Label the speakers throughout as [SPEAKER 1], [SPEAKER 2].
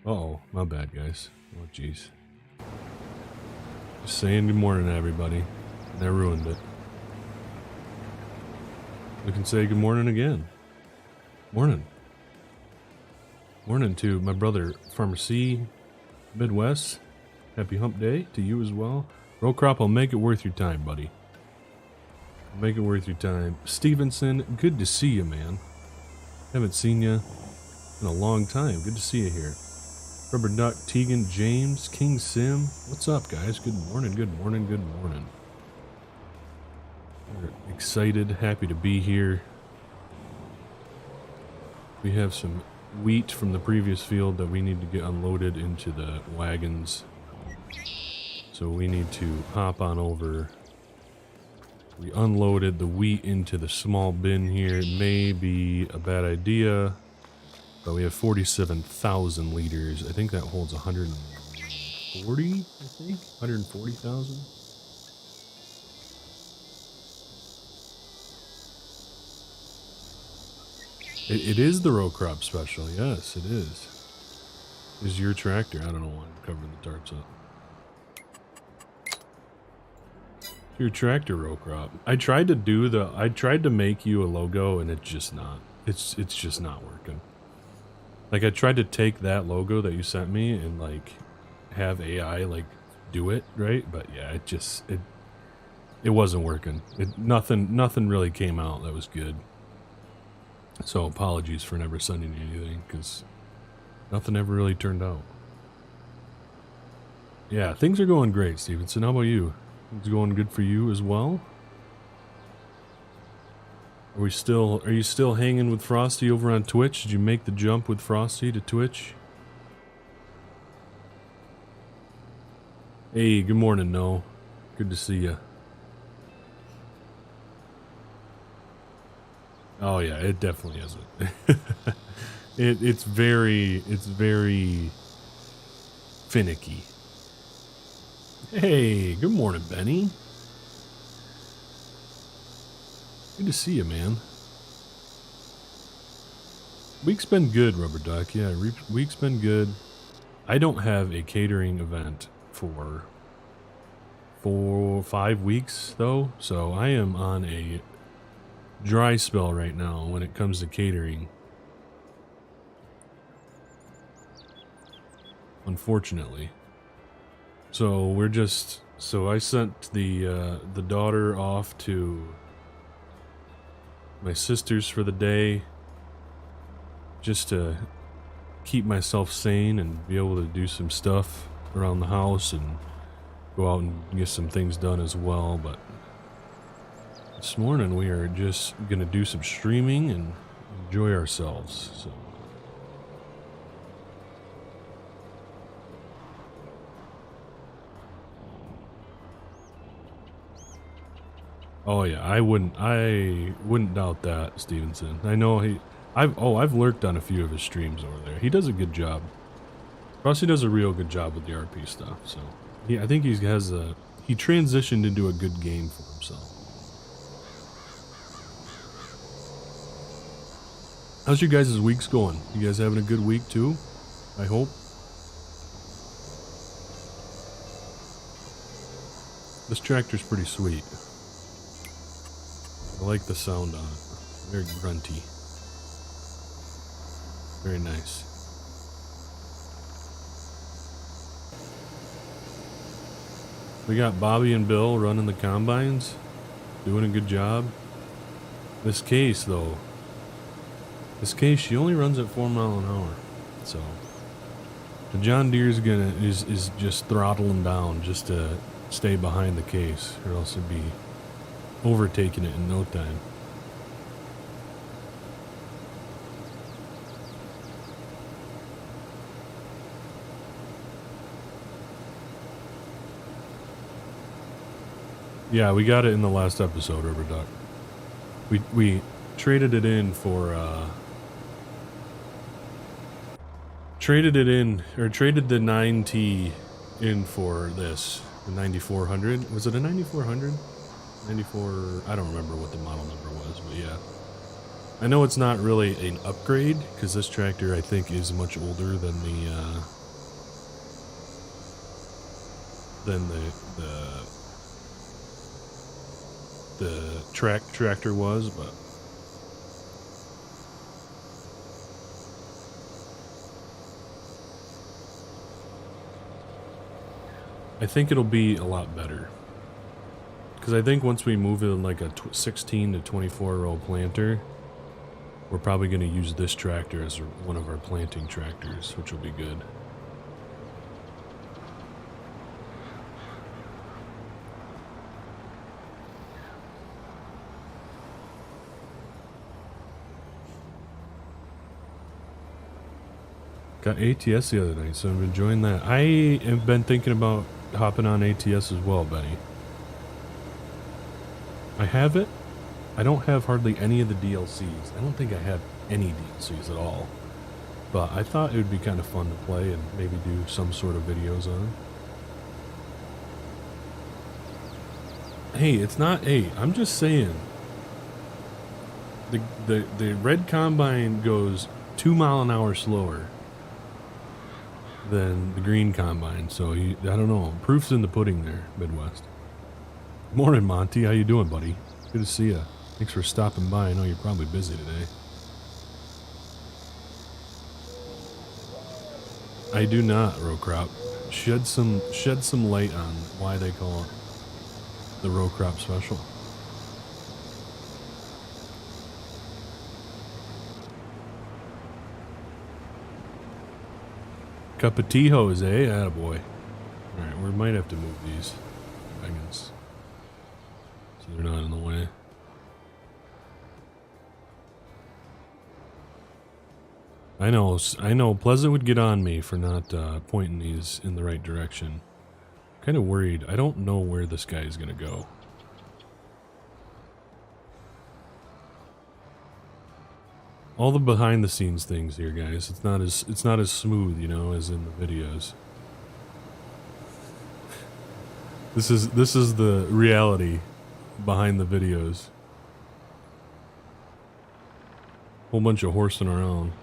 [SPEAKER 1] Uh-oh, my bad, guys. Oh, jeez. Just saying good morning to everybody. And I ruined it. We can say good morning again. Morning. Morning to my brother, FsFarmerC, Midwest. Happy hump day to you as well. Row crop, I'll make it worth your time, buddy. I'll make it worth your time. Stevenson, good to see you, man. Haven't seen you in a long time. Good to see you here. Rubber Duck, Tegan, James, King Sim. What's up, guys? Good morning, good morning, good morning. We're excited, happy to be here. We have some wheat from the previous field that we need to get unloaded into the wagons. So we need to hop on over. We unloaded the wheat into the small bin here. It may be a bad idea, but we have 47,000 liters. I think that holds 140, I think? 140,000? It is the row crop special, yes, it is. Is your tractor? I don't know why I'm covering the tarps up. Your tractor row crop. I tried to make you a logo and it's just not. It's just not working. Like I tried to take that logo that you sent me and like have AI like do it, right? But yeah, it wasn't working. Nothing really came out that was good. So apologies for never sending you anything, because nothing ever really turned out. Yeah, things are going great, Stevenson. How about you? Things going good for you as well? Are you still hanging with Frosty over on Twitch? Did you make the jump with Frosty to Twitch? Hey, good morning, No. Good to see you. Oh yeah, it definitely isn't. It's very finicky. Hey, good morning, Benny. Good to see you, man. Week's been good, Rubber Duck. Yeah, week's been good. I don't have a catering event for 5 weeks though, so I am on a dry spell right now when it comes to catering. Unfortunately. So I sent the daughter off to my sister's for the day just to keep myself sane and be able to do some stuff around the house and go out and get some things done as well. But this morning we are just gonna do some streaming and enjoy ourselves. So oh yeah, I wouldn't doubt that, Stevenson. I know I've lurked on a few of his streams over there. He does a good job. Frosty does a real good job with the RP stuff. So I think he transitioned into a good game for himself. How's your guys' weeks going? You guys having a good week too? I hope. This tractor's pretty sweet. I like the sound on it. Very grunty. Very nice. We got Bobby and Bill running the combines. Doing a good job. This case though. This case, she only runs at 4 miles an hour. So the John Deere's is just throttling down just to stay behind the case, or else it'd be overtaking it in no time. Yeah, we got it in the last episode, Rubber Duck. We traded it in for traded the 9T in for this, the 9400. Was it a 9400? 94, I don't remember what the model number was, but yeah. I know it's not really an upgrade, because this tractor I think is much older than the than the tractor was, but I think it'll be a lot better. Because I think once we move it in like a 16 to 24-year-old planter, we're probably going to use this tractor as one of our planting tractors, which will be good. Got ATS the other night, so I've been enjoying that. I have been thinking about hopping on ATS as well, Benny. I have it. I don't have hardly any of the DLCs. I don't think I have any DLCs at all. But I thought it would be kind of fun to play and maybe do some sort of videos on. Hey, it's not 8. I'm just saying. The red combine goes 2 mile an hour slower than the green combine, so I don't know. Proof's in the pudding there, Midwest. Morning, Monty. How you doing, buddy? Good to see you. Thanks for stopping by. I know you're probably busy today. I do not, row crop. Shed some light on why they call it the row crop special. Cup of tea hose, eh? Attaboy. Alright, we might have to move these wagons so they're not in the way. I know Pleasant would get on me for not pointing these in the right direction. Kind of worried. I don't know where this guy is going to go. All the behind the scenes things here, guys. It's not as smooth, you know, as in the videos. This is the reality behind the videos. Whole bunch of horsing around.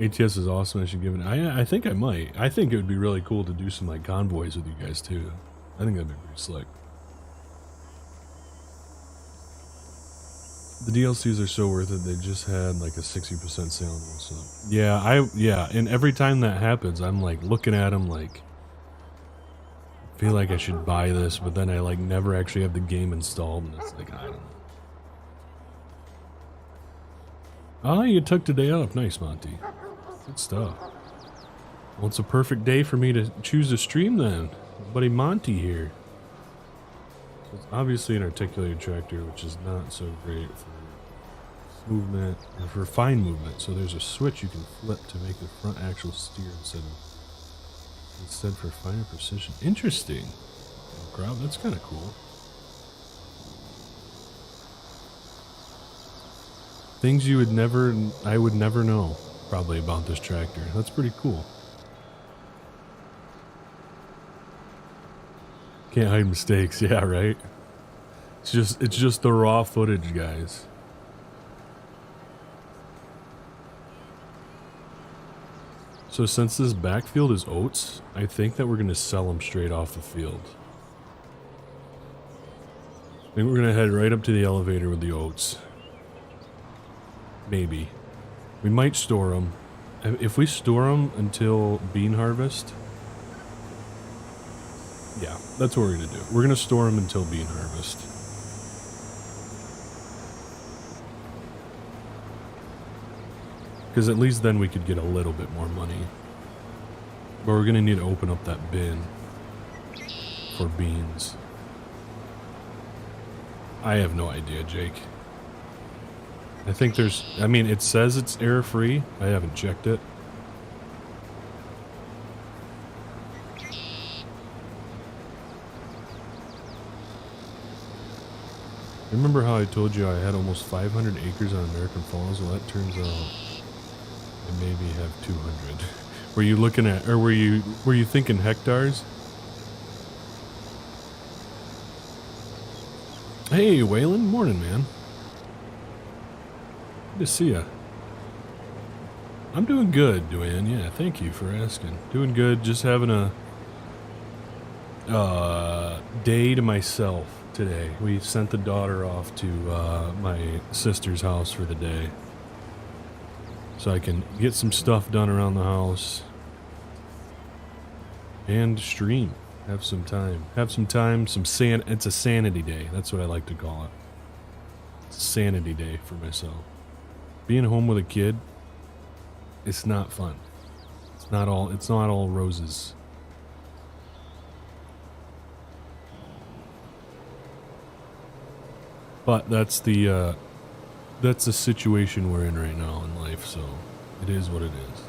[SPEAKER 1] ATS is awesome. I should give it. I think I might. I think it would be really cool to do some like convoys with you guys too. I think that'd be pretty slick. The DLCs are so worth it. They just had like a 60% sale on them. So yeah, and every time that happens, I'm like looking at them like, I feel like I should buy this, but then I like never actually have the game installed, and it's like I don't know. Oh, you took today off. Nice, Monty. Good stuff. Well, it's a perfect day for me to choose to stream then. Buddy Monty here. It's obviously an articulated tractor, which is not so great for movement, or for fine movement. So there's a switch you can flip to make the front axle steer instead for finer precision. Interesting. Crowd, that's kind of cool. Things I would never know, probably, about this tractor. That's pretty cool. Can't hide mistakes, yeah, right? It's just the raw footage, guys. So since this backfield is oats, I think that we're going to sell them straight off the field. I think we're going to head right up to the elevator with the oats. Maybe. We might store them. If we store them until bean harvest, yeah, that's what we're going to do. We're going to store them until bean harvest. Because at least then we could get a little bit more money. But we're going to need to open up that bin for beans. I have no idea, Jake. I think there's, I mean, it says it's error-free. I haven't checked it. Remember how I told you I had almost 500 acres on American Falls? Well, that turns out I maybe have 200. Were you looking at, or were you thinking hectares? Hey, Waylon, morning, man. Good to see ya. I'm doing good, Duane. Yeah, thank you for asking. Doing good. Just having a day to myself today. We sent the daughter off to my sister's house for the day, so I can get some stuff done around the house and stream. Have some time. It's a sanity day. That's what I like to call it. It's a sanity day for myself. Being home with a kid, it's not fun. It's not all roses. But that's the situation we're in right now in life, so it is what it is.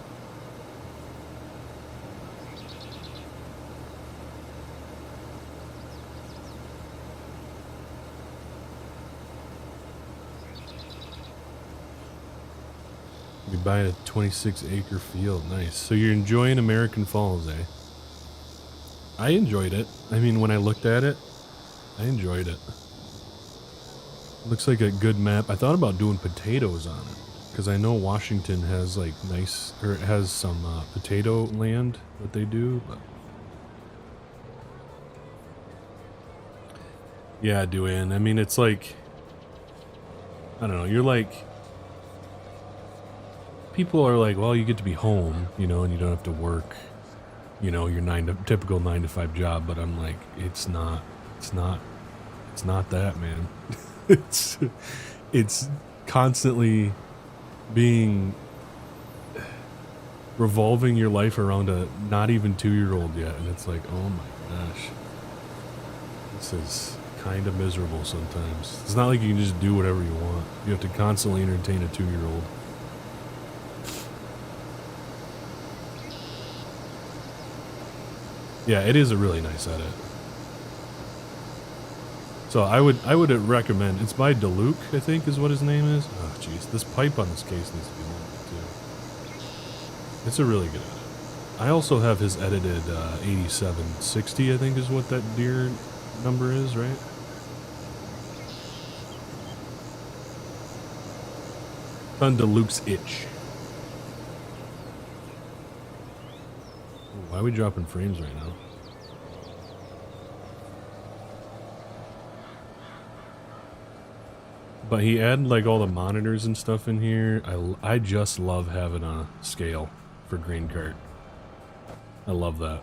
[SPEAKER 1] We buy a 26-acre field. Nice. So you're enjoying American Falls, eh? I enjoyed it. I mean, when I looked at it, I enjoyed it. Looks like a good map. I thought about doing potatoes on it, because I know Washington has like nice, or it has some potato land that they do, but yeah, Duane. I mean, it's like, I don't know. You're like, people are like, well, you get to be home, you know, and you don't have to work, you know, your typical 9 to 5 job. But I'm like, it's not that, man. it's constantly revolving your life around a not even 2-year-old yet, and it's like, oh my gosh, this is kind of miserable sometimes. It's not like you can just do whatever you want. You have to constantly entertain a 2-year-old. Yeah, it is a really nice edit. So I would recommend, it's by Deluc, I think is what his name is. Oh jeez, this pipe on this case needs to be moved too. It's a really good edit. I also have his edited 8760, I think is what that deer number is, right? It's on Deluc's itch. Why are we dropping frames right now? But he added like all the monitors and stuff in here. I just love having a scale for grain cart. I love that.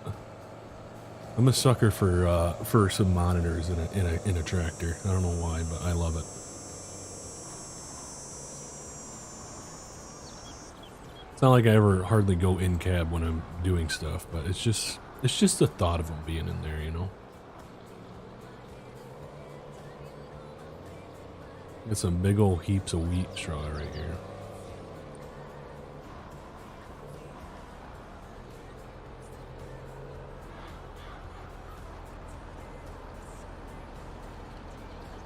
[SPEAKER 1] I'm a sucker for some monitors in a tractor. I don't know why, but I love it. It's not like I ever hardly go in cab when I'm doing stuff, but it's just the thought of them being in there, you know. Got some big old heaps of wheat straw right here.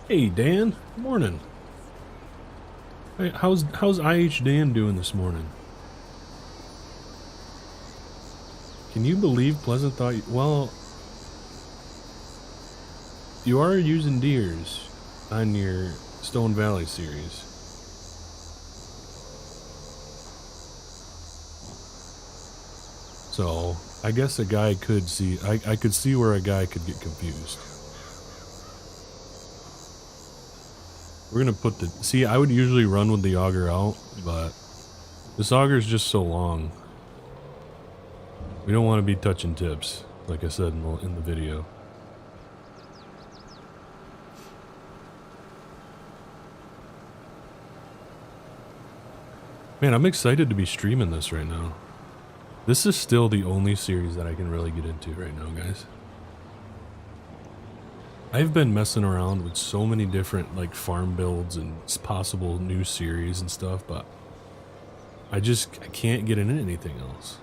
[SPEAKER 1] Hey Dan, morning. Hey, how's IH Dan doing this morning? Can you believe Pleasant thought? Well, you are using deers on your Stone Valley series. So I guess a guy could see. I could see where a guy could get confused. We're gonna put the. See, I would usually run with the auger out, but this auger is just so long. We don't want to be touching tips, like I said in the video. Man, I'm excited to be streaming this right now. This is still the only series that I can really get into right now, guys. I've been messing around with so many different like farm builds and possible new series and stuff, but I can't get into anything else.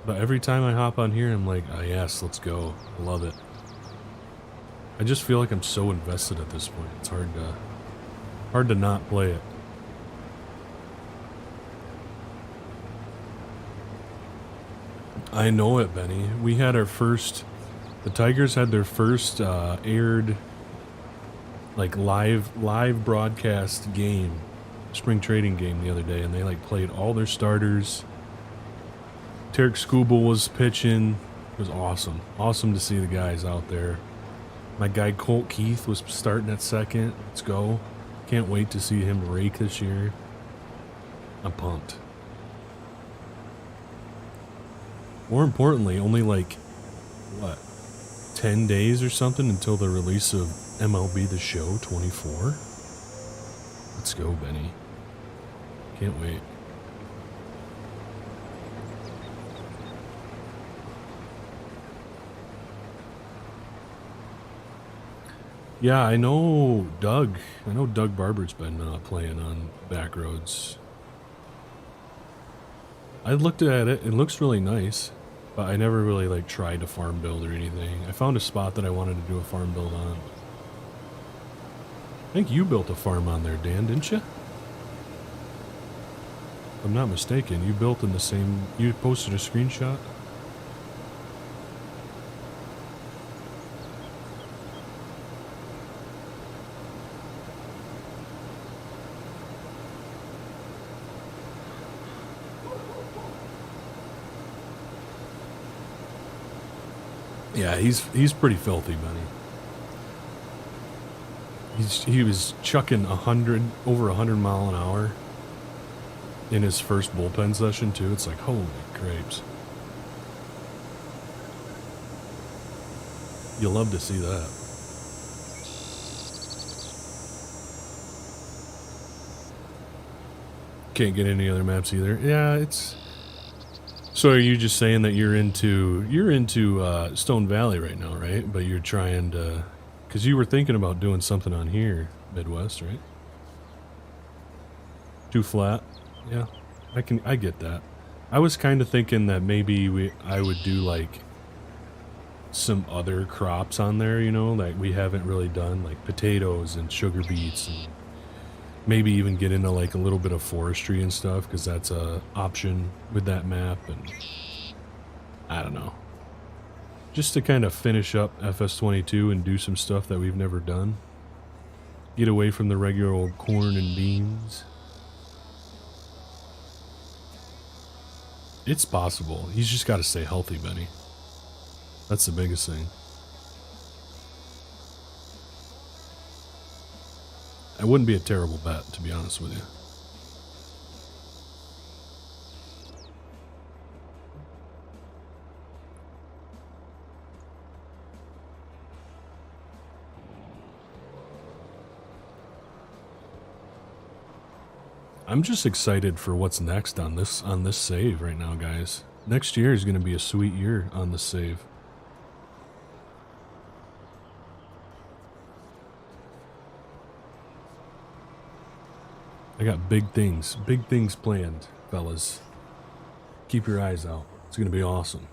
[SPEAKER 1] But every time I hop on here, I'm like, oh yes, let's go. I love it. I just feel like I'm so invested at this point. It's hard to not play it. I know it, Benny. We had our first, the Tigers had their first aired, like live broadcast game spring trading game the other day, and they like played all their starters. Tarek Skubal was pitching. It was awesome. Awesome to see the guys out there. My guy Colt Keith was starting at second. Let's go. Can't wait to see him rake this year. I'm pumped. More importantly, only like, what, 10 days or something until the release of MLB The Show 24? Let's go, Benny. Can't wait. Yeah, I know Doug. I know Doug Barber's been playing on Backroads. I looked at it. It looks really nice, but I never really like tried to farm build or anything. I found a spot that I wanted to do a farm build on. I think you built a farm on there, Dan, didn't you? If I'm not mistaken, you built in the same... You posted a screenshot? Yeah, he's pretty filthy, Benny. He was chucking over 100 mile an hour in his first bullpen session too. It's like, holy crapes. You'll love to see that. Can't get any other maps either. Yeah, it's... So are you just saying that you're into Stone Valley right now, right? But you're trying to... Because you were thinking about doing something on here, Midwest, right? Too flat? Yeah, I get that. I was kind of thinking that maybe I would do like some other crops on there, you know, like we haven't really done, like potatoes and sugar beets, and maybe even get into like a little bit of forestry and stuff, because that's a option with that map. And I don't know, just to kind of finish up FS22 and do some stuff that we've never done. Get away from the regular old corn and beans. It's possible. He's just got to stay healthy, Benny. That's the biggest thing. It wouldn't be a terrible bet, to be honest with you. I'm just excited for what's next on this save right now, guys. Next year is going to be a sweet year on the save. I got big things planned, fellas. Keep your eyes out. It's going to be awesome.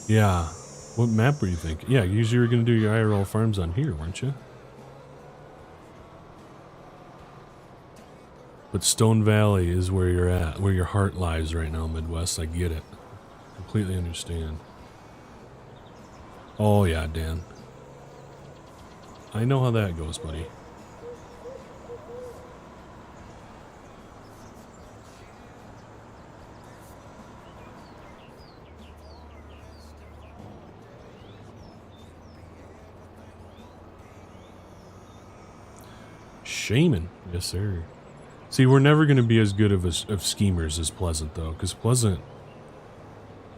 [SPEAKER 1] Yeah. What map were you thinking? Yeah, you were going to do your IRL farms on here, weren't you? But Stone Valley is where you're at, where your heart lies right now, Midwest. I get it. Completely understand. Oh, yeah, Dan. I know how that goes, buddy. Shaman. Yes, sir. See, we're never going to be as good of schemers as Pleasant, though, because Pleasant,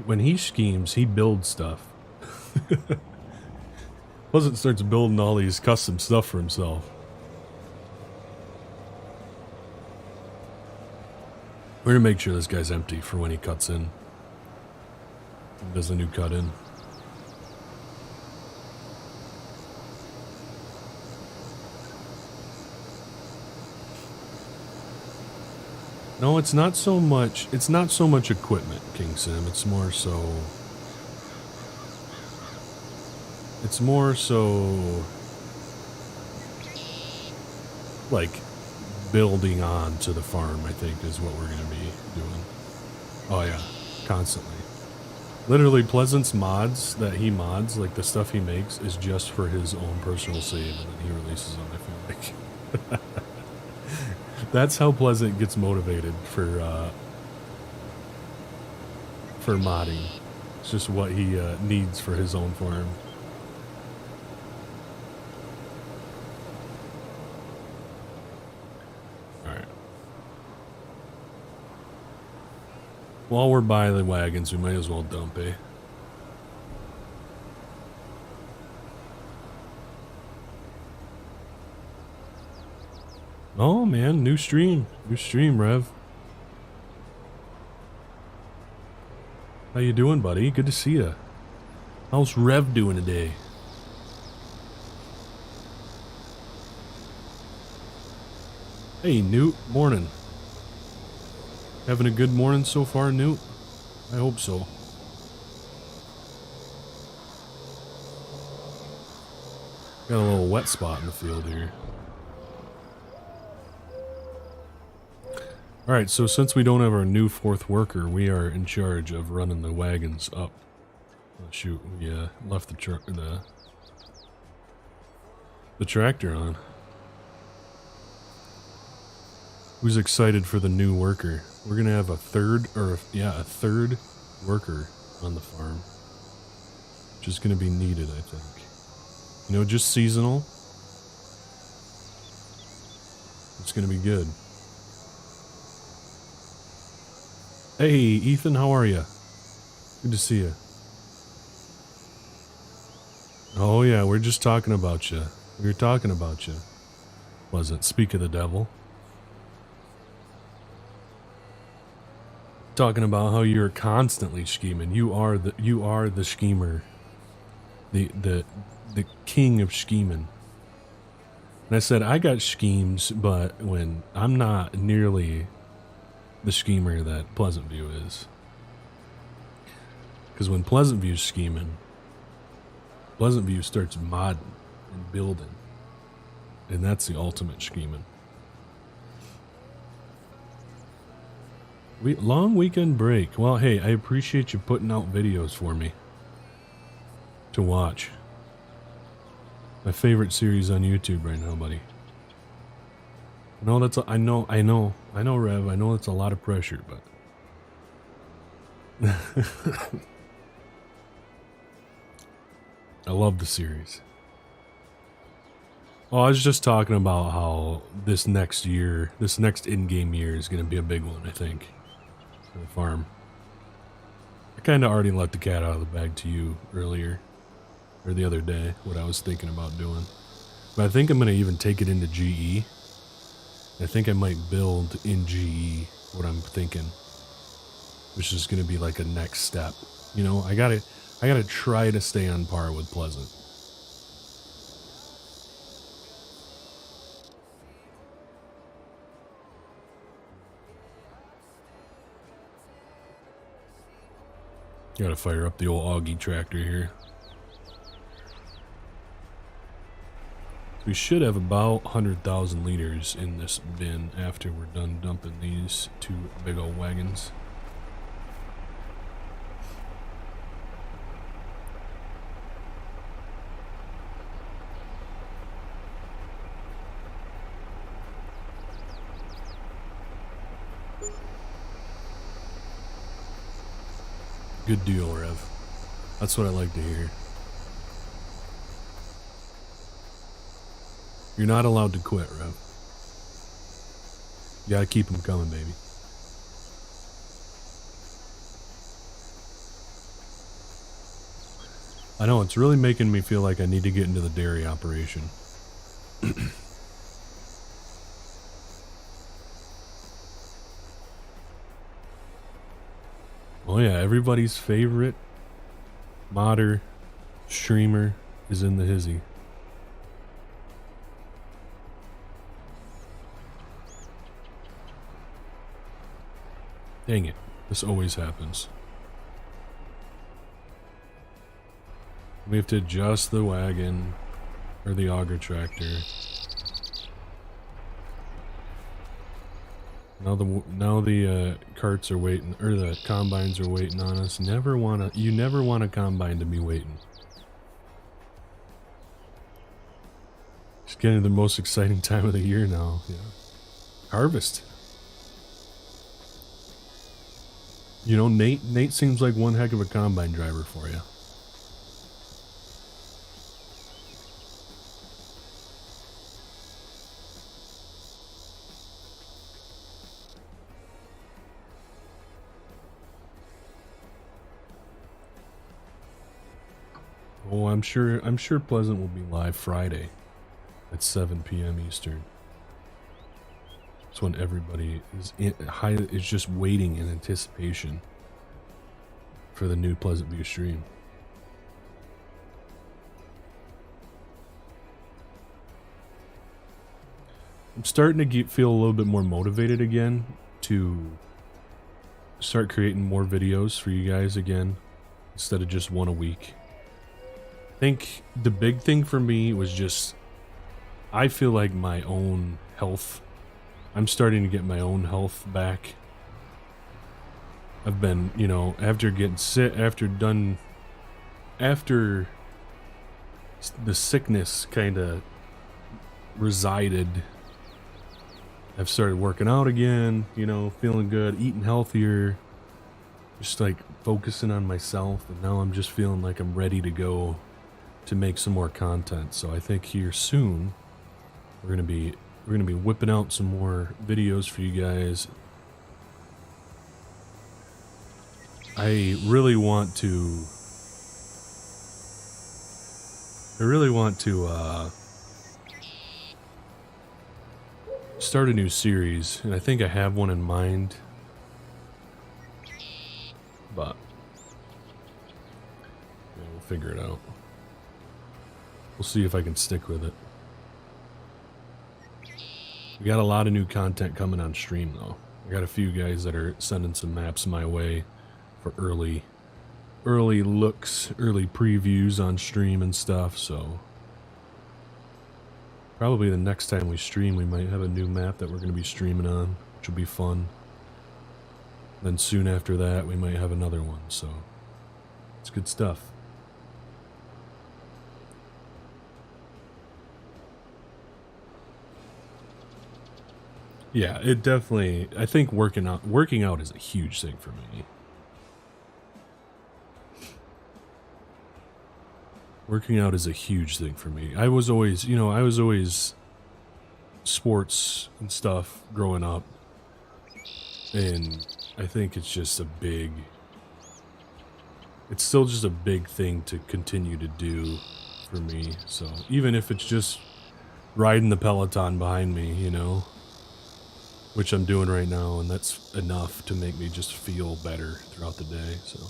[SPEAKER 1] when he schemes, he builds stuff. Pleasant starts building all these custom stuff for himself. We're going to make sure this guy's empty for when he cuts in. Does a new cut in. No, it's not so much equipment, King Sim. It's more so like building on to the farm, I think, is what we're going to be doing. Oh yeah, constantly. Literally, Pleasant's mods that he mods, like the stuff he makes, is just for his own personal save, and then he releases them, I feel like. That's how Pleasant gets motivated for modding. It's just what he needs for his own farm. Alright. While we're by the wagons, we might as well dump, eh? Oh man, new stream, Rev. How you doing, buddy? Good to see you. How's Rev doing today? Hey, Newt. Morning. Having a good morning so far, Newt? I hope so. Got a little wet spot in the field here. Alright, so since we don't have our new fourth worker, we are in charge of running the wagons up. Oh, shoot, we left the tractor on. Who's excited for the new worker? We're gonna have a third worker on the farm. Which is gonna be needed, I think. You know, just seasonal. It's gonna be good. Hey, Ethan, how are you? Good to see you. Oh yeah, we're just talking about you. We were talking about you. Was it? Speak of the devil. Talking about how you're constantly scheming. You are the schemer. The king of scheming. And I said I got schemes, but when I'm not nearly the schemer that Pleasant View is. Because when Pleasant View's scheming, Pleasant View starts modding and building. And that's the ultimate scheming. Long weekend break. Well, hey, I appreciate you putting out videos for me to watch. My favorite series on YouTube right now, buddy. No, that's I know, Rev. I know it's a lot of pressure, but I love the series. Oh, I was just talking about how this next in-game year is going to be a big one, I think, for the farm. I kind of already let the cat out of the bag to you earlier, or the other day, what I was thinking about doing. But I think I'm going to even take it into GE. I think I might build in GE what I'm thinking, which is going to be like a next step. You know, I gotta try to stay on par with Pleasant. Gotta fire up the old Augie tractor here. We should have about 100,000 liters in this bin after we're done dumping these two big old wagons. Good deal, Rev. That's what I like to hear. You're not allowed to quit, Rev. You gotta keep them coming, baby. I know, it's really making me feel like I need to get into the dairy operation. Oh yeah, everybody's favorite modder streamer is in the hizzy. Dang it, this always happens. We have to adjust the wagon or the auger tractor. Now the carts are waiting, or the combines are waiting on us. You never want a combine to be waiting. It's getting the most exciting time of the year now. Yeah. Harvest. You know, Nate seems like one heck of a combine driver for you. Oh, I'm sure Pleasant will be live Friday at 7 p.m. Eastern. It's when everybody is just waiting in anticipation for the new Pleasant View stream. I'm starting to feel a little bit more motivated again to start creating more videos for you guys again instead of just one a week. I think the big thing for me was just I feel like my own health. I'm starting to get my own health back. I've been, you know, after getting sick, after the sickness kind of resided, I've started working out again, you know, feeling good, eating healthier, just like focusing on myself, and now I'm just feeling like I'm ready to go to make some more content. So I think here soon we're gonna be whipping out some more videos for you guys. I really want to start a new series, and I think I have one in mind, but yeah, we'll figure it out. We'll see if I can stick with it. We got a lot of new content coming on stream, though. I got a few guys that are sending some maps my way for early looks, early previews on stream and stuff, so probably the next time we stream we might have a new map that we're going to be streaming on, which will be fun. Then soon after that we might have another one, so it's good stuff. Yeah, it definitely, I think working out is a huge thing for me. Working out is a huge thing for me. I was always sports and stuff growing up, and I think it's just it's still just a big thing to continue to do for me. So even if it's just riding the Peloton behind me, you know, which I'm doing right now, and that's enough to make me just feel better throughout the day, so.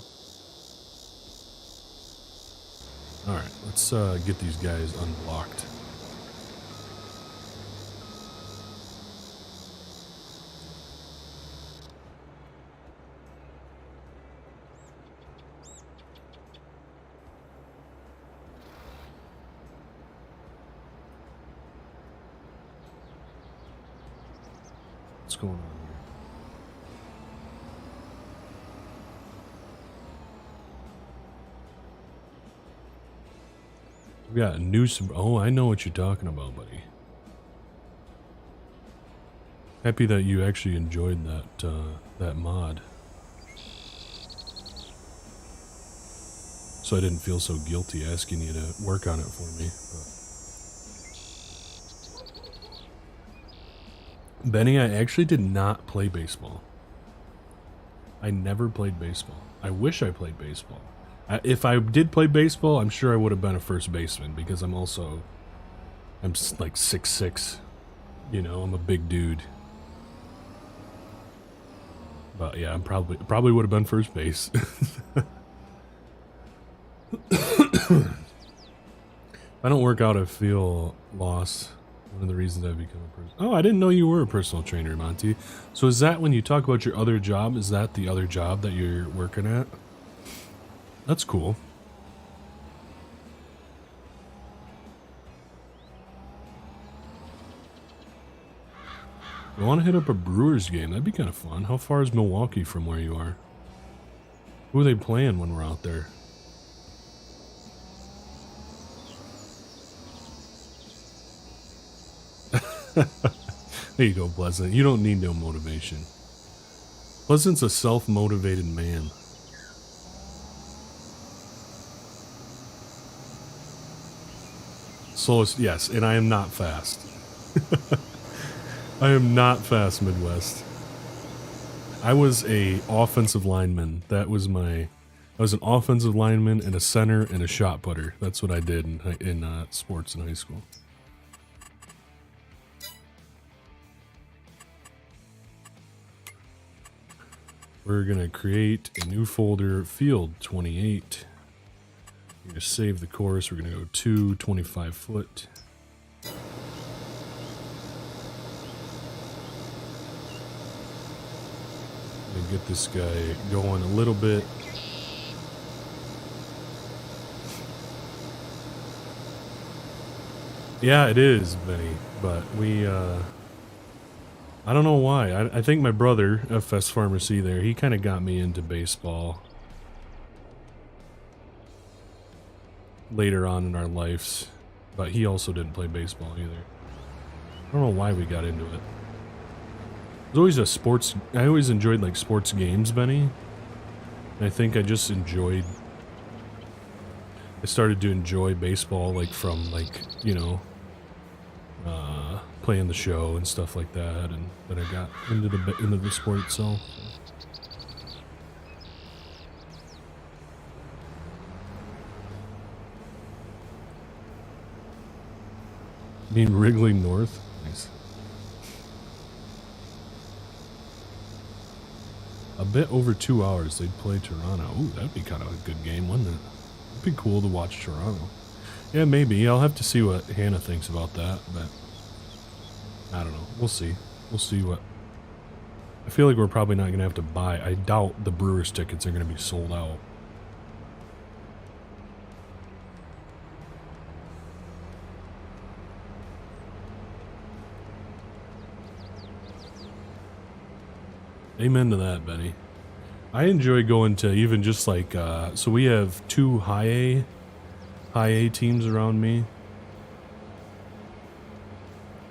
[SPEAKER 1] Alright, let's get these guys unblocked. What's going on here? We got a new oh, I know what you're talking about, buddy. Happy that you actually enjoyed that mod. So I didn't feel so guilty asking you to work on it for me. But Benny, I actually did not play baseball. I never played baseball. I wish I played baseball. If I did play baseball, I'm sure I would have been a first baseman, because I'm like 6'6", you know, I'm a big dude. But yeah, I'm probably would have been first base. If I don't work out, I feel lost. One of the reasons I've become a person. Oh, I didn't know you were a personal trainer, Monty. So is that when you talk about your other job, is that the other job that you're working at? That's cool. I want to hit up a Brewers game. That'd be kind of fun. How far is Milwaukee from where you are? Who are they playing when we're out there? There you go, Pleasant. You don't need no motivation. Pleasant's a self-motivated man. Slowest, yes, and I am not fast. I am not fast, Midwest. I was a offensive lineman. I was an offensive lineman and a center and a shot putter. That's what I did in sports in high school. We're gonna create a new folder, field 28. We're gonna save the course. We're gonna go to 25 foot. And get this guy going a little bit. Yeah, it is, Benny, but we, I don't know why. I think my brother, FsFarmerC there, he kind of got me into baseball later on in our lives, but he also didn't play baseball either. I don't know why we got into it. It was always a sports, I always enjoyed like sports games, Benny. And I think I just enjoyed, I started to enjoy baseball like from like, you know, playing the show and stuff like that, and then I got into the sport itself. You mean Wrigley North? Nice. A bit over 2 hours they'd play Toronto. Ooh, that'd be kind of a good game, wouldn't it? It'd be cool to watch Toronto. Yeah, maybe. I'll have to see what Hannah thinks about that, but I don't know. We'll see. We'll see what... I feel like we're probably not going to have to buy... I doubt the Brewers tickets are going to be sold out. Amen to that, Benny. I enjoy going to even just like... so we have 2 high A teams around me.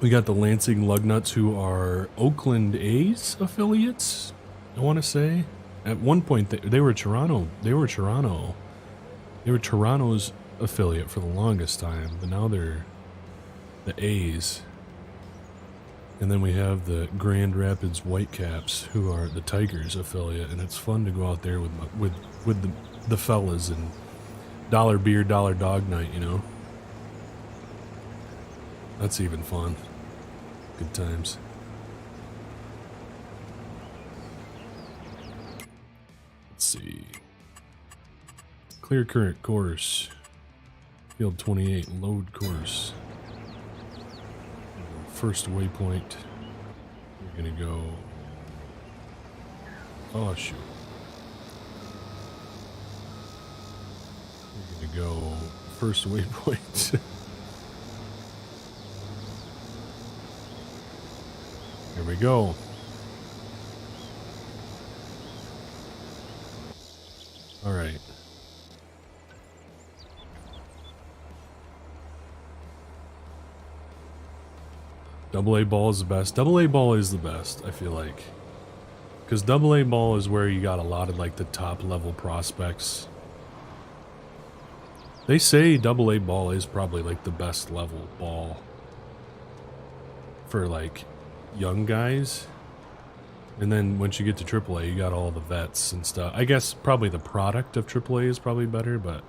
[SPEAKER 1] We got the Lansing Lugnuts, who are Oakland A's affiliates, I want to say. At one point, they were Toronto. They were Toronto's affiliate for the longest time, but now they're the A's. And then we have the Grand Rapids Whitecaps, who are the Tigers affiliate, and it's fun to go out there with the fellas and dollar beer, dollar dog night, you know. That's even fun. Good times. Let's see. Clear current course. Field 28, load course. First waypoint. We're gonna go... Oh, shoot. We're gonna go first waypoint. Here we go. All right. AA ball is the best. AA ball is the best, I feel like. Because AA ball is where you got a lot of like the top level prospects. They say AA ball is probably like the best level ball for like young guys. And then once you get to AAA, you got all the vets and stuff. I guess probably the product of AAA is probably better, but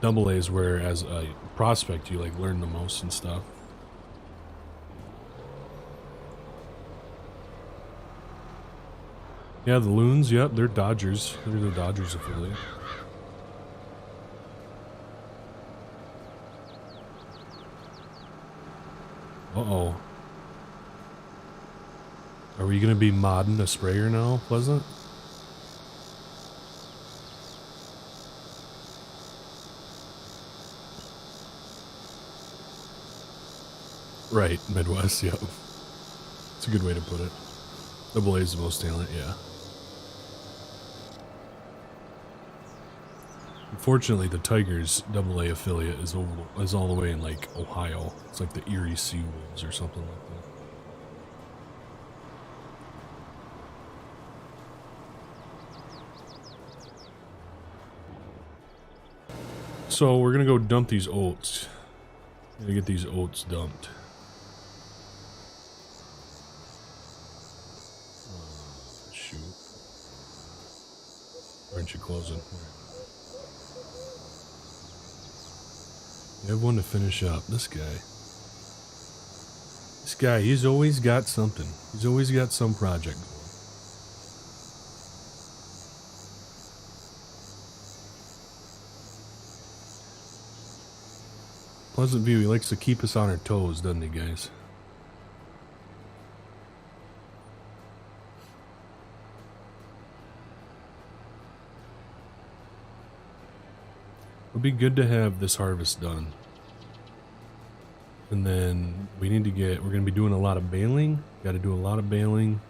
[SPEAKER 1] like, AA is where as a prospect you like learn the most and stuff. Yeah, the Loons, yep, they're Dodgers. They're the Dodgers affiliate. Uh-oh. Are we going to be modding a sprayer now, Pleasant? Right, Midwest, yep. a good way to put it. Double A is the most talent, yeah. Unfortunately, the Tigers Double A affiliate is all the way in like Ohio. It's like the Erie Seawolves or something like that. So we're gonna go dump these oats. I'm gonna get these oats dumped. Shoot. Aren't you closing? You have one to finish up. This guy, he's always got something. He's always got some project going. Pleasant View, he likes to keep us on our toes, doesn't he, guys? It'll be good to have this harvest done. And then we're going to be doing a lot of baling. Got to do a lot of baling.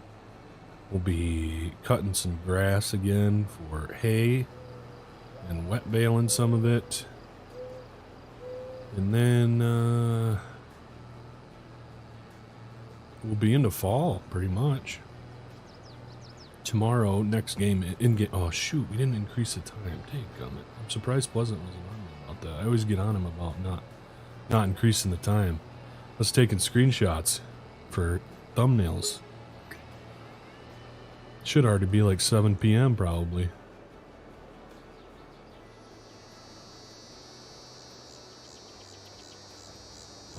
[SPEAKER 1] We'll be cutting some grass again for hay and wet baling some of it. And then we'll be into fall pretty much. Tomorrow, next game, oh shoot, we didn't increase the time. Dang gummit. I'm surprised Pleasant wasn't on me about that. I always get on him about not increasing the time. I was taking screenshots for thumbnails. Should already be like 7 p.m. probably.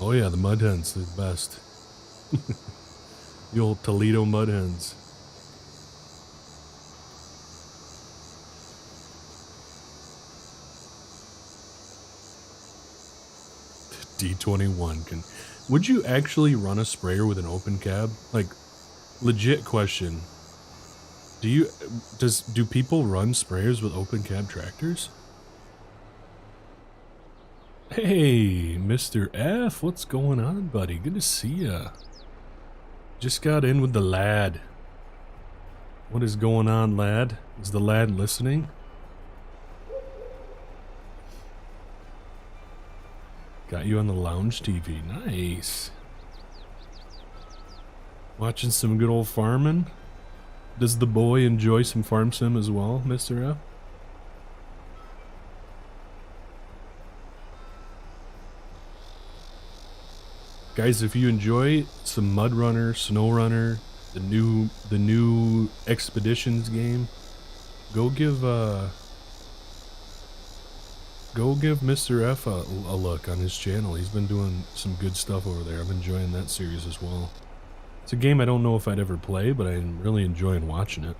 [SPEAKER 1] Oh yeah, the mud hens, they're the best. The old Toledo mud hens. D21 would you actually run a sprayer with an open cab? Like, legit question. Do people run sprayers with open cab tractors? Hey, Mr. F, what's going on, buddy? Good to see ya. Just got in with the lad. What is going on, lad? Is the lad listening? Got you on the lounge TV. Nice. Watching some good old farming. Does the boy enjoy some farm sim as well, Mr. F? Guys, if you enjoy some Mud Runner, Snow Runner, the new Expeditions game, go give Mr. F a look on his channel. He's been doing some good stuff over there. I'm enjoying that series as well. It's a game I don't know if I'd ever play, but I'm really enjoying watching it.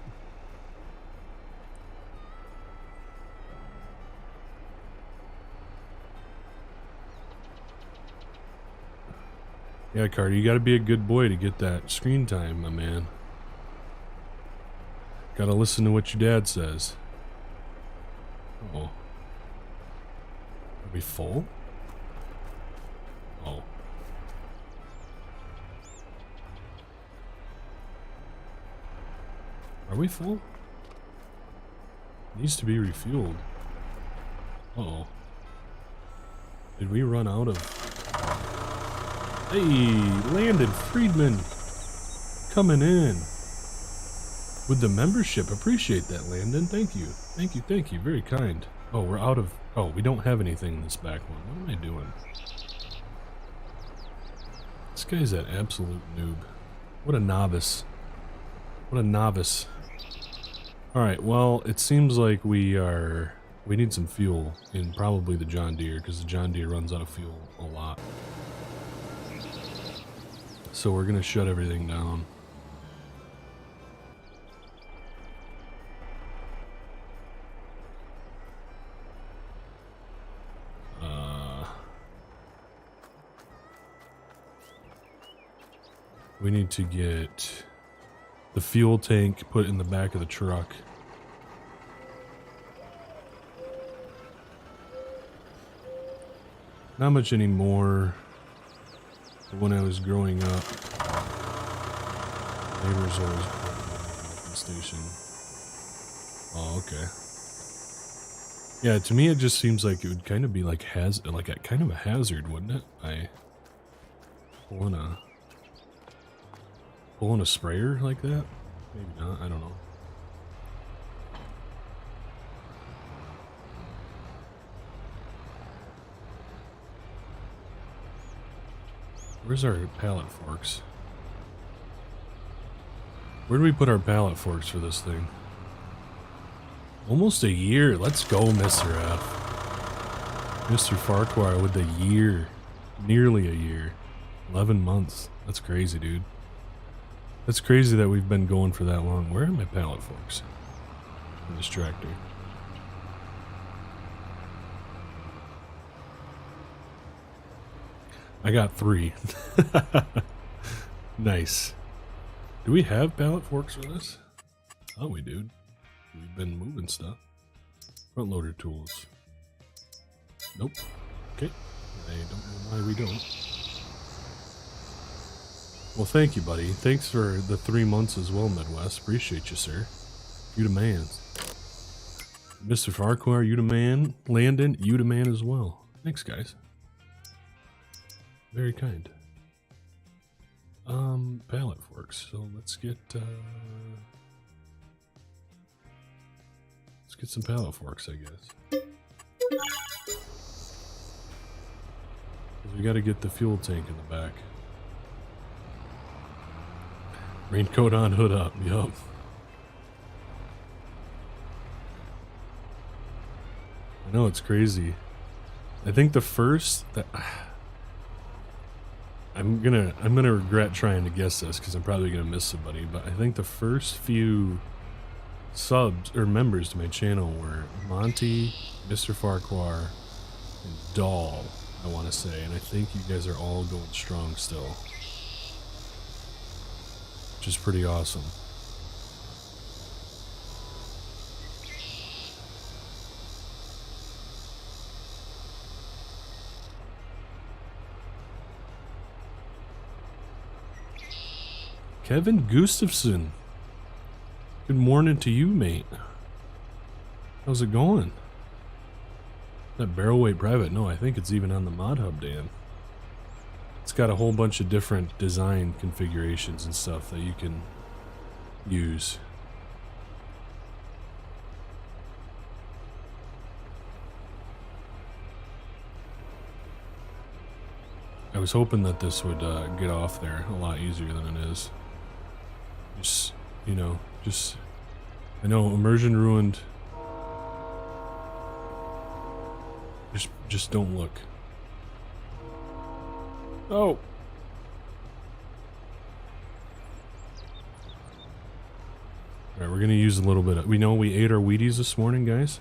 [SPEAKER 1] Yeah, Carter, you gotta be a good boy to get that screen time, my man. Gotta listen to what your dad says. Oh. Are we full? Oh. Are we full? Needs to be refueled. Uh-oh. Did we run out of... Hey, Landon Friedman coming in with the membership. Appreciate that, Landon. Thank you. Thank you, thank you. Very kind. Oh, we're out of... Oh, we don't have anything in this back one. What am I doing? This guy's an absolute noob. What a novice. What a novice. Alright, well, it seems like we need some fuel in probably the John Deere, because the John Deere runs out of fuel a lot. So we're gonna shut everything down. We need to get the fuel tank put in the back of the truck. Not much anymore. When I was growing up, Neighbors always station. Oh, okay. Yeah, to me it just seems like it would kind of be like kind of a hazard, wouldn't it? I pulling a sprayer like that? Maybe not, I don't know. Where's our pallet forks? Where do we put our pallet forks for this thing? Almost a year. Let's go, Mr. F. MrFarquar with a year. Nearly a year. 11 months. That's crazy, dude. That's crazy that we've been going for that long. Where are my pallet forks? In this tractor. I got 3. Nice. Do we have pallet forks for this? Oh, we do. We've been moving stuff. Front loader tools. Nope. Okay. I don't know why we don't. Well, thank you, buddy. Thanks for the 3 months as well, Midwest. Appreciate you, sir. You the man. MrFarquar, you the man. Landon, you the man as well. Thanks, guys. Very kind. Pallet forks. So let's get some pallet forks, I guess. We got to get the fuel tank in the back. Raincoat on, hood up. Yup. I know, it's crazy. I think the first that I'm gonna regret trying to guess this because I'm probably gonna miss somebody, but I think the first few subs or members to my channel were Monty, MrFarquar, and Dahl, I want to say, and I think you guys are all going strong still, which is pretty awesome. Kevin Gustafson. Good morning to you, mate. How's it going? That barrel weight private? No, I think it's even on the mod hub, Dan. It's got a whole bunch of different design configurations and stuff that you can use. I was hoping that this would get off there a lot easier than it is. Just, you know, I know immersion ruined. Just don't look. Oh. Alright, we're gonna use a little bit of, we know we ate our Wheaties this morning, guys.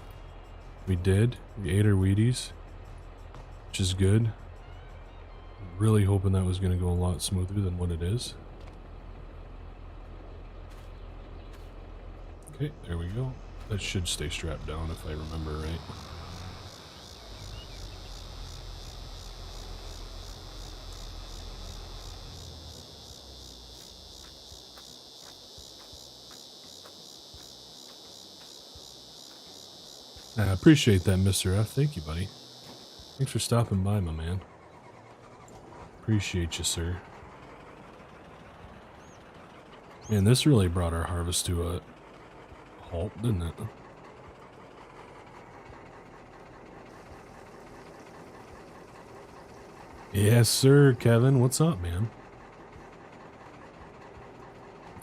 [SPEAKER 1] We did. We ate our Wheaties, which is good. I'm really hoping that was gonna go a lot smoother than what it is. Okay, there we go. That should stay strapped down if I remember right. I appreciate that, Mr. F. Thank you, buddy. Thanks for stopping by, my man. Appreciate you, sir. Man, this really brought our harvest to a halt, didn't it? Yes, sir, Kevin. What's up, man?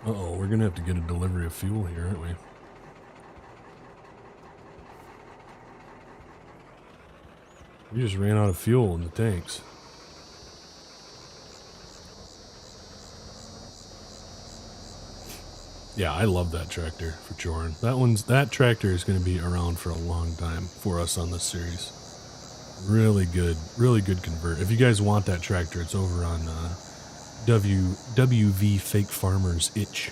[SPEAKER 1] Uh-oh, we're gonna have to get a delivery of fuel here, aren't we? We just ran out of fuel in the tanks. Yeah, I love that tractor for Jordan. That tractor is going to be around for a long time for us on this series. Really good convert. If you guys want that tractor, it's over on WVFakeFarmer's itch.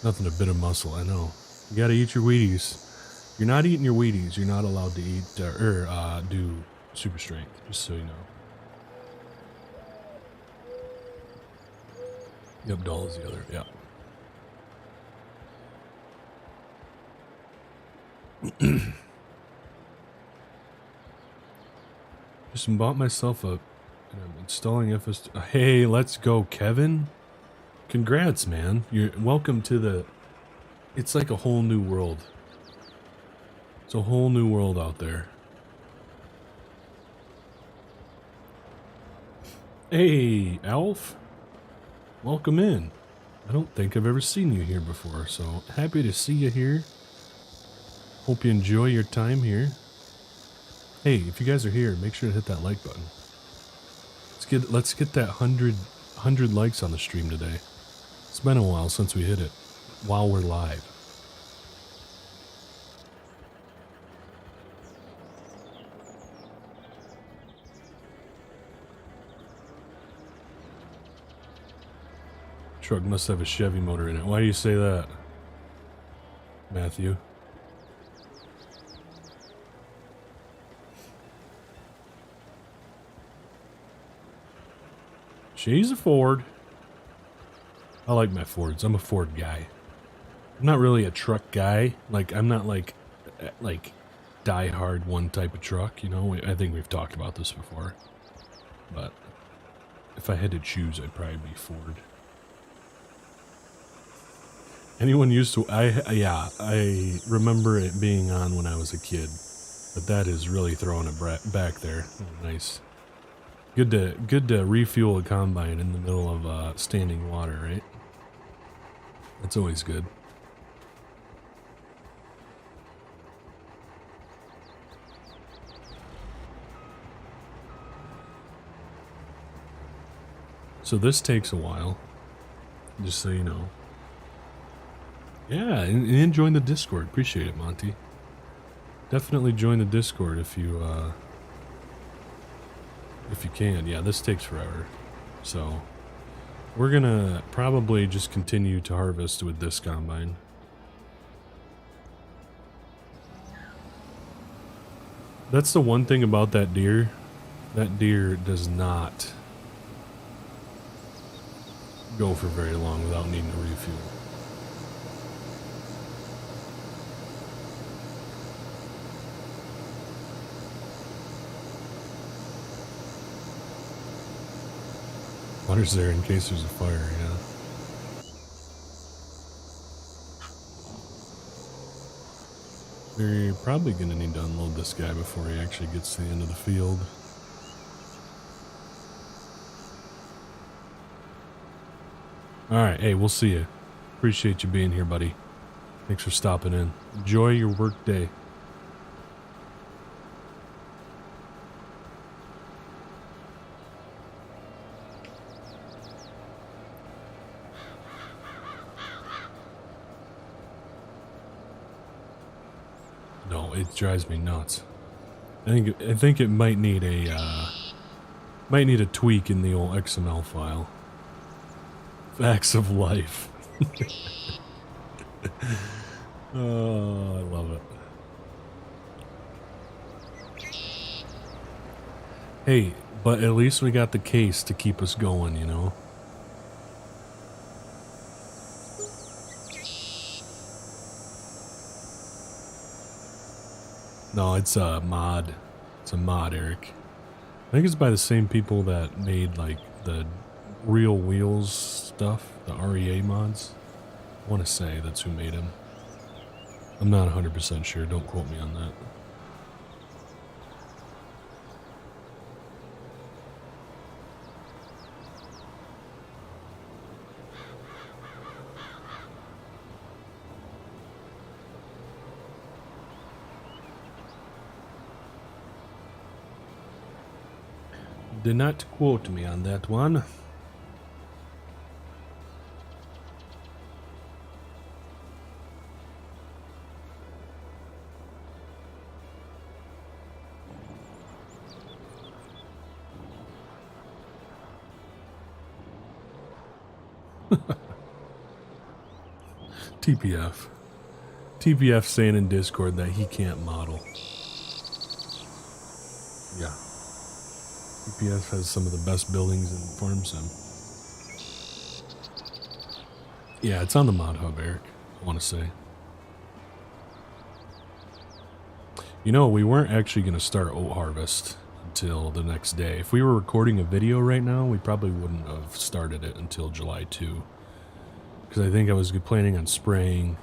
[SPEAKER 1] Nothing a bit of muscle, I know. You got to eat your Wheaties. You're not eating your Wheaties. You're not allowed to eat do super strength. Just so you know. Yep, Dahl is the other, yeah. Just bought myself a, and I'm installing FS. Hey, let's go, Kevin. Congrats, man. You're welcome to the, it's like a whole new world. It's a whole new world out there. Hey, Alf. Welcome in. I don't think I've ever seen you here before, so happy to see you here. Hope you enjoy your time here. Hey, if you guys are here, make sure to hit that like button. Let's get that 100 likes on the stream today. It's been a while since we hit it while we're live. Truck must have a Chevy motor in it. Why do you say that, Matthew? She's a Ford. I like my Fords. I'm a Ford guy. I'm not really a truck guy. Like, I'm not like die hard one type of truck, you know? I think we've talked about this before. But if I had to choose, I'd probably be Ford. Anyone used to, I remember it being on when I was a kid, but that is really throwing it back there. Oh, nice. Good to refuel a combine in the middle of standing water, right? That's always good. So this takes a while, just so you know. Yeah, and join the Discord. Appreciate it, Monty. Definitely join the Discord if you can. Yeah, this takes forever. So we're gonna probably just continue to harvest with this combine. That's the one thing about that deer. That deer does not go for very long without needing to refuel. Water's there in case there's a fire, yeah. They're probably going to need to unload this guy before he actually gets to the end of the field. Alright, hey, we'll see you. Appreciate you being here, buddy. Thanks for stopping in. Enjoy your work day. It drives me nuts. I think it might need a tweak in the old XML file. Facts of life. Oh, I love it. Hey, but at least we got the case to keep us going, you know? No, it's a mod. It's a mod, Eric. I think it's by the same people that made, like, the Real Wheels stuff, the REA mods. I want to say that's who made them. I'm not 100% sure. Don't quote me on that. Do not quote me on that one. TPF. TPF saying in Discord that he can't model. Yeah. TPF has some of the best buildings in Farm Sim. Yeah, it's on the mod hub, Eric, I want to say. You know, we weren't actually going to start oat harvest until the next day. If we were recording a video right now, we probably wouldn't have started it until July 2. Because I think I was planning on spraying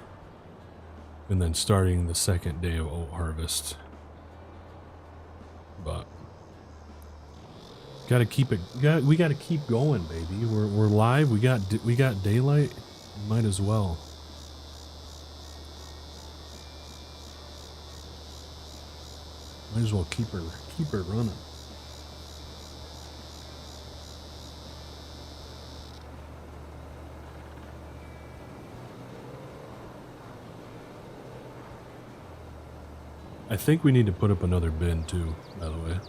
[SPEAKER 1] and then starting the second day of oat harvest. But gotta keep it. We gotta keep going, baby. We're live. We got daylight. Might as well. Might as well keep her running. I think we need to put up another bin too, by the way.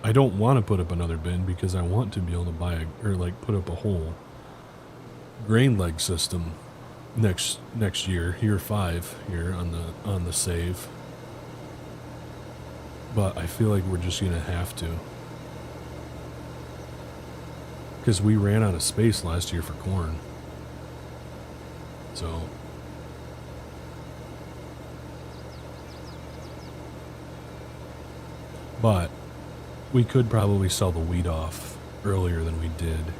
[SPEAKER 1] I don't want to put up another bin because I want to be able to buy put up a whole grain leg system next year, year 5 here on the save. But I feel like we're just gonna have to, because we ran out of space last year for corn. So but we could probably sell the wheat off earlier than we did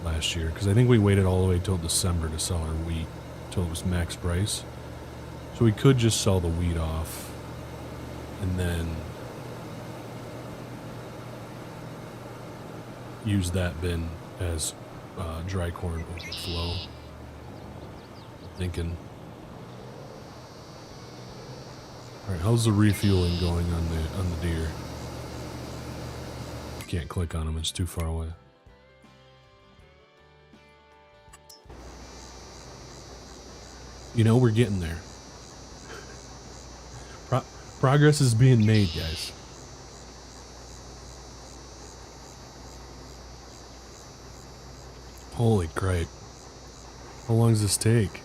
[SPEAKER 1] last year, because I think we waited all the way till December to sell our wheat till it was max price. So we could just sell the wheat off and then use that bin as dry corn overflow. I'm thinking. All right, how's the refueling going on the deer? Can't click on them, it's too far away. You know, we're getting there. Progress is being made, guys. Holy crap. How long does this take?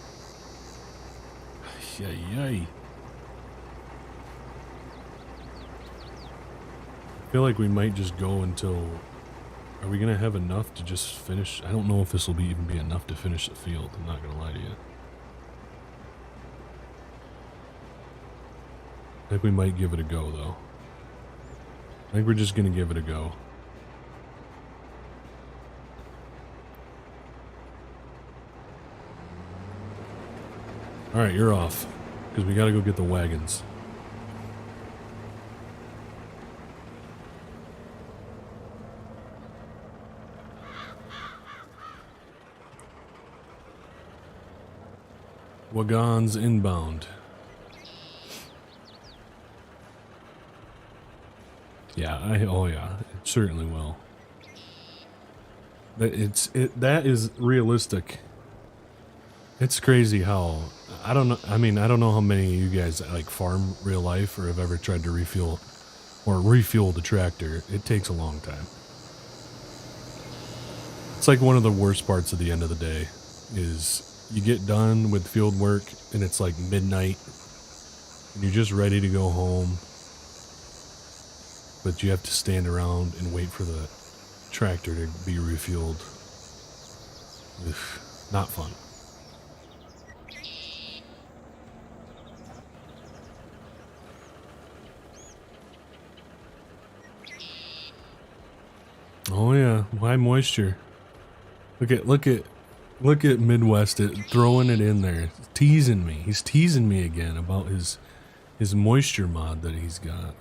[SPEAKER 1] Yay. I feel like we might just go until... Are we going to have enough to just finish? I don't know if this will even be enough to finish the field. I'm not going to lie to you. I think we might give it a go, though. I think we're just going to give it a go. Alright, you're off. Because we got to go get the wagons. Wagons inbound. Yeah, oh yeah, it certainly will. That is realistic. It's crazy how, I don't know, I mean, I don't know how many of you guys like farm real life or have ever tried to refuel the tractor. It takes a long time. It's like one of the worst parts of the end of the day is you get done with field work and it's like midnight and you're just ready to go home, but you have to stand around and wait for the tractor to be refueled. Ugh, not fun. Oh yeah, high moisture. Look at Midwest throwing it in there, teasing me. He's teasing me again about his moisture mod that he's got.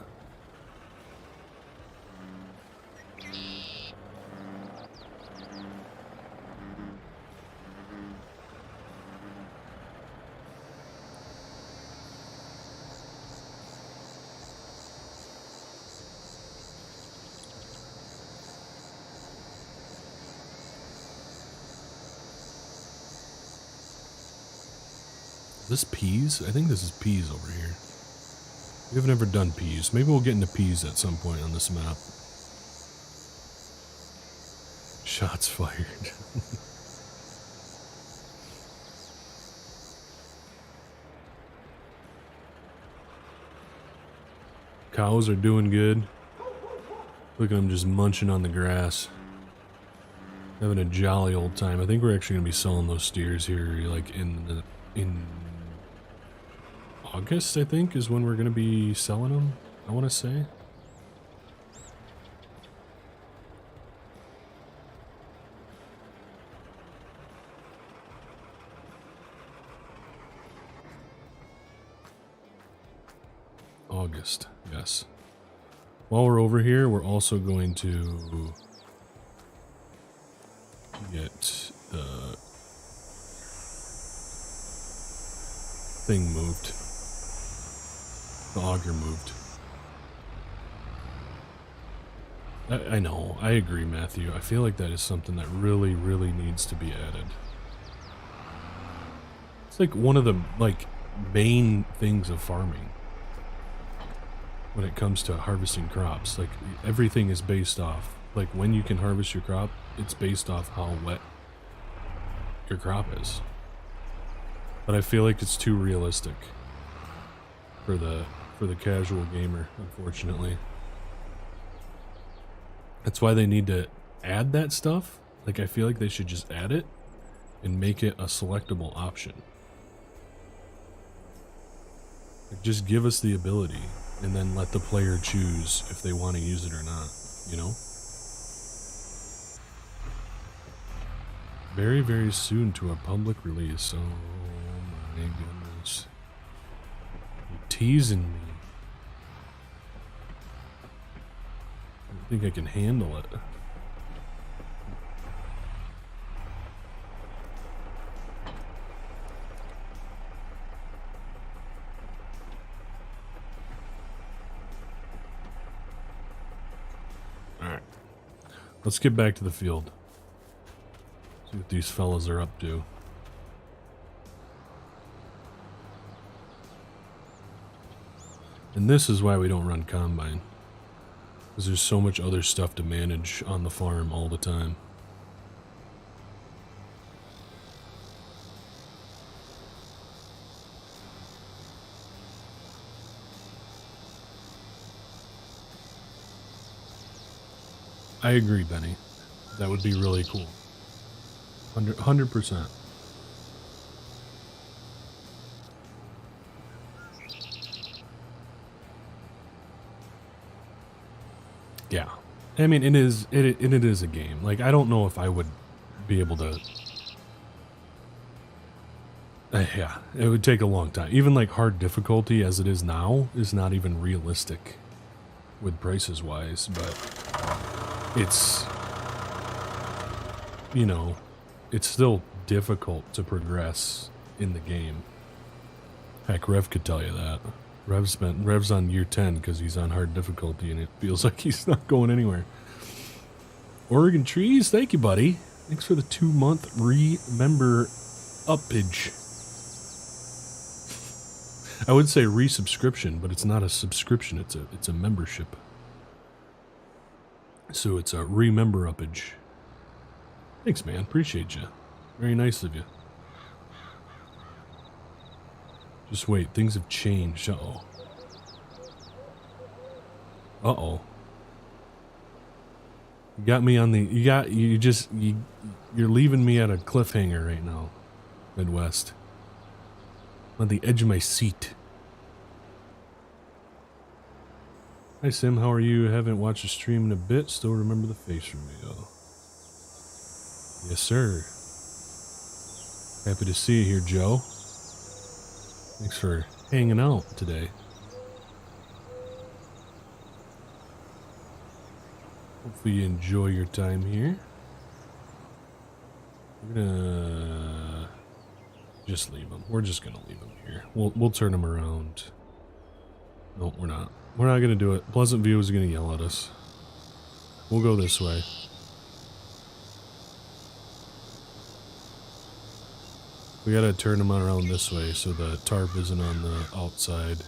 [SPEAKER 1] This peas? I think this is peas over here. We've never done peas. Maybe we'll get into peas at some point on this map. Shots fired. Cows are doing good. Look at them just munching on the grass. Having a jolly old time. I think we're actually gonna be selling those steers here, like in August. I think is when we're gonna be selling them. I want to say. August, yes. While we're over here, we're also going to get the thing moved. The auger moved. I know, I agree, Matthew. I feel like that is something that really, really needs to be added. It's like one of the, like, main things of farming. When it comes to harvesting crops, like everything is based off, like when you can harvest your crop, it's based off how wet your crop is. But I feel like it's too realistic for the casual gamer, unfortunately. That's why they need to add that stuff. Like I feel like they should just add it and make it a selectable option. Like just give us the ability. And then let the player choose if they want to use it or not, you know? Very, very soon to a public release. Oh my goodness. You're teasing me. I don't think I can handle it. Let's get back to the field. See what these fellas are up to. And this is why we don't run Combine. Because there's so much other stuff to manage on the farm all the time. I agree, Benny. That would be really cool. 100%. Yeah. I mean, it is a game. Like, I don't know if I would be able to... yeah, it would take a long time. Even, like, hard difficulty as it is now is not even realistic with prices-wise, but... It's, you know, it's still difficult to progress in the game. Heck, Rev could tell you that. Rev's on year 10 because he's on hard difficulty and it feels like he's not going anywhere. Oregon Trees, thank you, buddy. Thanks for the 2-month remember uppage. I would say resubscription, but it's not a subscription, it's a membership. So it's a remember uppage. Thanks, man. Appreciate you. Very nice of you. Just wait. Things have changed. Uh-oh. Uh-oh. You got me on the... You're leaving me at a cliffhanger right now, Midwest. I'm on the edge of my seat. Hi Sim, how are you? Haven't watched a stream in a bit. Still remember the face reveal. Yes, sir. Happy to see you here, Joe. Thanks for hanging out today. Hopefully you enjoy your time here. We're gonna just leave them. We're just gonna leave them here. We'll turn them around. No, we're not. We're not gonna do it. Pleasant View is gonna yell at us. We'll go this way. We gotta turn them around this way so the tarp isn't on the outside.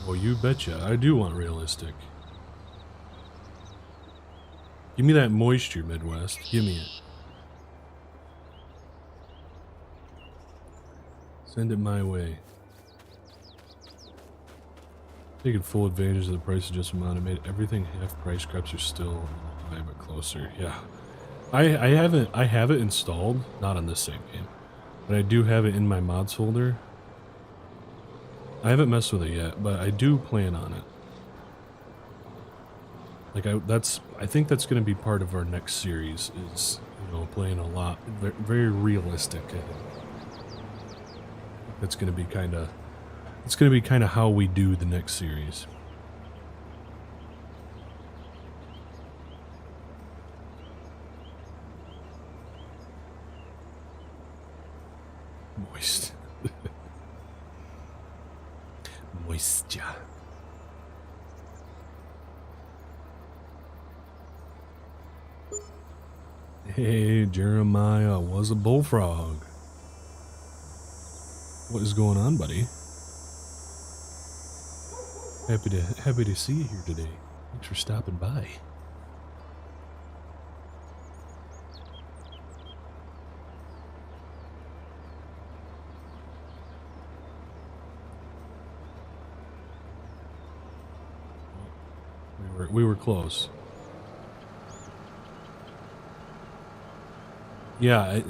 [SPEAKER 1] Well, you betcha. I do want realistic. Give me that moisture, Midwest. Give me it. Send it my way. Taking full advantage of the price adjustment and made everything half price. Scraps are still high but closer. Yeah. I have it installed, not on this same game, but I do have it in my mods folder. I haven't messed with it yet, but I do plan on it. Like I think that's going to be part of our next series is, you know, playing a lot, very realistic. I think that's going to be kind of, it's going to be kind of how we do the next series. Moist. Moisture. Hey, Jeremiah was a bullfrog. What is going on, buddy? Happy to see you here today. Thanks for stopping by. We were close. Yeah,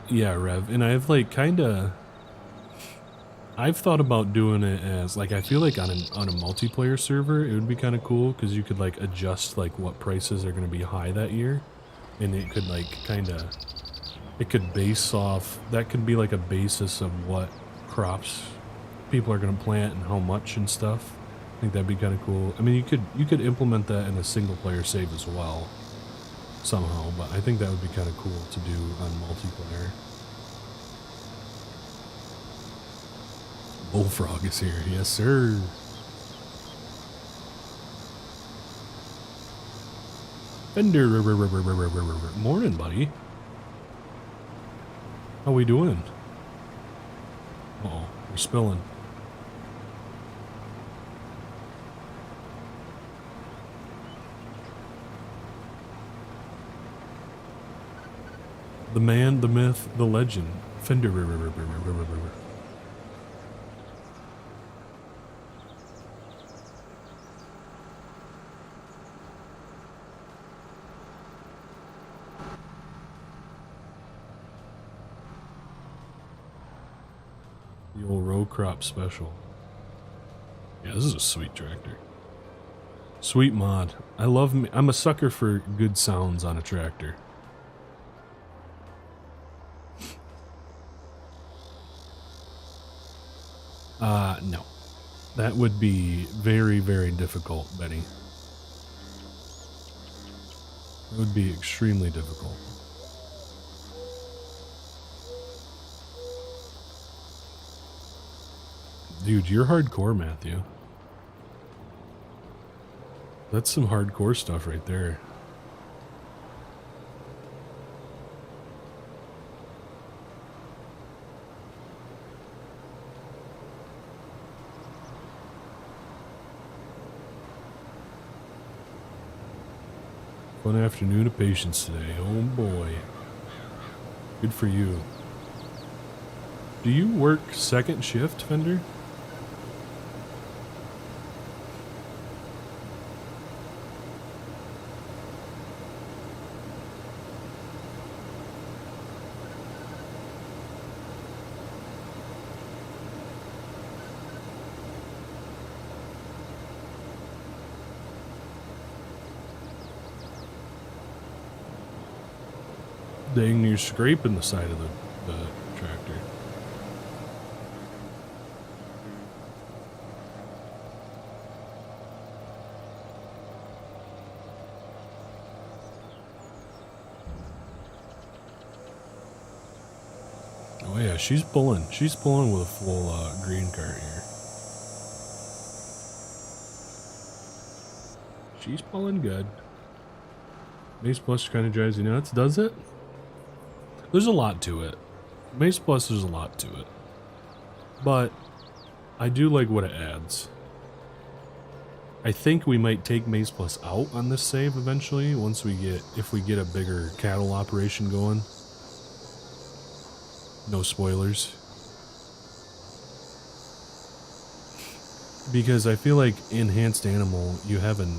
[SPEAKER 1] yeah, Rev. And I've like I've thought about doing it as like, I feel like on a multiplayer server it would be kind of cool because you could like adjust like what prices are going to be high that year, and it could like it could base off, that could be like a basis of what crops people are going to plant and how much and stuff. I think that'd be kind of cool. I mean, you could implement that in a single player save as well somehow, but I think that would be kind of cool to do on multiplayer. Bullfrog is here. Yes, sir. Fender. Morning, buddy. How we doing? Uh-oh, we're spilling. The man, the myth, the legend. Fender. The old row crop special. Yeah, this is a sweet tractor. Sweet mod. I'm a sucker for good sounds on a tractor. No. That would be very, very difficult, Benny. It would be extremely difficult. Dude, you're hardcore, Matthew. That's some hardcore stuff right there. Fun afternoon of patience today. Oh boy. Good for you. Do you work second shift, Fender? Dang, you're scraping the side of the tractor. Oh yeah, she's pulling. She's pulling with a full green cart here. She's pulling good. Mace Plus kind of drives you nuts, does it? There's a lot to it. Mace Plus, there's a lot to it. But I do like what it adds. I think we might take Mace Plus out on this save eventually once we get, if we get a bigger cattle operation going. No spoilers. Because I feel like enhanced animal, you have an,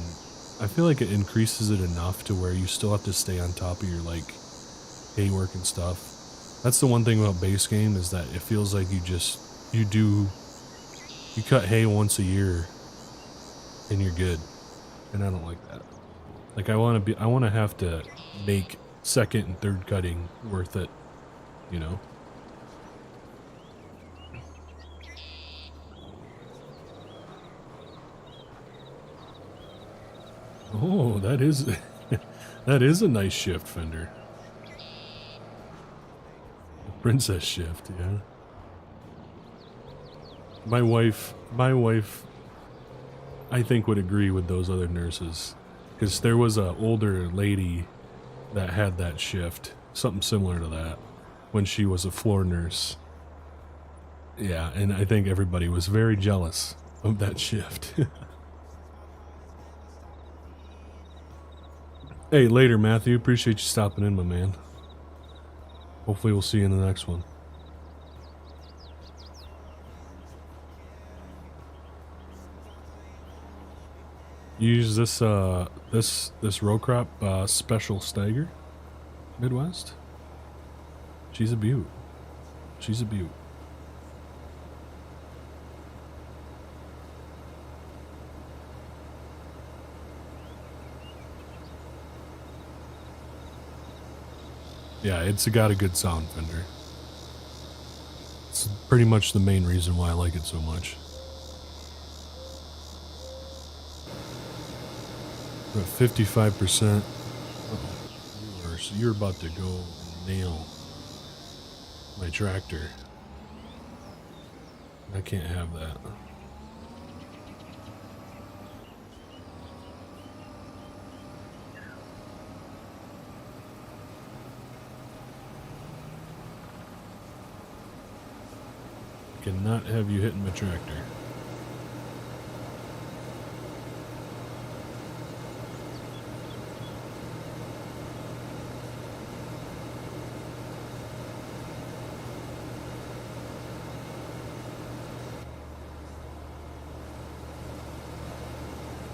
[SPEAKER 1] I feel like it increases it enough to where you still have to stay on top of your like hay work and stuff. That's the one thing about base game is that it feels like you cut hay once a year and you're good. And I don't like that. Like I want to have to make second and third cutting worth it, you know? Oh, that is that is a nice shift, Fender. Princess shift, yeah. My wife, I think would agree with those other nurses, because there was a older lady that had that shift, something similar to that, when she was a floor nurse. Yeah, and I think everybody was very jealous of that shift. Hey, later, Matthew. Appreciate you stopping in, my man. Hopefully we'll see you in the next one. You use this this row crop special stagger, Midwest. She's a beaut. She's a beaut. Yeah, it's got a good sound, Fender. It's pretty much the main reason why I like it so much. We're at 55%. You're about to go nail my tractor. I can't have that. Cannot have you hitting my tractor.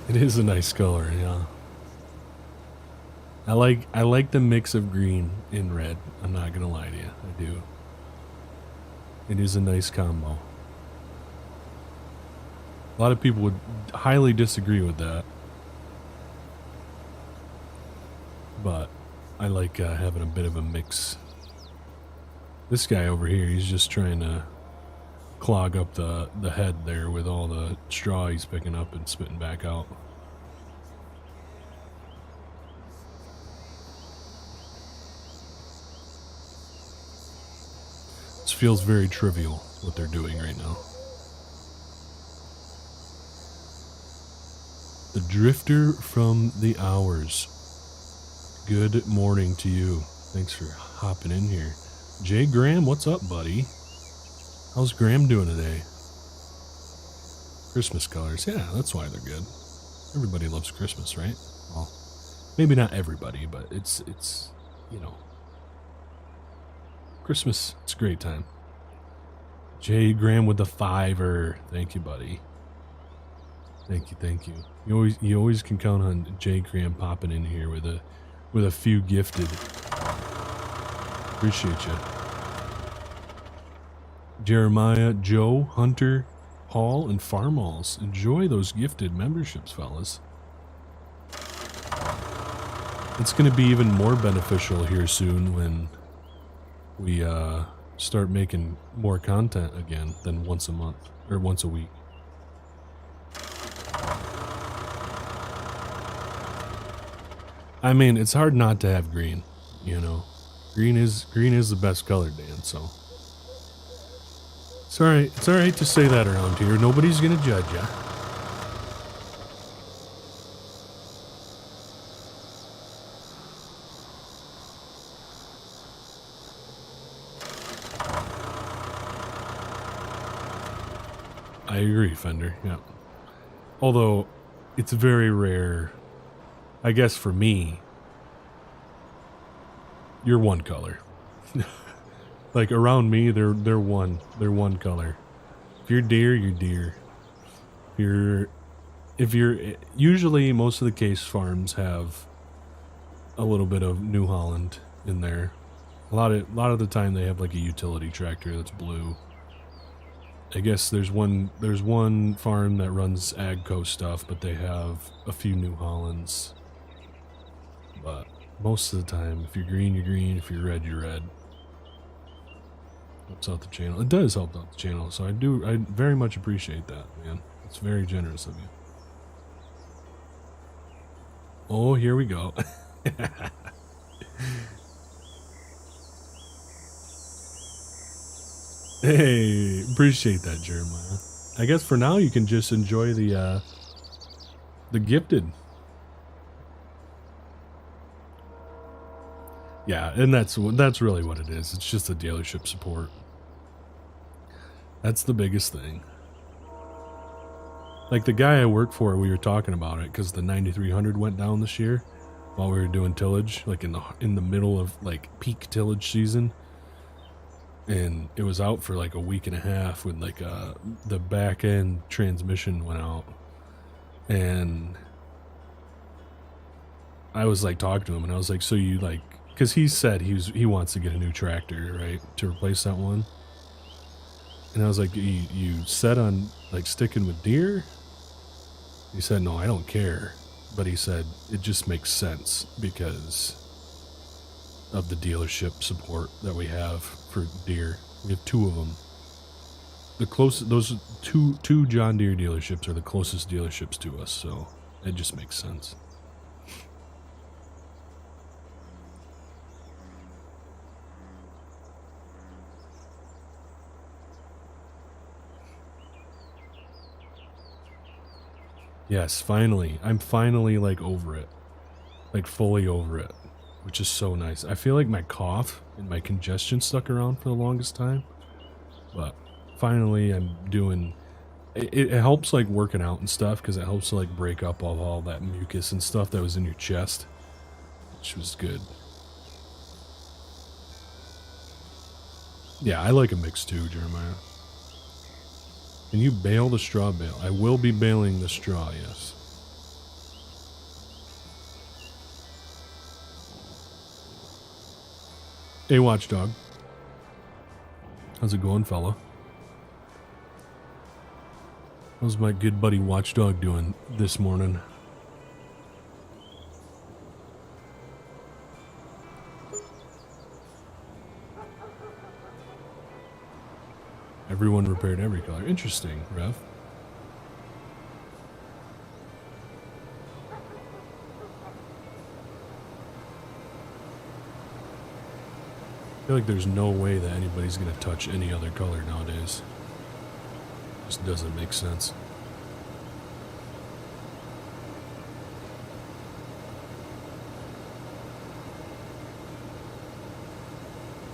[SPEAKER 1] It is a nice color, yeah. I like the mix of green and red. I'm not gonna lie to you, I do. It is a nice combo. A lot of people would highly disagree with that. But I like having a bit of a mix. This guy over here, he's just trying to clog up the head there with all the straw he's picking up and spitting back out. This feels very trivial, what they're doing right now. The Drifter from the Hours. Good morning to you. Thanks for hopping in here. Jay Graham, what's up, buddy? How's Graham doing today? Christmas colors. Yeah, that's why they're good. Everybody loves Christmas, right? Well, maybe not everybody, but it's you know, Christmas, it's a great time. Jay Graham with the $5. Thank you, buddy. Thank you. You always can count on Jay Graham popping in here with a few gifted. Appreciate you. Jeremiah, Joe, Hunter, Paul, and Farmalls. Enjoy those gifted memberships, fellas. It's going to be even more beneficial here soon when we start making more content again than once a month or once a week. I mean, it's hard not to have green, you know. Green is the best color, Dan, so it's all right to say that around here. Nobody's gonna judge ya. I agree, Fender, yeah. Although, it's very rare, I guess for me, you're one color. Like around me, they're one color. If you're deer, you're deer. if you're usually most of the case farms have a little bit of New Holland in there. A lot of the time they have like a utility tractor that's blue. I guess there's one farm that runs Agco stuff, but they have a few New Hollands. But most of the time, if you're green, you're green. If you're red, you're red. Helps out the channel. It does help out the channel, so I very much appreciate that, man. It's very generous of you. Oh, here we go. Hey, appreciate that, Jeremiah. I guess for now you can just enjoy the gifted. Yeah, and that's really what it is. It's just the dealership support. That's the biggest thing. Like the guy I work for, we were talking about it because the 9300 went down this year while we were doing tillage, like in the middle of like peak tillage season. And it was out for like a week and a half when like the back end transmission went out. And I was like talking to him and I was like, so you like, because he said he wants to get a new tractor, right, to replace that one. And I was like, you set on like sticking with deer? He said, no, I don't care. But he said, it just makes sense because of the dealership support that we have for deer. We have two of them. The closest, those two John Deere dealerships are the closest dealerships to us, so it just makes sense. Yes, finally. I'm finally like over it. Like fully over it. Which is so nice. I feel like my cough and my congestion stuck around for the longest time. But finally I'm doing... It helps like working out and stuff because it helps to like break up all that mucus and stuff that was in your chest. Which was good. Yeah, I like a mix too, Jeremiah. Can you bale the straw bale? I will be baling the straw, yes. Hey, Watchdog. How's it going, fella? How's my good buddy Watchdog doing this morning? Everyone repaired every color. Interesting, Rev. I feel like there's no way that anybody's going to touch any other color nowadays. Just doesn't make sense.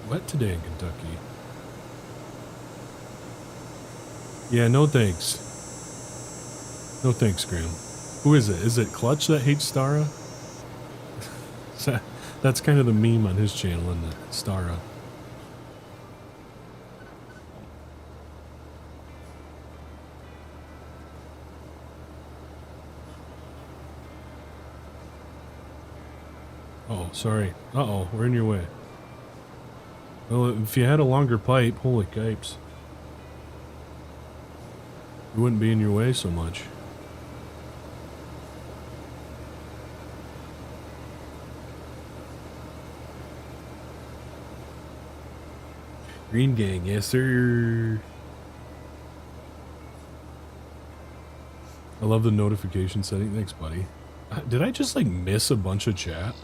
[SPEAKER 1] Wet today in Kentucky. Yeah, no thanks. No thanks, Graham. Who is it? Is it Clutch that hates Stara? That's kind of the meme on his channel, isn't it? Stara. Oh, sorry. Uh-oh, we're in your way. Well, if you had a longer pipe, holy capes. You wouldn't be in your way so much. Green Gang, yes sir. I love the notification setting. Thanks, buddy. Did I just like miss a bunch of chat?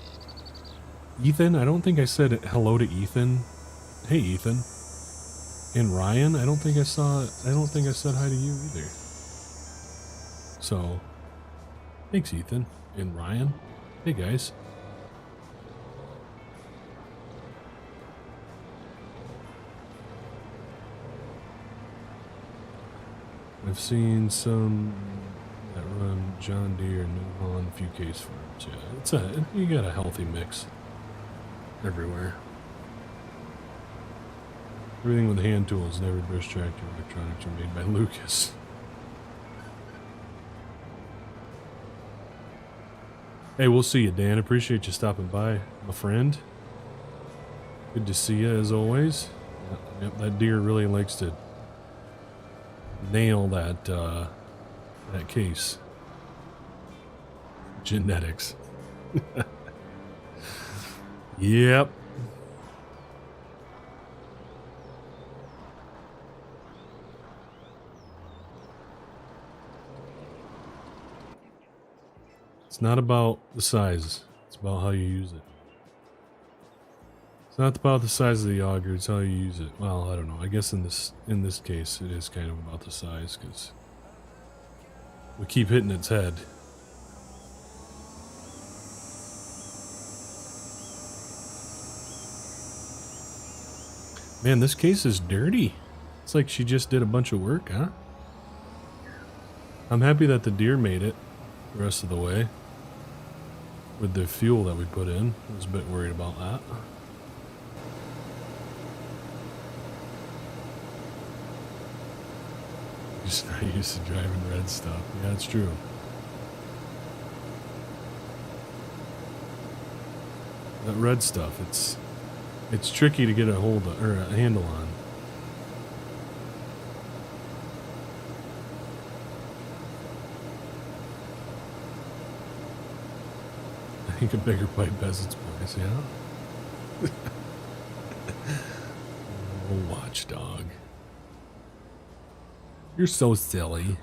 [SPEAKER 1] Ethan, I don't think I said hello to Ethan. Hey, Ethan. And Ryan, I don't think I said hi to you either. So, thanks, Ethan. And Ryan. Hey, guys. I've seen some that run John Deere and New Holland, a few case farms. Yeah, you got a healthy mix everywhere. Everything with hand tools, never brush tractor electronics are made by Lucas. Hey, we'll see you, Dan. Appreciate you stopping by, my friend. Good to see you, as always. Yep, that deer really likes to nail that, that case. Genetics. Yep. It's not about the size. It's about how you use it. It's not about the size of the auger. It's how you use it. Well, I don't know. I guess in this case, it is kind of about the size because we keep hitting its head. Man, this case is dirty. It's like she just did a bunch of work, huh? I'm happy that the deer made it the rest of the way. With the fuel that we put in. I was a bit worried about that. Just not used to driving red stuff. Yeah, it's true. That red stuff, it's tricky to get a hold of, or a handle on. I think a bigger pipe has its place, yeah? Oh, Watchdog. You're so silly.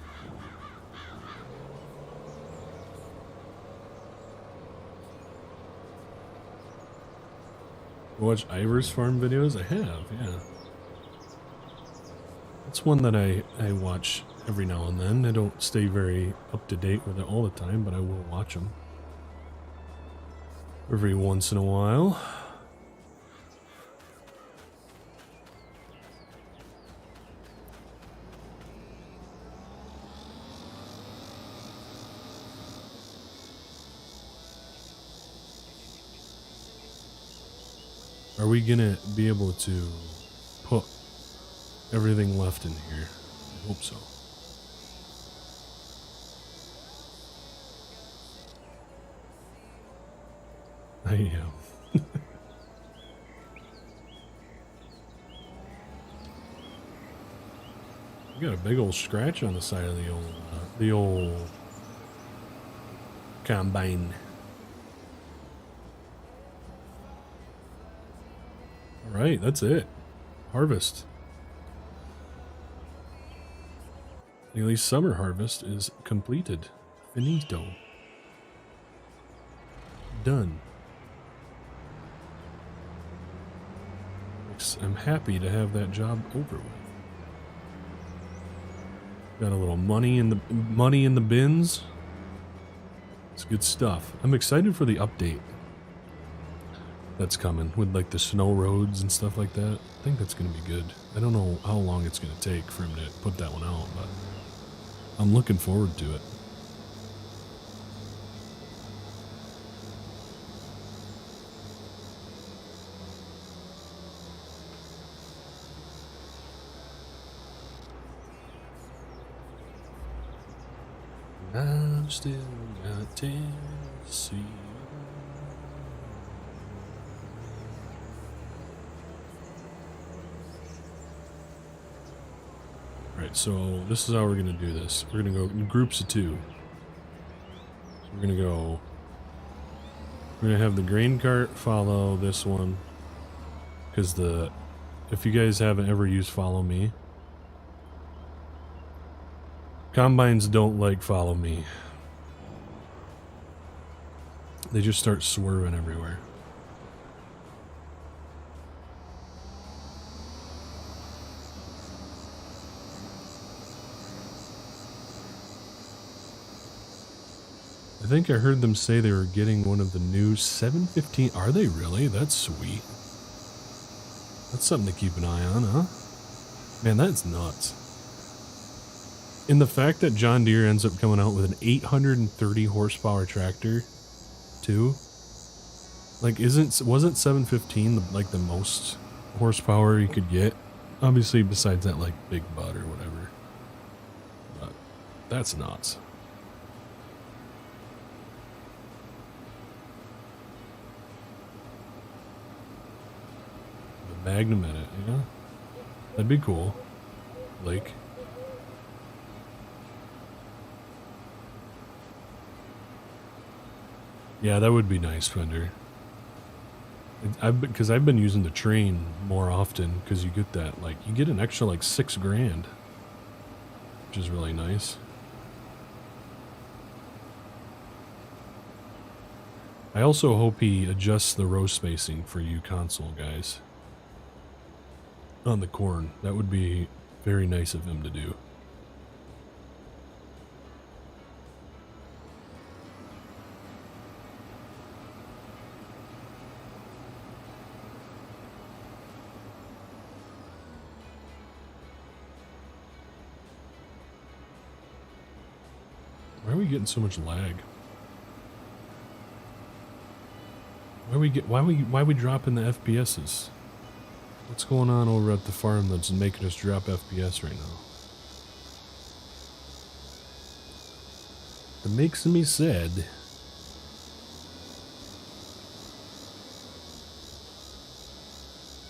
[SPEAKER 1] Watch Ivor's farm videos? I have, yeah. That's one that I watch every now and then. I don't stay very up to date with it all the time, but I will watch them every once in a while. Are we gonna be able to put everything left in here? I hope so. I am. We got a big old scratch on the side of the old combine. All right, that's it. Harvest. Nearly summer harvest is completed. Finito. Done. I'm happy to have that job over with. Got a little money in the bins. It's good stuff. I'm excited for the update that's coming with like the snow roads and stuff like that. I think that's going to be good. I don't know how long it's going to take for him to put that one out, but I'm looking forward to it. I've still got Tennessee. Alright, so this is how we're going to do this. We're going to go in groups of 2. So we're going to have the grain cart follow this one. Because if you guys haven't ever used Follow Me, combines don't like Follow Me. They just start swerving everywhere. I think I heard them say they were getting one of the new 715. Are they really? That's sweet. That's something to keep an eye on, huh? Man, that's nuts. And the fact that John Deere ends up coming out with an 830 horsepower tractor, too. Like, wasn't 715 like the most horsepower you could get? Obviously, besides that, like, Big Bud or whatever. But that's nuts. Magnum in it, yeah. That'd be cool. Lake. Yeah, that would be nice, Fender. Because I've been using the train more often, because you get that, like, you get an extra, like, $6 grand. Which is really nice. I also hope he adjusts the row spacing for you console guys. On the corn. That would be very nice of him to do. Why are we getting so much lag? Why we dropping the FPSs? What's going on over at the farm that's making us drop FPS right now? It makes me sad.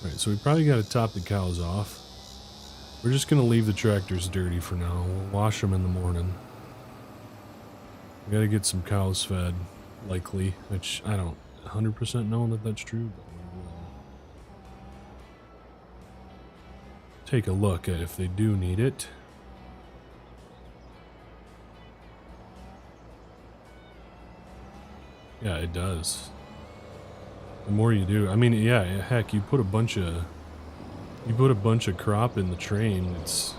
[SPEAKER 1] Alright, so we probably got to top the cows off. We're just going to leave the tractors dirty for now. We'll wash them in the morning. We got to get some cows fed, likely, which I don't 100% know that that's true, but we will take a look at if they do need it. Yeah, it does. The more you do, I mean, yeah, heck, you put a bunch of crop in the train. It's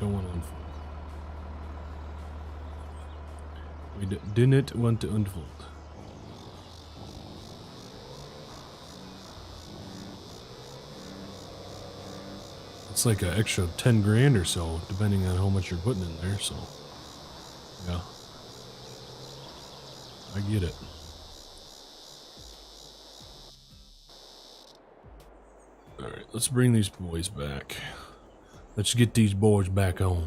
[SPEAKER 1] don't want to unfold. We didn't want to unfold. It's like an extra 10 grand or so, depending on how much you're putting in there, so yeah. I get it. Alright, let's bring these boys back. Let's get these boys back on.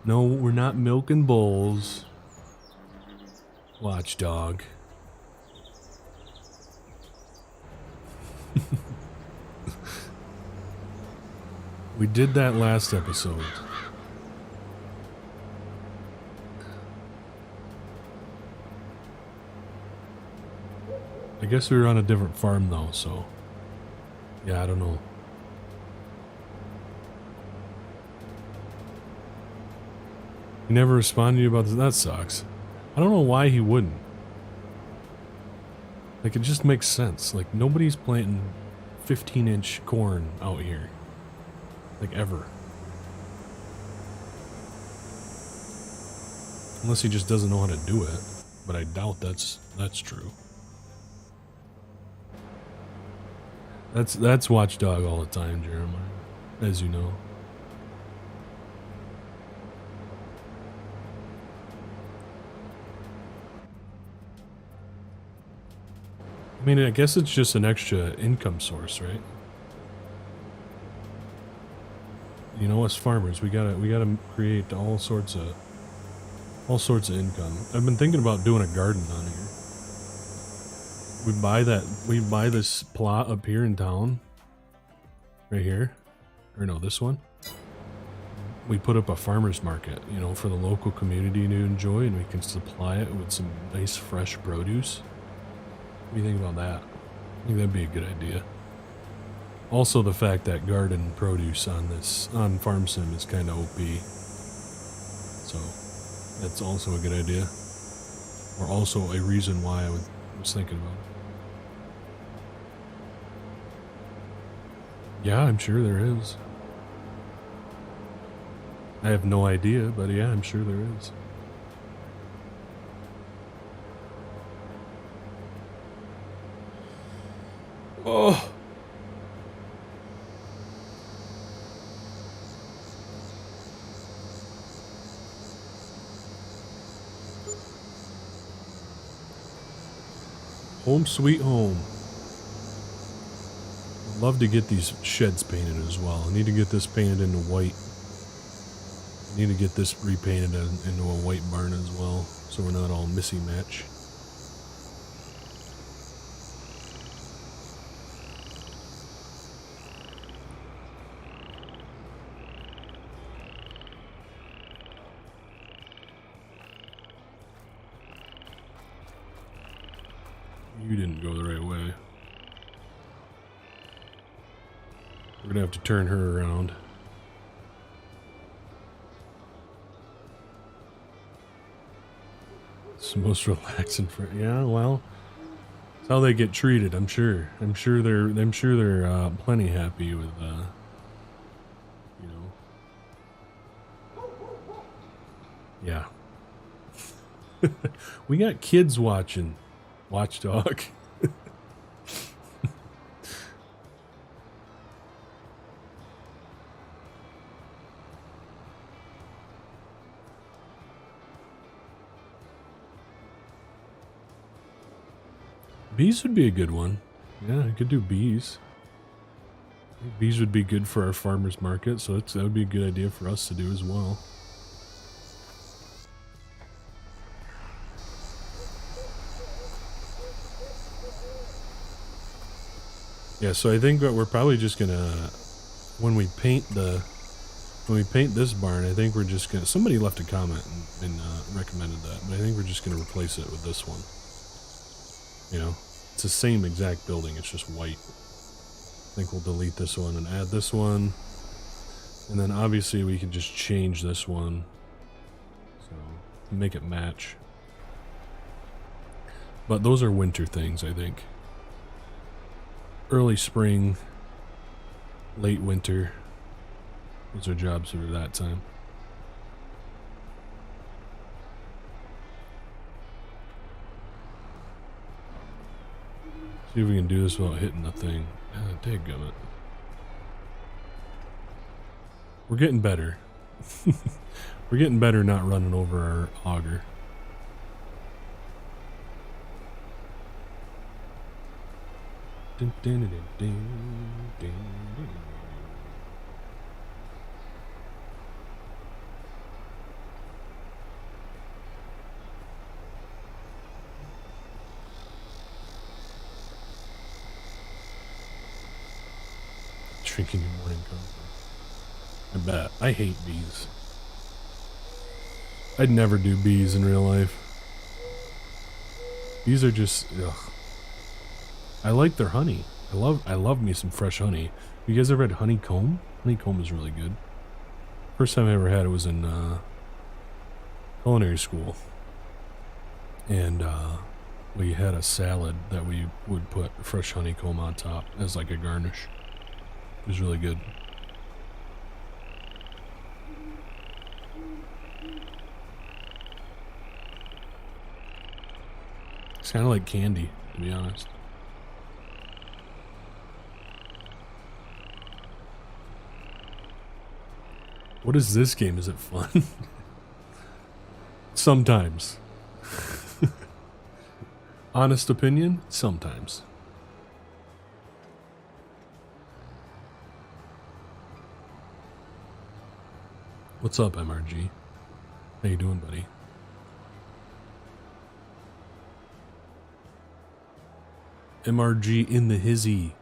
[SPEAKER 1] No, we're not milking bulls. Watchdog. We did that last episode. I guess we were on a different farm though, so yeah, I don't know. He never responded to you about this. That sucks. I don't know why he wouldn't. Like, it just makes sense. Like, nobody's planting 15-inch corn out here. Like, ever. Unless he just doesn't know how to do it. But I doubt that's true. That's Watchdog all the time, Jeremiah. As you know. I mean, I guess it's just an extra income source, right? You know, as farmers, we gotta create all sorts of income. I've been thinking about doing a garden on here. We buy this plot up here in town, right here, or no, this one. We put up a farmer's market, you know, for the local community to enjoy, and we can supply it with some nice fresh produce. What do you think about that? I think that'd be a good idea. Also, the fact that garden produce on Farm Sim is kind of OP. So, that's also a good idea. Or also a reason why I was thinking about it. Yeah, I'm sure there is. I have no idea, but yeah, I'm sure there is. Oh. Home sweet home. I'd love to get these sheds painted as well. I need to get this painted into white. I Need to get this repainted into a white barn as well, so we're not all missy match. You didn't go the right way. We're gonna have to turn her around. It's the most relaxing for, yeah, well, it's how they get treated, I'm sure. I'm sure they're plenty happy with you know. Yeah. We got kids watching Watchdog. Bees would be a good one. Yeah, I could do bees. I think bees would be good for our farmers market, so that would be a good idea for us to do as well. Yeah, so I think that we're probably just gonna, when we paint this barn, I think we're just gonna, somebody left a comment and recommended that, but I think we're just gonna replace it with this one. You know, it's the same exact building, it's just white. I think we'll delete this one and add this one. And then obviously we can just change this one. So, make it match. But those are winter things, I think. Early spring, late winter. Those are jobs for that time. See if we can do this without hitting the thing. Dadgummit. We're getting better. We're getting better not running over our auger. Dun, dun, dun, dun, dun, dun. Drinking your morning coffee. I bet. I hate bees. I'd never do bees in real life. Bees are just, ugh. I like their honey. I love me some fresh honey. You guys ever had honeycomb? Honeycomb is really good. First time I ever had it was in culinary school. And we had a salad that we would put fresh honeycomb on top as like a garnish. It was really good. It's kind of like candy, to be honest. What is this game? Is it fun? Sometimes. Honest opinion? Sometimes. What's up, MRG? How you doing, buddy? MRG in the hizzy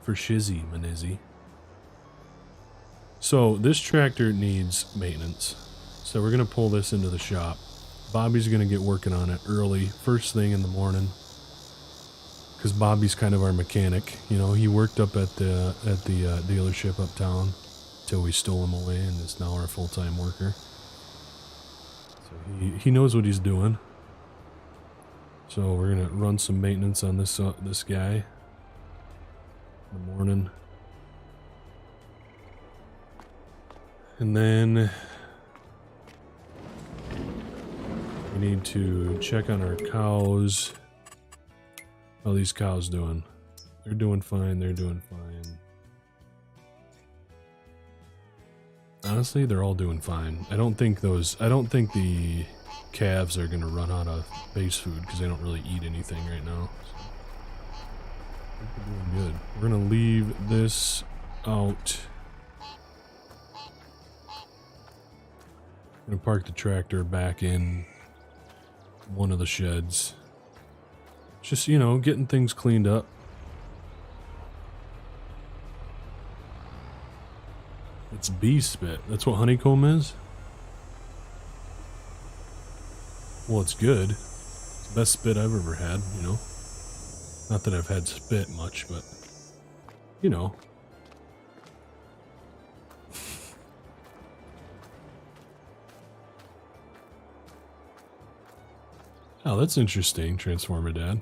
[SPEAKER 1] for shizzy, manizzy. So this tractor needs maintenance. So we're gonna pull this into the shop. Bobby's gonna get working on it early, first thing in the morning. Cause Bobby's kind of our mechanic. You know, he worked up at the dealership uptown till we stole him away, and is now our full-time worker. So he knows what he's doing. So we're gonna run some maintenance on this guy in the morning. And then we need to check on our cows. How are these cows doing? They're doing fine, they're doing fine. Honestly, they're all doing fine. I don't think the calves are gonna run out of base food because they don't really eat anything right now. So I think we're doing good. We're gonna leave this out. Gonna park the tractor back in one of the sheds. Just, you know, getting things cleaned up. It's bee spit. That's what honeycomb is? Well, it's good. It's the best spit I've ever had, you know. Not that I've had spit much, but, you know. Oh, that's interesting, Transformer Dad.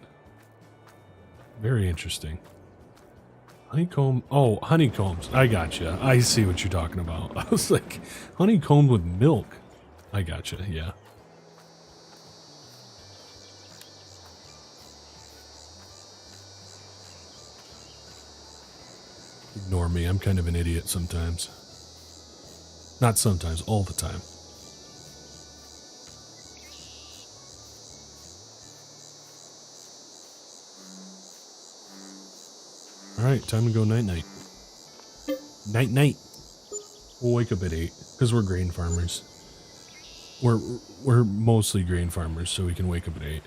[SPEAKER 1] Very interesting. Honeycomb. Oh, honeycombs. I gotcha. I see what you're talking about. I was like, honeycomb with milk. I gotcha, yeah. Ignore me. I'm kind of an idiot sometimes. Not sometimes, all the time. Alright, time to go night-night. Night-night. We'll wake up at 8, because we're grain farmers. We're mostly grain farmers, so we can wake up at 8.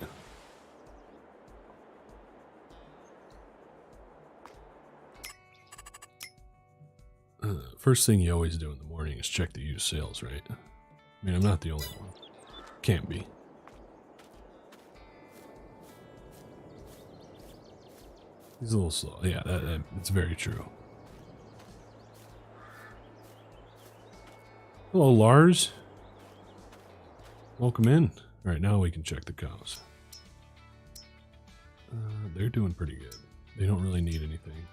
[SPEAKER 1] First thing you always do in the morning is check the used sales, right? I mean, I'm not the only one. Can't be. He's a little slow. Yeah, it's very true. Hello, Lars. Welcome in. All right, now we can check the cows. They're doing pretty good. They don't really need anything.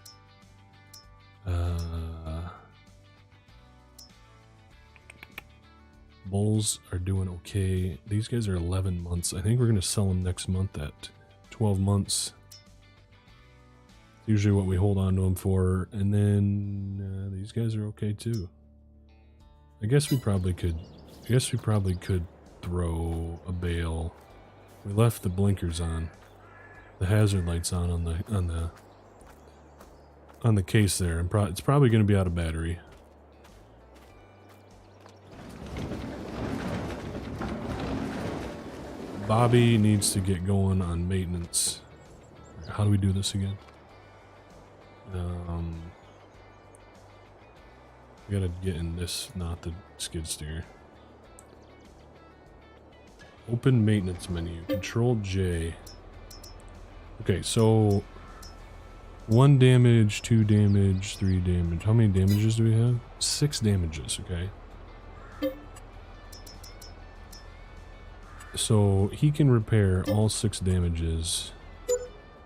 [SPEAKER 1] Bulls are doing okay. These guys are 11 months. I think we're going to sell them next month at 12 months. Usually what we hold on to them for. And then these guys are okay too. I guess we probably could throw a bale. We left the blinkers on. The hazard lights on the case there. And it's probably going to be out of battery. Bobby needs to get going on maintenance. How do we do this again? We gotta get in this, not the skid steer. Open maintenance menu. Control J. Okay, so 1 damage, 2 damage, 3 damage. How many damages do we have? 6 damages, okay. So he can repair all 6 damages.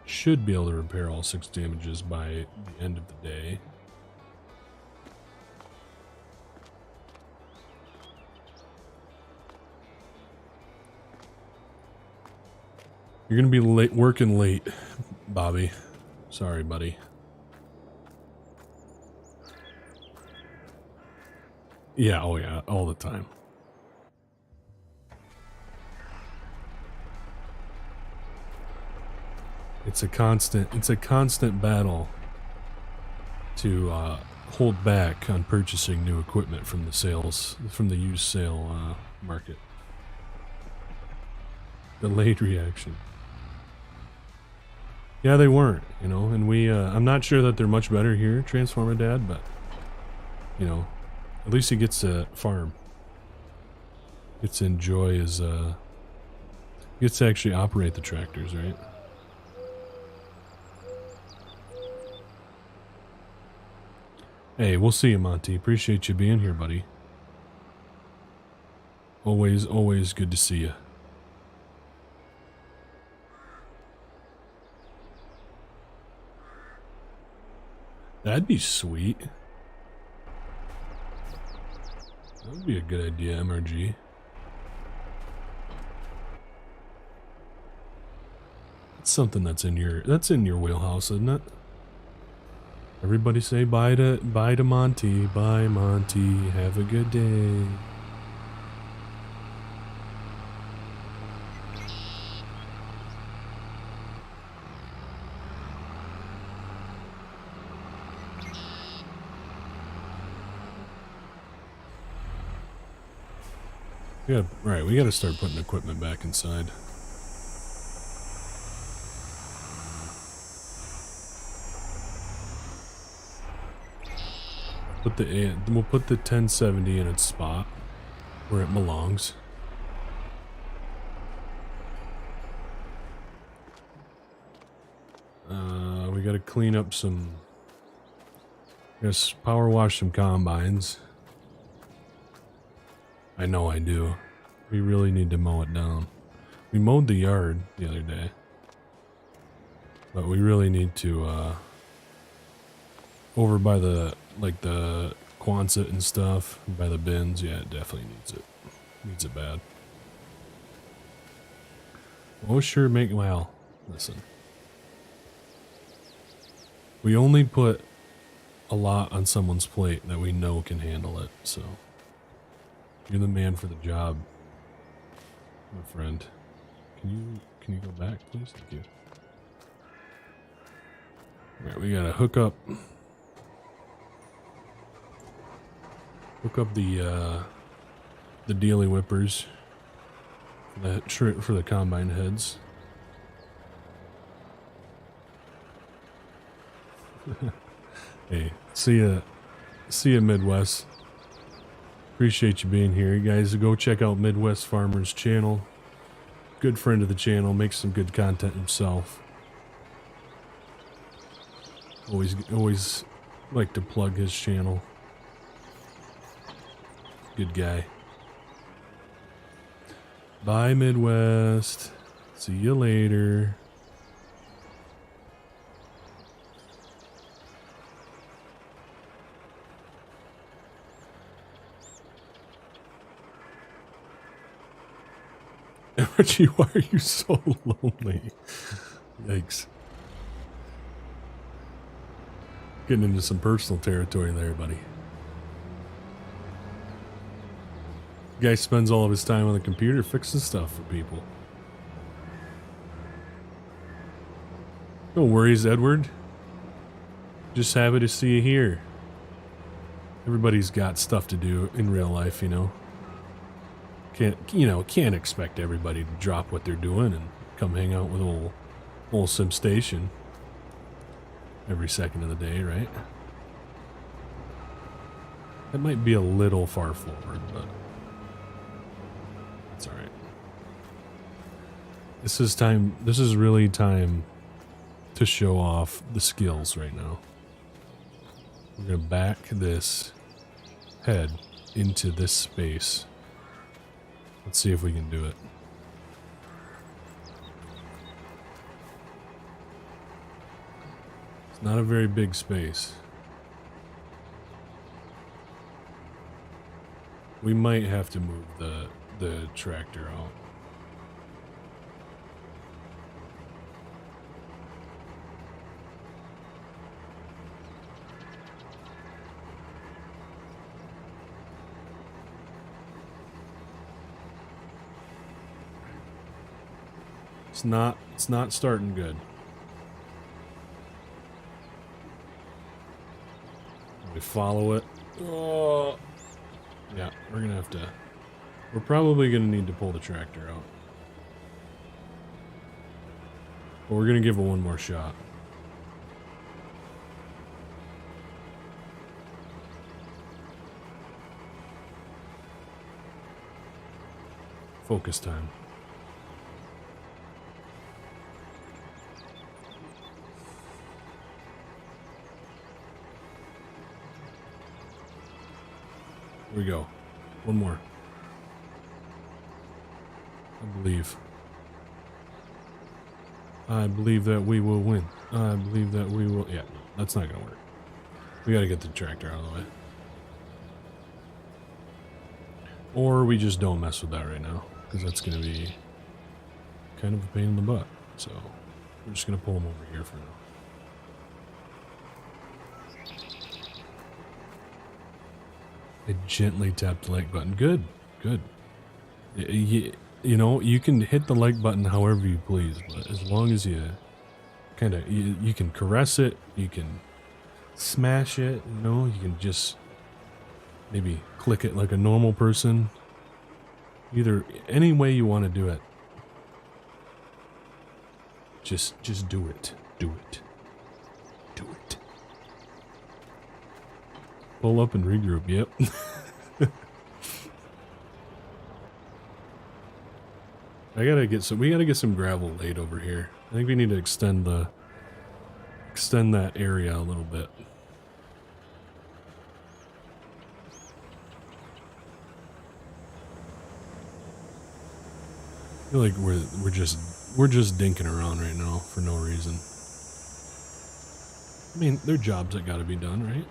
[SPEAKER 1] Should be able to repair all 6 damages by the end of the day. You're gonna be working late, Bobby. Sorry, buddy. Yeah, oh yeah, all the time. It's a constant battle to hold back on purchasing new equipment from the used sale market. Delayed reaction. Yeah, they weren't, you know, and I'm not sure that they're much better here, Transformer Dad, but, you know, at least he gets to farm. Gets to enjoy his, gets to actually operate the tractors, right? Hey, we'll see you, Monty. Appreciate you being here, buddy. Always good to see you. That'd be sweet. That would be a good idea, MRG. It's something that's in your wheelhouse, isn't it? Everybody say bye to Monty. Bye, Monty. Have a good day. Yeah, right, we gotta start putting equipment back inside. We'll put the 1070 in its spot where it belongs. We gotta clean up some. Just power wash some combines. I know I do. We really need to mow it down. We mowed the yard the other day. But we really need to, over by the, like the Quonset and stuff, by the bins, yeah, it definitely needs it. Needs it bad. Oh, sure, well, listen. We only put a lot on someone's plate that we know can handle it, so you're the man for the job, my friend. Can you go back, please? Thank you. All right, we gotta hook up the dealy whippers for the combine heads. Hey, see ya, Midwest. Appreciate you being here. You guys go check out MidwestFarmer's channel. Good friend of the channel, makes some good content himself. Always like to plug his channel. Good guy. Bye, Midwest. See you later. Archie, why are you so lonely? Yikes. Getting into some personal territory there, buddy. Guy spends all of his time on the computer fixing stuff for people. No worries, Edward. Just happy to see you here. Everybody's got stuff to do in real life, you know. Can't expect everybody to drop what they're doing and come hang out with old Sim Station every second of the day, right? That might be a little far forward, but it's all right. This is really time to show off the skills right now. We're gonna back this head into this space. Let's see if we can do it. It's not a very big space. We might have to move the tractor out. It's not starting good. We follow it. Oh. Yeah, we're probably gonna need to pull the tractor out. But we're gonna give it one more shot. Focus time. Here we go. One more. I believe that we will win. I believe that we will. Yeah, that's not gonna work. We gotta get the tractor out of the way. Or we just don't mess with that right now, because that's gonna be kind of a pain in the butt. So we're just gonna pull them over here for now. I gently tapped the like button. Good, good. You know, you can hit the like button however you please, but as long as you kind of, you can caress it, you can smash it, you know, you can just maybe click it like a normal person. Either, any way you want to do it. Just do it. Do it. Do it. Pull up and regroup, yep. We gotta get some gravel laid over here. I think we need to extend that area a little bit. I feel like we're just dinking around right now for no reason. I mean, there are jobs that gotta be done, right?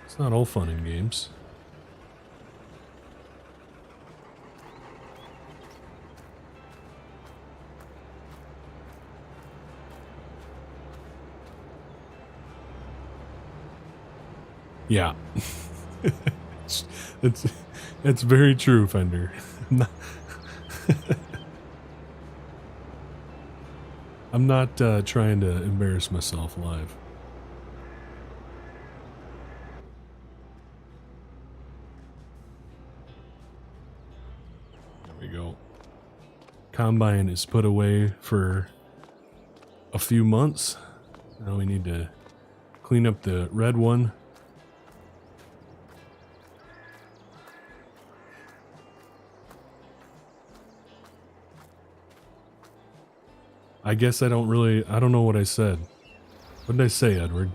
[SPEAKER 1] It's not all fun and games. Yeah. it's very true, Fender. I'm not trying to embarrass myself live. There we go. Combine is put away for a few months. Now we need to clean up the red one. I guess I don't know what I said. What did I say, Edward?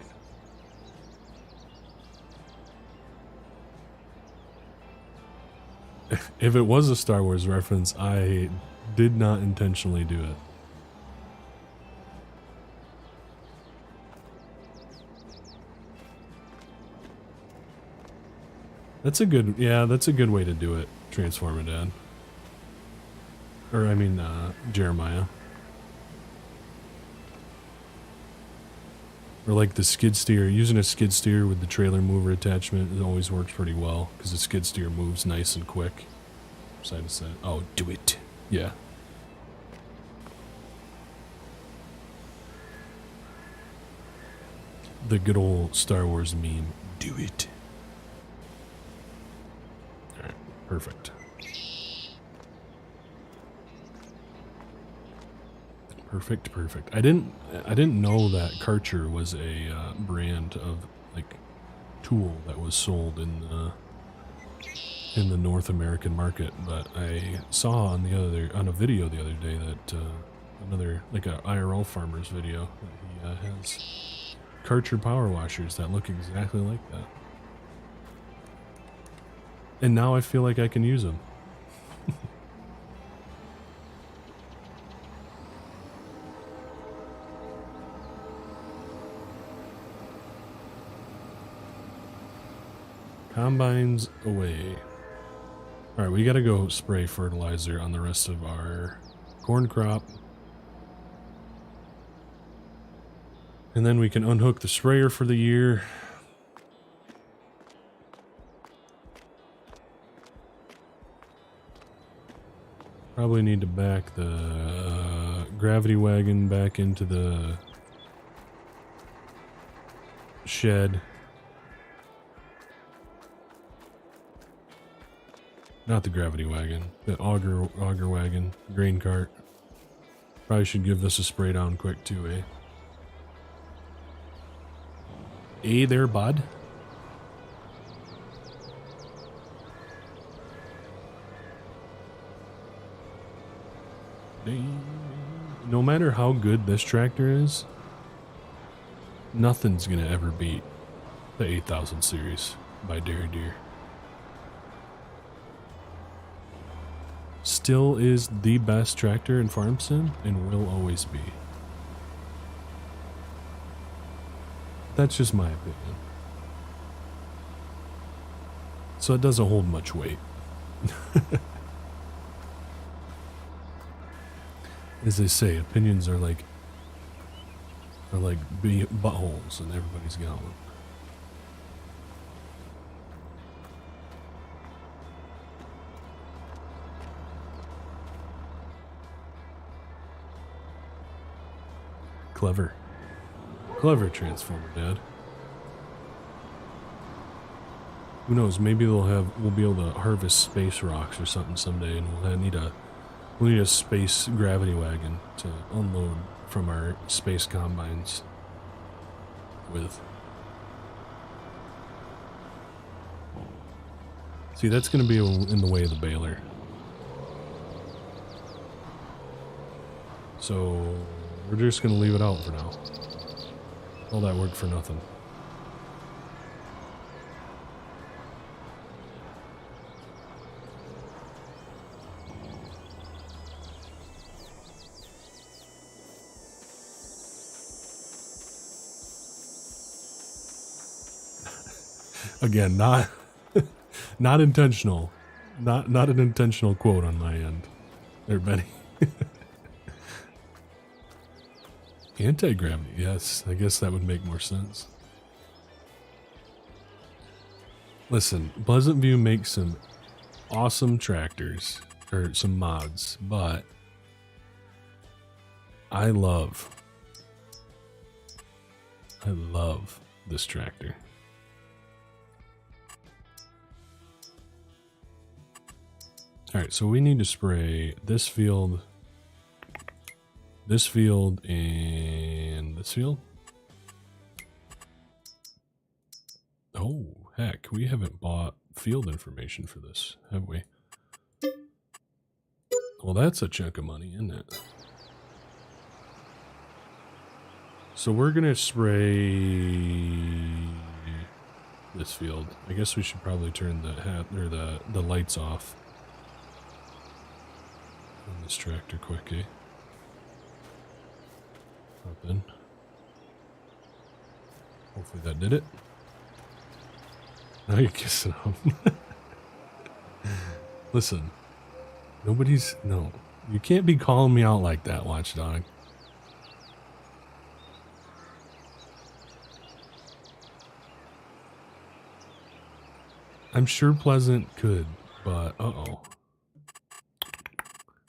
[SPEAKER 1] If it was a Star Wars reference, I did not intentionally do it. That's a good way to do it, Transformer Dad. Or, I mean, Jeremiah. Or like the skid steer, using a skid steer with the trailer mover attachment, it always works pretty well because the skid steer moves nice and quick. Side to side. Oh, do it. Yeah. The good old Star Wars meme. Do it. Alright, perfect. Perfect. I didn't know that Karcher was a brand of like tool that was sold in the North American market, but I saw on a video the other day that another like a IRL farmer's video that he has Karcher power washers that look exactly like that, and now I feel like I can use them. Combines away. Alright, we gotta go spray fertilizer on the rest of our corn crop. And then we can unhook the sprayer for the year. Probably need to back the gravity wagon back into the shed. Not the gravity wagon, the auger wagon, grain cart. Probably should give this a spray down quick too, eh? Hey there, bud. No matter how good this tractor is, nothing's gonna ever beat the 8000 series by Dairy Deer. Still is the best tractor in farm sim and will always be. That's just my opinion. So it doesn't hold much weight. As they say, opinions are like buttholes, and everybody's got one. Clever Transformer, Dad. Who knows? Maybe we'll be able to harvest space rocks or something someday, and we'll need a space gravity wagon to unload from our space combines with. See, that's going to be in the way of the baler. So we're just going to leave it out for now. All that work for nothing. Again, not intentional. Not an intentional quote on my end. There, Benny. Anti-gravity, yes. I guess that would make more sense. Listen, Pleasant View makes some awesome tractors, or some mods, but I love this tractor. Alright, so we need to spray this field, and this field. Oh, heck, we haven't bought field information for this, have we? Well, that's a chunk of money, isn't it? So we're gonna spray this field. I guess we should probably turn the lights off on this tractor quick, eh? Hop in. Hopefully that did it. Now you're kissing him. Listen, no, you can't be calling me out like that, Watchdog. I'm sure Pleasant could, but uh-oh.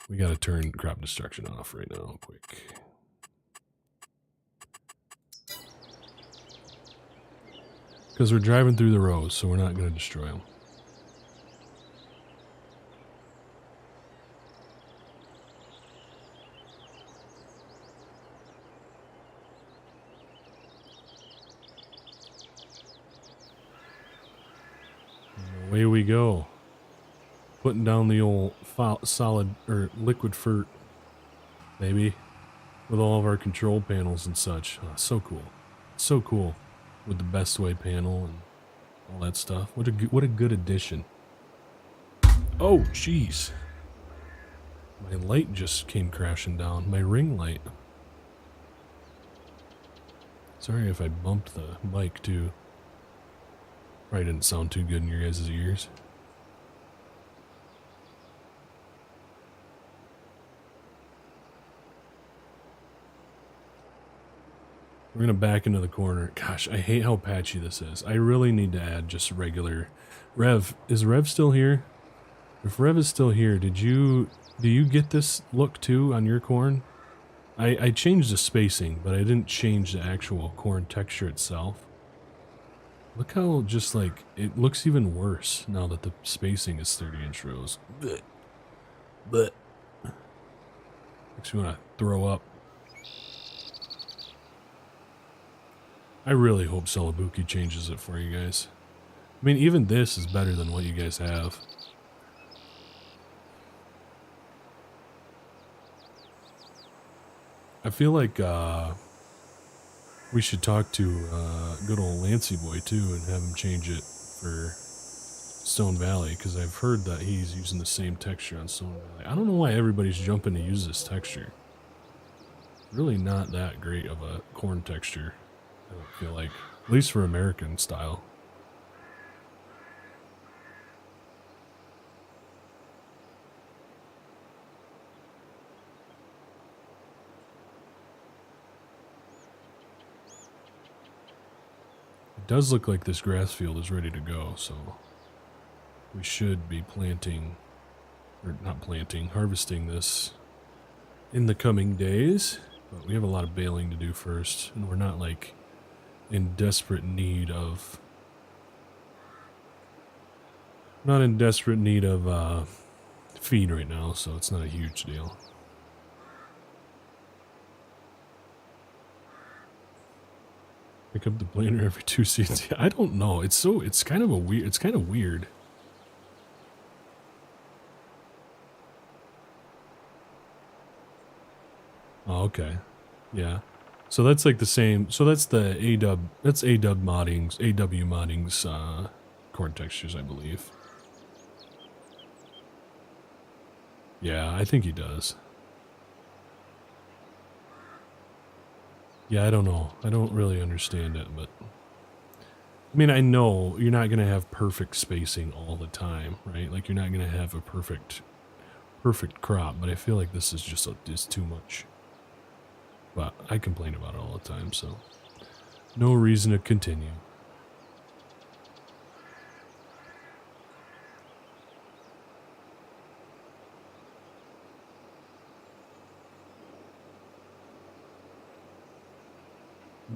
[SPEAKER 1] We gotta turn crop destruction off right now, quick. Because we're driving through the rows, so we're not gonna destroy them. And away we go. Putting down the old solid or liquid fert, baby, with all of our control panels and such. Oh, so cool, so cool, with the best way panel and all that stuff. What a good addition. Oh, jeez, my light just came crashing down. My ring light. Sorry if I bumped the mic too. Probably didn't sound too good in your guys' ears. We're going to back into the corner. Gosh, I hate how patchy this is. I really need to add just regular... Rev, is Rev still here? If Rev is still here, do you get this look too on your corn? I changed the spacing, but I didn't change the actual corn texture itself. Look how just like, it looks even worse now that the spacing is 30-inch rows. But makes me want to throw up. I really hope Celebuki changes it for you guys. I mean, even this is better than what you guys have. I feel like we should talk to good old Lancy Boy too and have him change it for Stone Valley, because I've heard that he's using the same texture on Stone Valley. I don't know why everybody's jumping to use this texture. Really not that great of a corn texture. I don't feel like, at least for American style. It does look like this grass field is ready to go, so we should be planting, or not planting, harvesting this in the coming days. But we have a lot of baling to do first, and we're not like in desperate need of Not in desperate need of feed right now, so it's not a huge deal. Pick up the planer every 2 seasons. I don't know. It's kind of weird. It's kind of weird. Oh, okay. Yeah. So that's like the same. So that's the AW modding's corn textures, I believe. Yeah, I think he does. Yeah, I don't know. I don't really understand it, but I mean, I know you're not going to have perfect spacing all the time, right? Like you're not going to have a perfect crop, but I feel like this is just too much. But I complain about it all the time, so no reason to continue.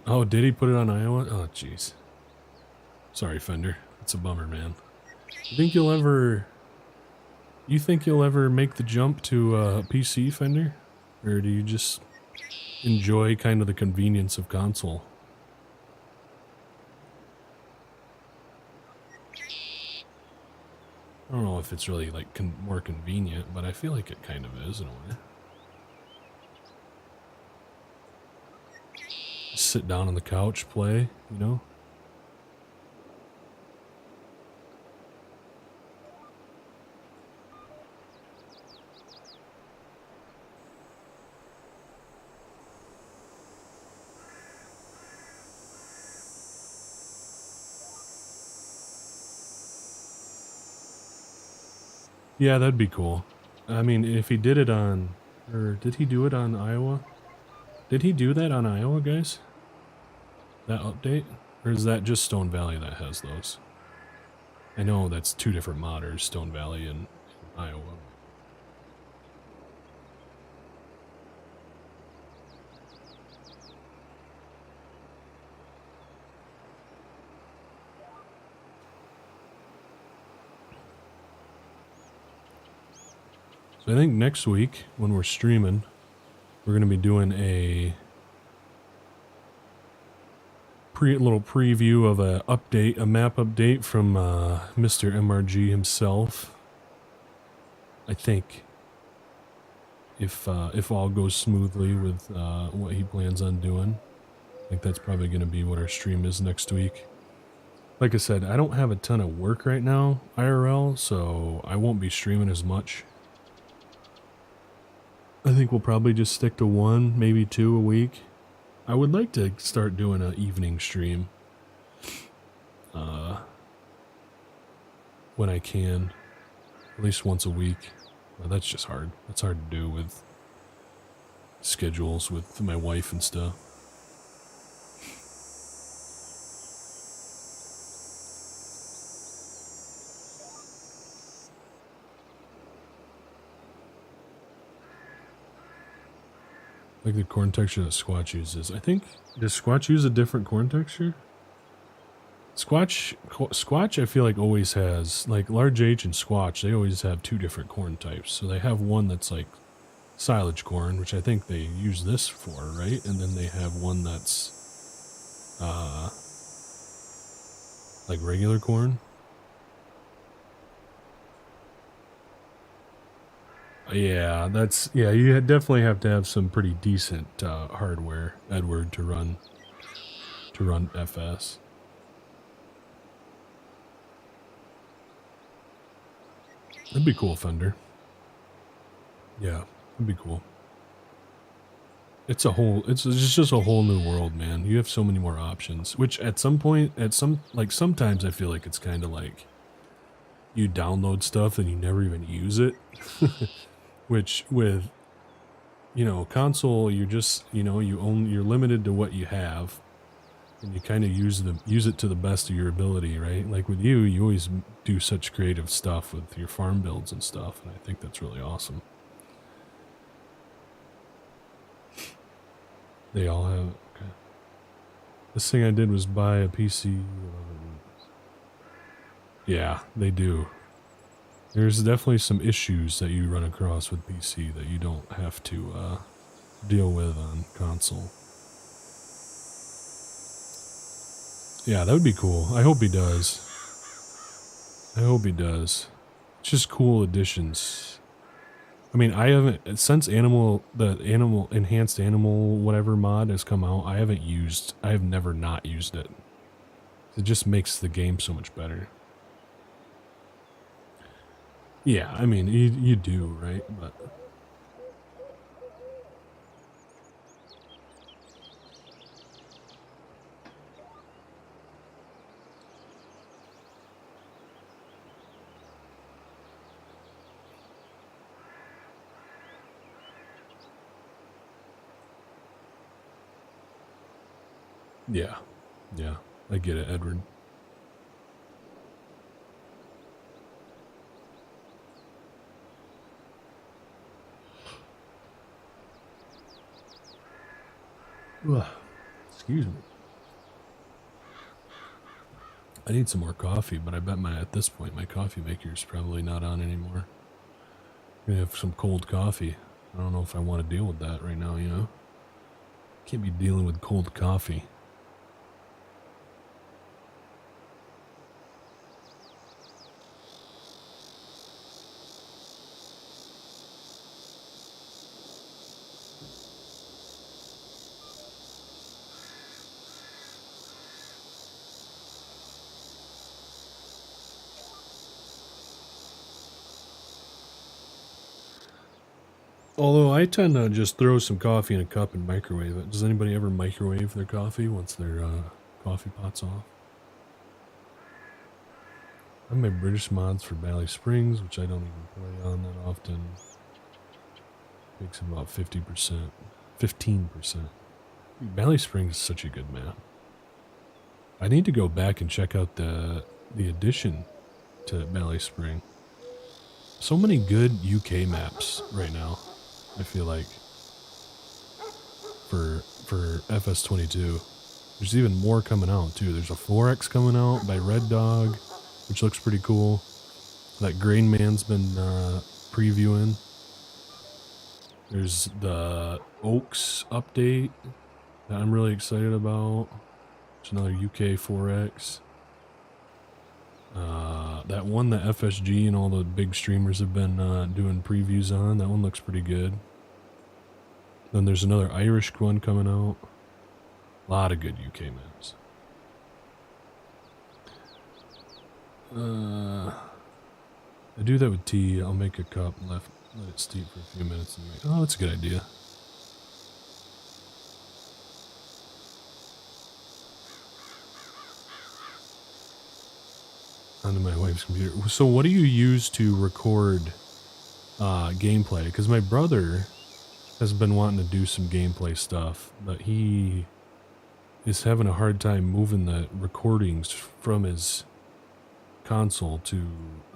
[SPEAKER 1] Oh, did he put it on Iowa? Oh, jeez. Sorry, Fender. It's a bummer, man. You think you'll ever make the jump to PC, Fender? Or do you just enjoy kind of the convenience of console? I don't know if it's really like more convenient, but I feel like it kind of is in a way. Just sit down on the couch, play, you know? Yeah, that'd be cool. I mean, if he did it on... Or did he do it on Iowa? Did he do that on Iowa, guys? That update? Or is that just Stone Valley that has those? I know that's two different modders, Stone Valley and Iowa. So I think next week, when we're streaming, we're going to be doing a little preview of a map update from Mr. MRG himself. I think, if all goes smoothly with what he plans on doing, I think that's probably going to be what our stream is next week. Like I said, I don't have a ton of work right now, IRL, so I won't be streaming as much. I think we'll probably just stick to 1, maybe 2 a week. I would like to start doing an evening stream. When I can. At least once a week. Well, that's just hard. That's hard to do with schedules with my wife and stuff. Like the corn texture that Squatch uses. I think, does Squatch use a different corn texture? Squatch I feel like always has, like Large H and Squatch, they always have 2 different corn types. So they have one that's like silage corn, which I think they use this for, right? And then they have one that's like regular corn. Yeah, you definitely have to have some pretty decent hardware, Edward, to run FS. That'd be cool, Fender. Yeah, that'd be cool. It's just a whole new world, man. You have so many more options, which at some point, sometimes I feel like it's kind of like you download stuff and you never even use it. Which with, console, you're just, you're limited to what you have, and you kind of use it to the best of your ability, right? Like with you always do such creative stuff with your farm builds and stuff, and I think that's really awesome. They all have, okay. This thing I did was buy a PC. Yeah, they do. There's definitely some issues that you run across with PC that you don't have to deal with on console. Yeah, that would be cool. I hope he does. I hope he does. It's just cool additions. I mean, I haven't, since the enhanced animal whatever mod has come out, I have never not used it. It just makes the game so much better. Yeah, I mean, you do, right? But yeah, yeah, I get it, Edward. Ugh, excuse me. I need some more coffee, but I bet at this point my coffee maker is probably not on anymore. I'm gonna have some cold coffee. I don't know if I want to deal with that right now, you know? Can't be dealing with cold coffee. Although I tend to just throw some coffee in a cup and microwave it. Does anybody ever microwave their coffee once their coffee pot's off? I have my British mods for Valley Springs, which I don't even play on that often. Takes about 50%. 15%. Valley Springs is such a good map. I need to go back and check out the addition to Valley Spring. So many good UK maps right now. I feel like for FS22, there's even more coming out too. There's a 4X coming out by Red Dog, which looks pretty cool. That Grain Man's been previewing. There's the Oaks update that I'm really excited about. It's another UK 4X. That one that FSG and all the big streamers have been doing previews on, that one looks pretty good. Then there's another Irish one coming out. A lot of good UK maps. I do that with tea. I'll make a cup and let it steep for a few minutes. And oh, that's a good idea. Onto my wife's computer. So what do you use to record gameplay? Because my brother has been wanting to do some gameplay stuff, but he is having a hard time moving the recordings from his console to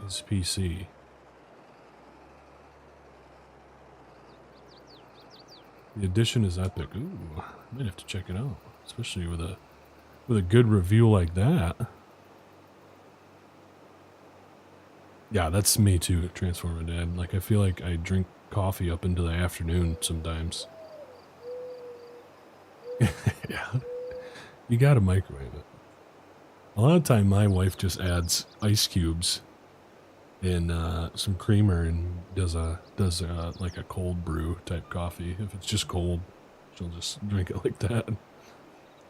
[SPEAKER 1] his PC. The edition is epic. Ooh, I might have to check it out, especially with a good review like that. Yeah, that's me too, Transformer Dad. Like, I feel like I drink coffee up into the afternoon sometimes. Yeah. You gotta microwave it. A lot of time my wife just adds ice cubes and some creamer and does like a cold brew type coffee. If it's just cold, she'll just drink it like that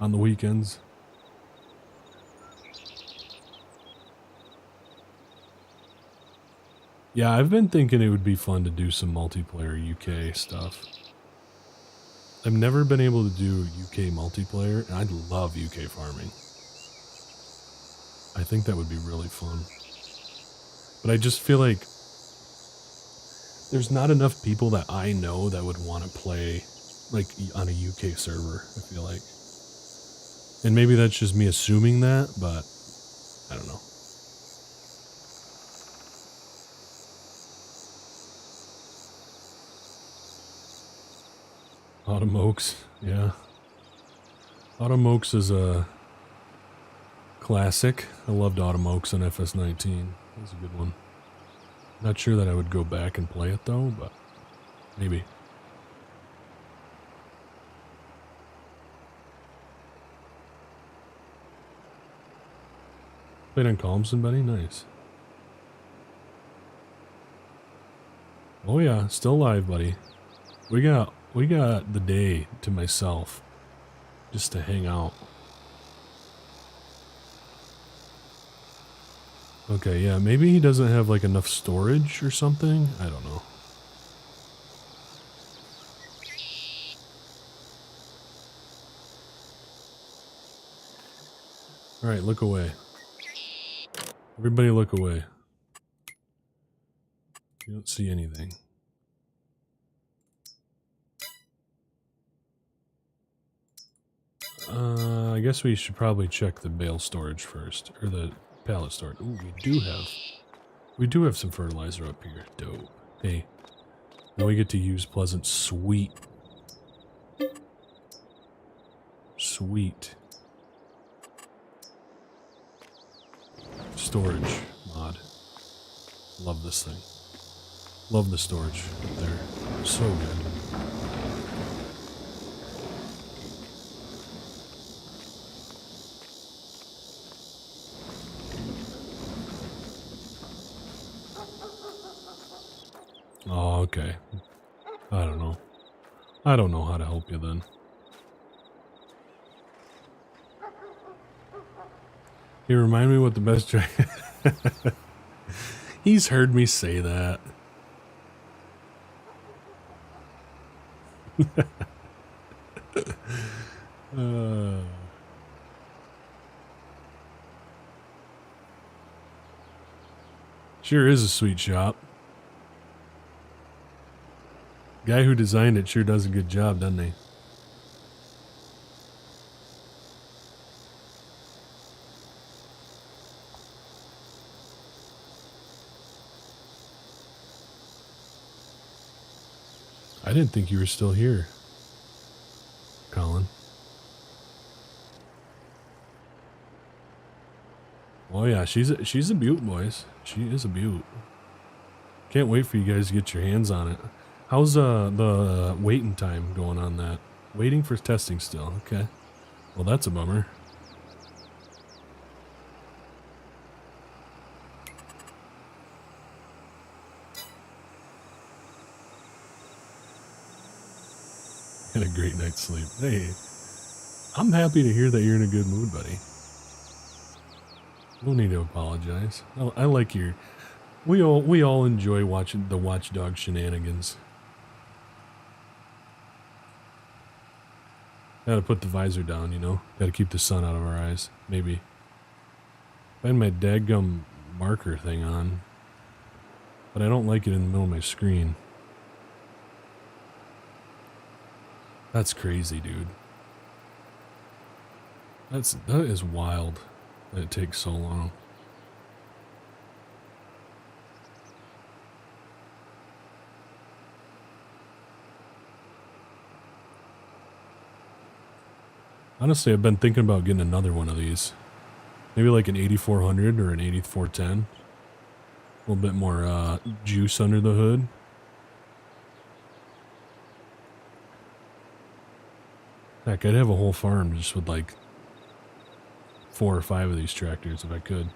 [SPEAKER 1] on the weekends. Yeah, I've been thinking it would be fun to do some multiplayer UK stuff. I've never been able to do UK multiplayer, and I love UK farming. I think that would be really fun. But I just feel like there's not enough people that I know that would want to play like on a UK server, I feel like. And maybe that's just me assuming that, but I don't know. Autumn Oaks, yeah. Autumn Oaks is a classic. I loved Autumn Oaks on FS19. That was a good one. Not sure that I would go back and play it though, but maybe. Played on Calmson, buddy? Nice. Oh yeah, still live, buddy. We got the day to myself. Just to hang out. Okay, yeah, maybe he doesn't have like enough storage or something. I don't know. Alright, look away. Everybody look away. You don't see anything. I guess we should probably check the bale storage first, or the pallet storage. Ooh, we do have some fertilizer up here. Dope. Hey, now we get to use Pleasant. Sweet. Sweet. Storage mod. Love this thing. Love the storage up there. So good. Oh, okay. I don't know. I don't know how to help you then. He remind me what the best track. He's heard me say that. Sure is a sweet shop. Guy who designed it sure does a good job, doesn't he? I didn't think you were still here, Colin. Oh yeah, she's a beaut, boys. She is a beaut. Can't wait for you guys to get your hands on it. How's the waiting time going on that? Waiting for testing still. Okay. Well, that's a bummer. Had a great night's sleep. Hey, I'm happy to hear that you're in a good mood, buddy. No need to apologize. I like your... We all enjoy watching the Watchdog shenanigans. Gotta put the visor down, you know? Gotta keep the sun out of our eyes. Maybe. I had my dadgum marker thing on. But I don't like it in the middle of my screen. That's crazy, dude. That is wild that it takes so long. Honestly, I've been thinking about getting another one of these. Maybe like an 8400 or an 8410. A little bit more juice under the hood. Heck, I'd have a whole farm just with like 4 or 5 of these tractors if I could.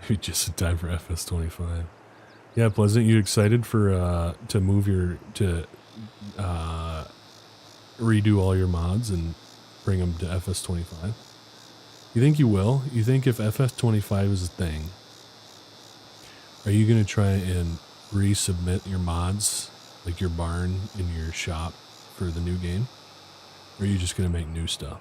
[SPEAKER 1] Maybe just in time for FS25. Yeah, Pleasant, you excited for to move your redo all your mods and bring them to FS25? You think you will? You think if FS25 is a thing, are you going to try and resubmit your mods, like your barn in your shop, for the new game? Or are you just going to make new stuff?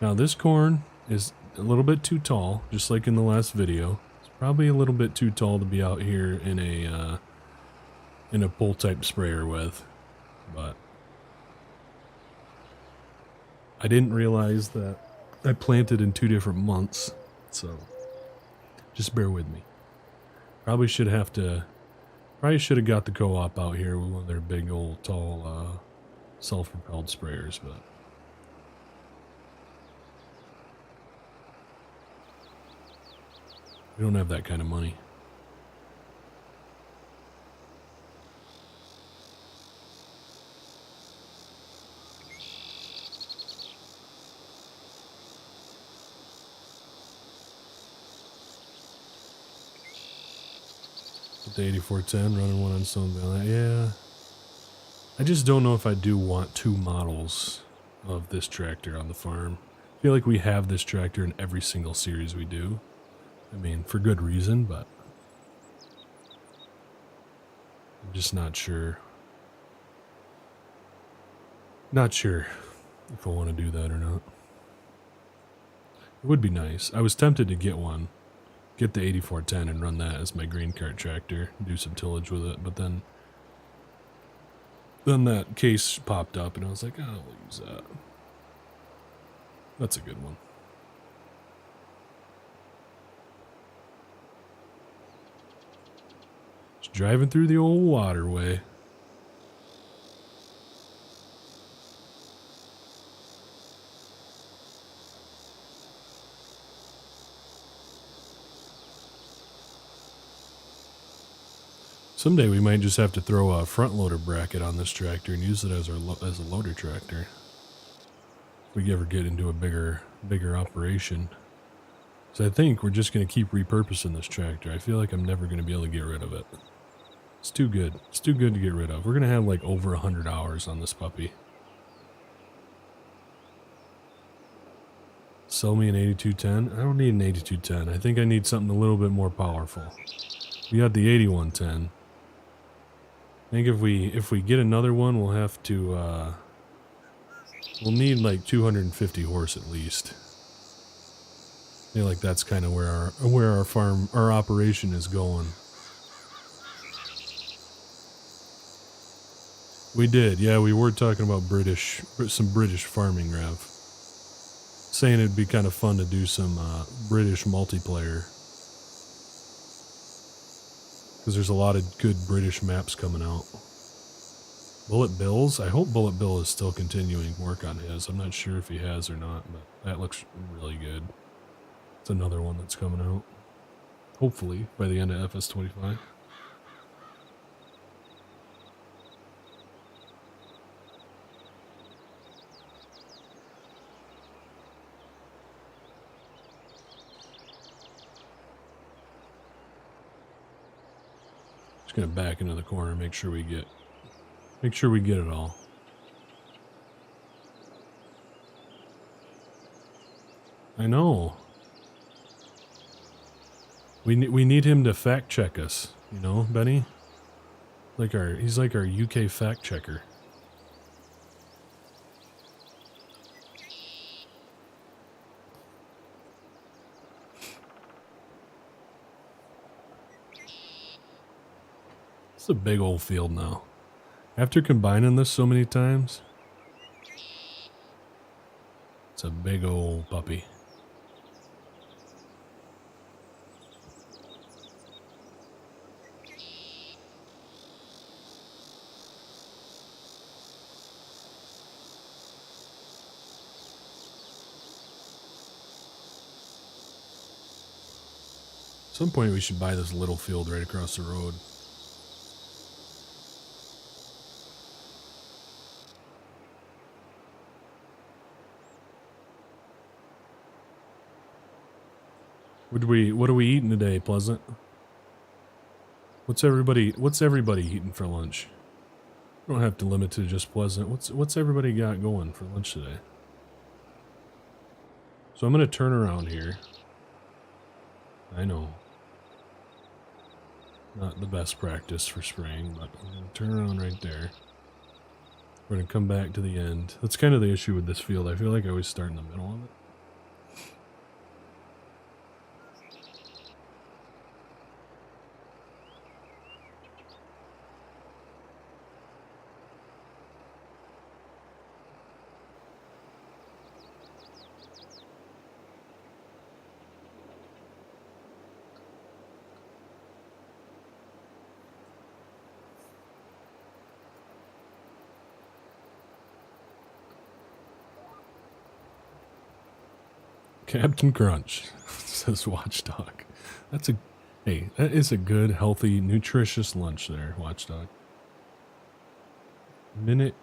[SPEAKER 1] Now this corn is a little bit too tall, just like in the last video. It's probably a little bit too tall to be out here in a pull type sprayer with, but I didn't realize that I planted in 2 different months, so just bear with me. Probably should have got the co-op out here with one of their big old tall self-propelled sprayers, but we don't have that kind of money. The 8410 running one on Stone Valley. Yeah. I just don't know if I do want 2 models of this tractor on the farm. I feel like we have this tractor in every single series we do. I mean, for good reason, but I'm just not sure. Not sure if I want to do that or not. It would be nice. I was tempted to get one. Get the 8410 and run that as my green cart tractor, do some tillage with it, but then that case popped up and I was like, oh, I'll use that. That's a good one. Just driving through the old waterway. Someday we might just have to throw a front loader bracket on this tractor and use it as a loader tractor. If we ever get into a bigger operation. So I think we're just going to keep repurposing this tractor. I feel like I'm never going to be able to get rid of it. It's too good. It's too good to get rid of. We're going to have like over 100 hours on this puppy. Sell me an 8210? I don't need an 8210. I think I need something a little bit more powerful. We got the 8110. I think if we get another one, we'll have to, we'll need like 250 horse at least. I feel like that's kind of where our operation is going. We did, yeah, we were talking about some British farming rev. Saying it'd be kind of fun to do some, British multiplayer. Because there's a lot of good British maps coming out. Bullet Bills? I hope Bullet Bill is still continuing work on his. I'm not sure if he has or not, but that looks really good. It's another one that's coming out. Hopefully, by the end of FS25. Just gonna back into the corner, make sure we get it all. I know. We need him to fact check us, you know, Benny? He's like our UK fact checker. It's a big old field now. After combining this so many times, it's a big old puppy. At some point we should buy this little field right across the road. What are we eating today, Pleasant? What's everybody eating for lunch? You don't have to limit to just Pleasant. What's everybody got going for lunch today? So I'm gonna turn around here. I know. Not the best practice for spraying, but I'm gonna turn around right there. We're gonna come back to the end. That's kind of the issue with this field. I feel like I always start in the middle of it. Captain Crunch, says Watchdog. Hey, that is a good, healthy, nutritious lunch there, Watchdog. Minute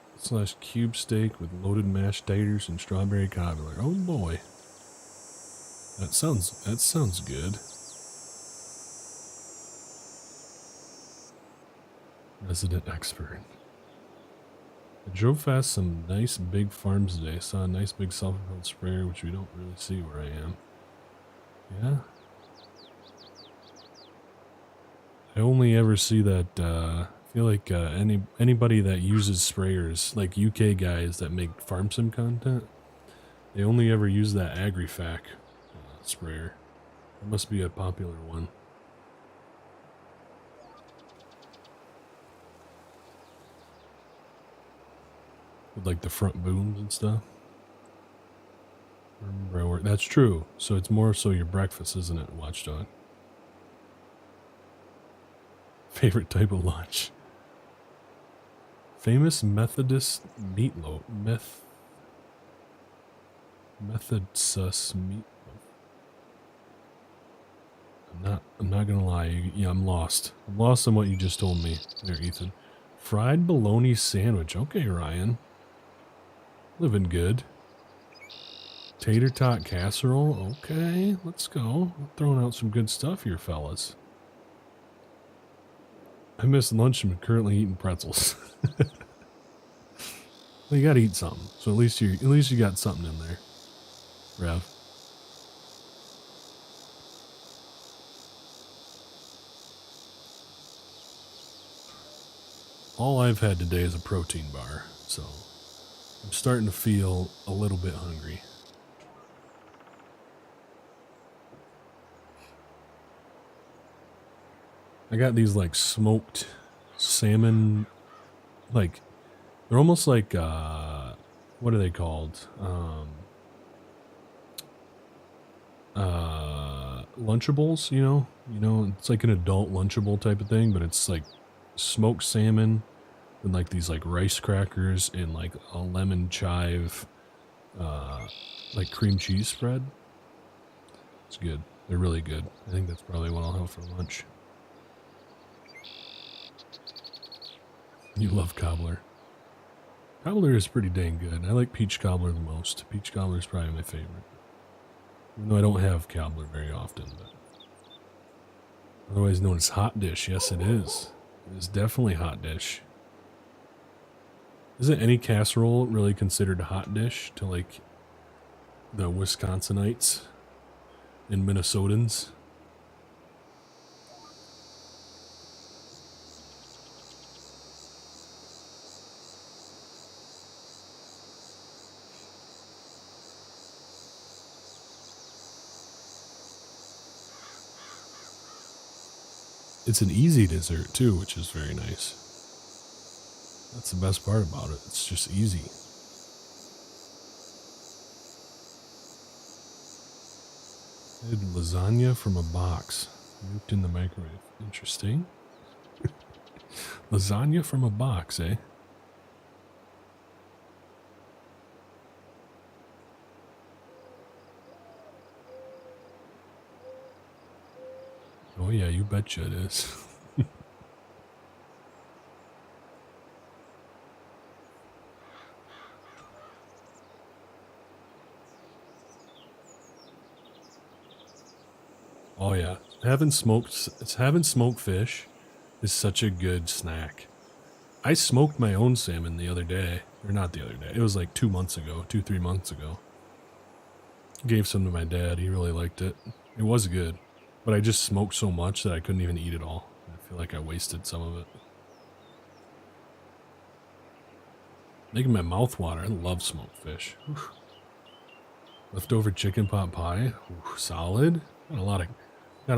[SPEAKER 1] / cube steak with loaded mashed taters and strawberry cobbler. Oh boy. That sounds good. Resident expert. I drove past some nice big farms today. Saw a nice big self-propelled sprayer, which we don't really see where I am. Yeah. I only ever see that, I feel like anybody that uses sprayers, like UK guys that make farm sim content, they only ever use that AgriFac sprayer. It must be a popular one. With like the front booms and stuff. That's true. So it's more so your breakfast, isn't it, Watchdog? Favorite type of lunch. Famous Methodist meatloaf. Methodist meatloaf. I'm not gonna lie. Yeah, I'm lost. I'm lost on what you just told me there, Ethan. Fried bologna sandwich. Okay, Ryan. Living good. Tater tot casserole. Okay, let's go. Throwing out some good stuff here, fellas. I missed lunch and I'm currently eating pretzels. Well, you gotta eat something. So at least you got something in there, Rev. All I've had today is a protein bar, so I'm starting to feel a little bit hungry. I got these like smoked salmon, like they're almost like what are they called? Lunchables, you know, it's like an adult Lunchable type of thing, but it's like smoked salmon and like these like rice crackers and like a lemon chive like cream cheese spread. It's good. They're really good. I think that's probably what I'll have for lunch. You love cobbler. Cobbler is pretty dang good. I like peach cobbler the most. Peach cobbler is probably my favorite. Even though I don't have cobbler very often, but otherwise known as hot dish. Yes, it is. It is definitely hot dish. Isn't any casserole really considered a hot dish to like the Wisconsinites and Minnesotans? It's an easy dessert too, which is very nice. That's the best part about it. It's just easy. I did lasagna from a box. Nuked in the microwave. Interesting. Lasagna from a box, eh? Oh yeah, you betcha it is. Oh yeah, having smoked fish is such a good snack. I smoked my own salmon the other day, or not the other day. It was like 3 months ago. Gave some to my dad. He really liked it. It was good. But I just smoked so much that I couldn't even eat it all. I feel like I wasted some of it. Making my mouth water. I love smoked fish. Oof. Leftover chicken pot pie. Ooh, solid. Got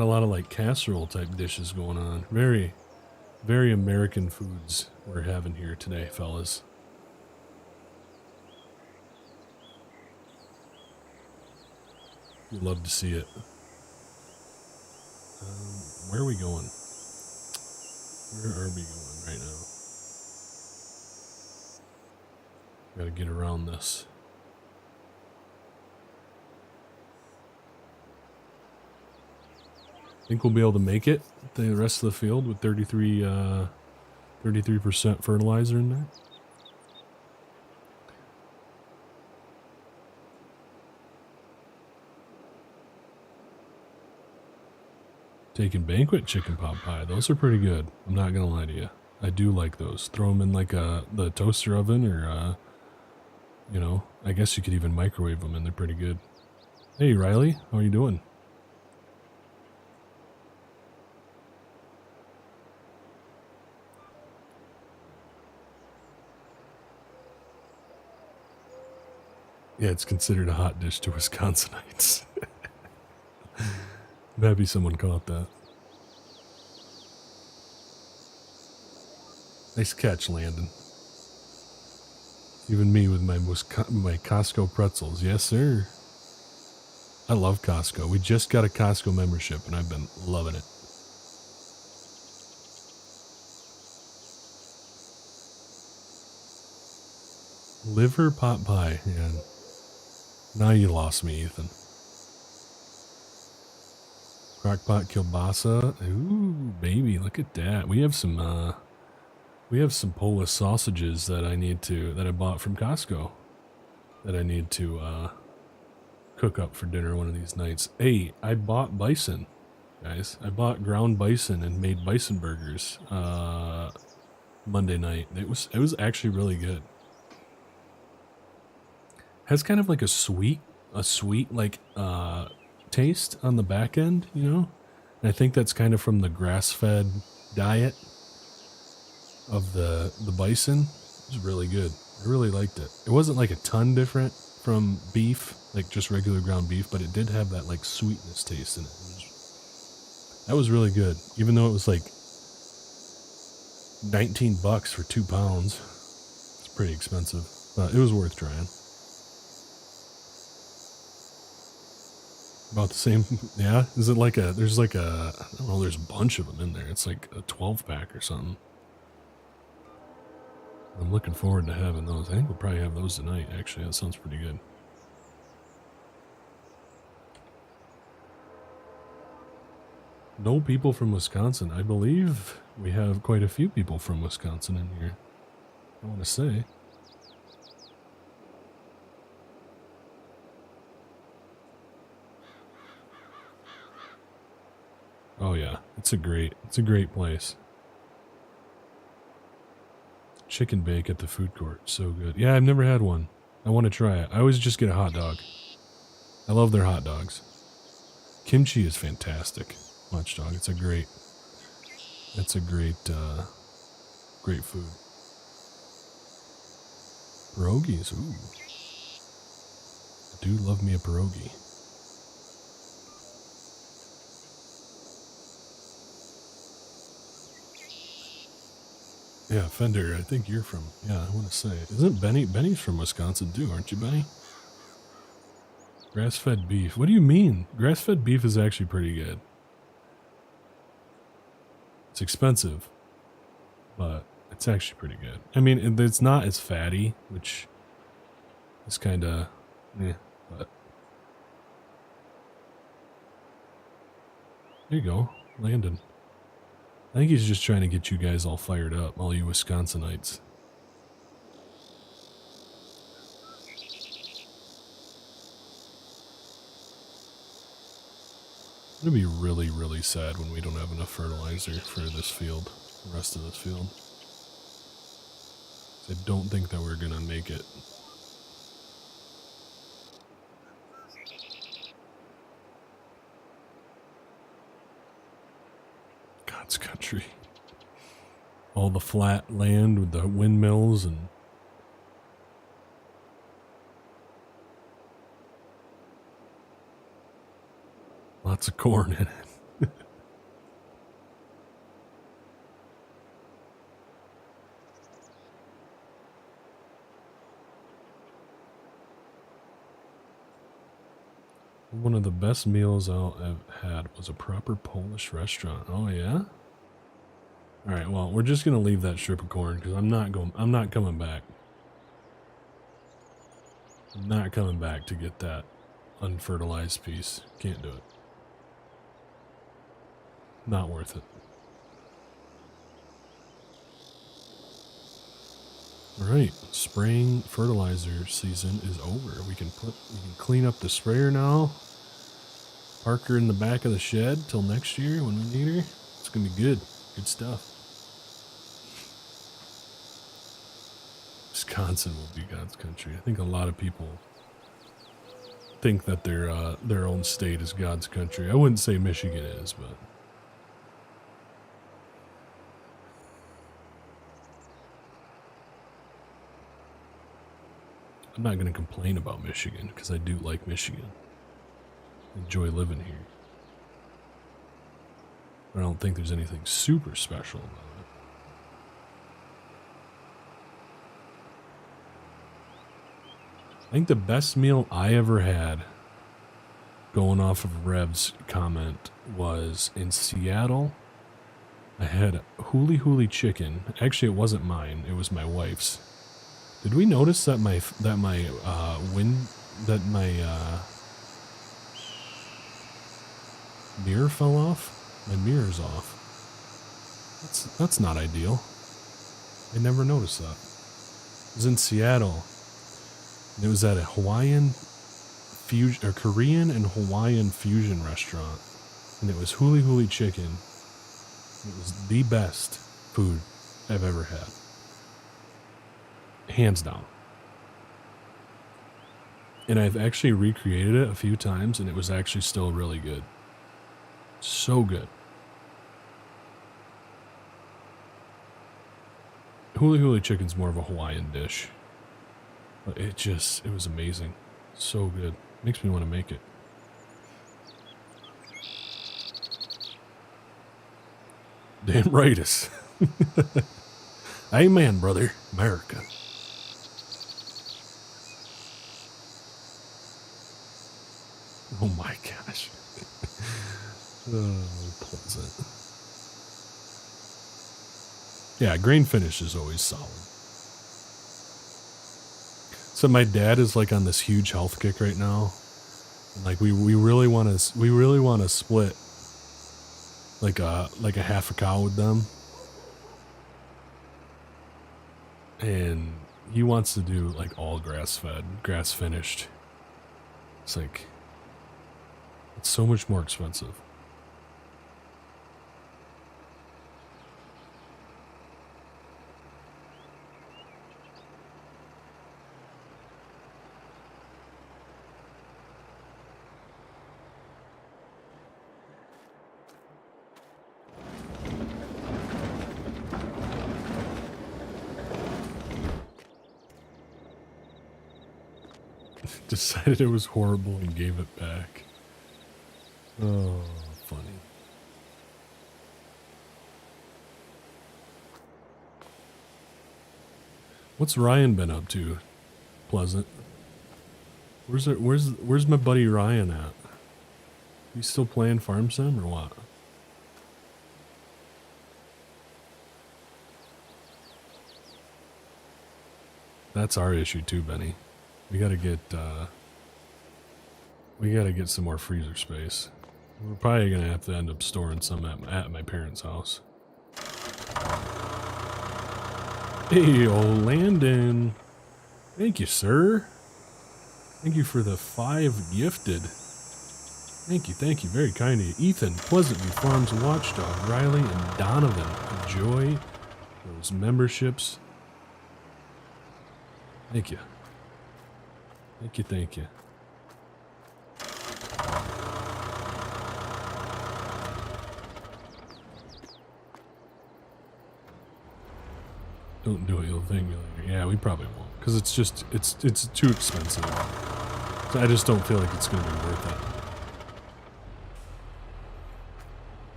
[SPEAKER 1] a lot of like casserole type dishes going on. Very, very American foods we're having here today, fellas. You love to see it. Where are we going? Where are we going right now? Gotta get around this. Think we'll be able to make it the rest of the field with 33% fertilizer in there? Taking banquet chicken pot pie. Those are pretty good. I'm not gonna lie to you. I do like those. Throw them in like the toaster oven or, you know, I guess you could even microwave them and they're pretty good. Hey, Riley, how are you doing? Yeah, it's considered a hot dish to Wisconsinites. I'm happy someone caught that. Nice catch, Landon. Even me with my Costco pretzels. Yes, sir. I love Costco. We just got a Costco membership, and I've been loving it. Liver pot pie. Yeah. Now you lost me, Ethan. Crockpot kielbasa. Ooh, baby, look at that. We have some Polish sausages that I bought from Costco that I need to cook up for dinner one of these nights. Hey, I bought bison, guys. I bought ground bison and made bison burgers Monday night. It was actually really good. Has kind of like a sweet like taste on the back end, you know? And I think that's kind of from the grass-fed diet of the bison. It was really good. I really liked it. It wasn't like a ton different from beef, like just regular ground beef, but it did have that like sweetness taste in it. That was really good, even though it was like $19 for 2 pounds. It's pretty expensive, but it was worth trying. About the same, yeah? Is it like there's like a, I don't know, there's a bunch of them in there. It's like a 12-pack or something. I'm looking forward to having those. I think we'll probably have those tonight, actually. That sounds pretty good. No people from Wisconsin. I believe we have quite a few people from Wisconsin in here, I want to say. Oh yeah, it's a great place. Chicken bake at the food court, so good. Yeah, I've never had one. I want to try it. I always just get a hot dog. I love their hot dogs. Kimchi is fantastic. Watchdog, it's a great great food. Pierogies, ooh. I do love me a pierogi. Yeah, Fender, I think you're from, yeah, I want to say. Isn't Benny's from Wisconsin too, aren't you, Benny? Grass-fed beef. What do you mean? Grass-fed beef is actually pretty good. It's expensive, but it's actually pretty good. I mean, it's not as fatty, which is kind of, but. There you go, Landon. I think he's just trying to get you guys all fired up, all you Wisconsinites. I'm gonna be really, really sad when we don't have enough fertilizer for this field, the rest of this field. I don't think that we're gonna make it. God's country. All the flat land with the windmills and lots of corn in it. One of the best meals I've had was a proper Polish restaurant. Oh yeah? Alright, well, we're just gonna leave that strip of corn because I'm not coming back. I'm not coming back to get that unfertilized piece. Can't do it. Not worth it. Alright, spraying fertilizer season is over. We can clean up the sprayer now. Park her in the back of the shed till next year when we need her. It's gonna be good. Good stuff. Wisconsin will be God's country. I think a lot of people think that their own state is God's country. I wouldn't say Michigan is, but I'm not going to complain about Michigan because I do like Michigan. Enjoy living here. I don't think there's anything super special about it. I think the best meal I ever had, going off of Rev's comment, was in Seattle. I had huli huli chicken. Actually, it wasn't mine. It was my wife's. Did we notice that my mirror fell off? My mirror's off. That's not ideal. I never noticed that. It was in Seattle. And it was at a Hawaiian fusion, or Korean and Hawaiian fusion restaurant, and it was huli huli chicken. It was the best food I've ever had. Hands down. And I've actually recreated it a few times, and it was actually still really good. So good. Huli huli chicken's more of a Hawaiian dish. But it was amazing. So good. Makes me want to make it. Damn right us. Amen, brother. America. Oh my gosh. Oh, pleasant. Yeah, grain finish is always solid. So my dad is like on this huge health kick right now. And like we really want to split like a half a cow with them. And he wants to do like all grass fed, grass finished. It's like, it's so much more expensive. Decided it was horrible and gave it back. Oh, funny. What's Ryan been up to? Pleasant. Where's my buddy Ryan at? He's still playing Farm Sim or what? That's our issue too, Benny. We gotta get some more freezer space. We're probably gonna have to end up storing some at my parents' house. Hey, old Landon. Thank you, sir. Thank you for the 5 gifted. Thank you. Very kind of you. Ethan, Pleasantview Farms, Watchdog, Riley, and Donovan. Enjoy those memberships. Thank you. Thank you. Don't do it, you'll think later. Yeah, we probably won't. Because it's just, it's too expensive. So I just don't feel like it's going to be worth it.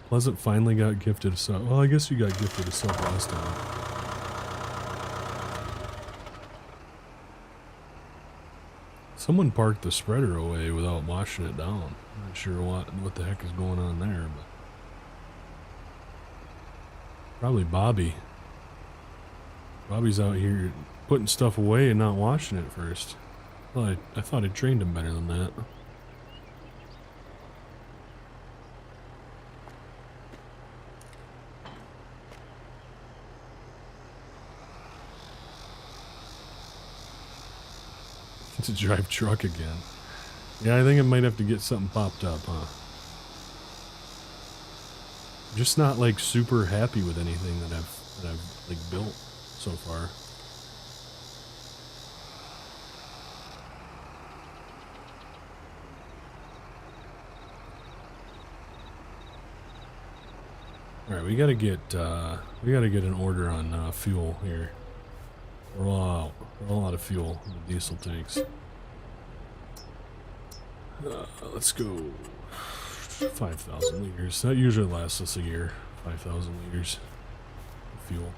[SPEAKER 1] Pleasant finally got gifted a sub. Well, I guess you got gifted a sub last time. Someone parked the spreader away without washing it down. I'm not sure what the heck is going on there, but probably Bobby. Bobby's out here putting stuff away and not washing it first. I thought I trained him better than that. to drive truck again. Yeah, I think I might have to get something popped up, huh? Just not like super happy with anything that I've like built so far. All right, we gotta get an order on fuel here. We're all out of fuel in the diesel tanks. Let's go 5,000 liters. That usually lasts us a year. 5,000 liters of fuel.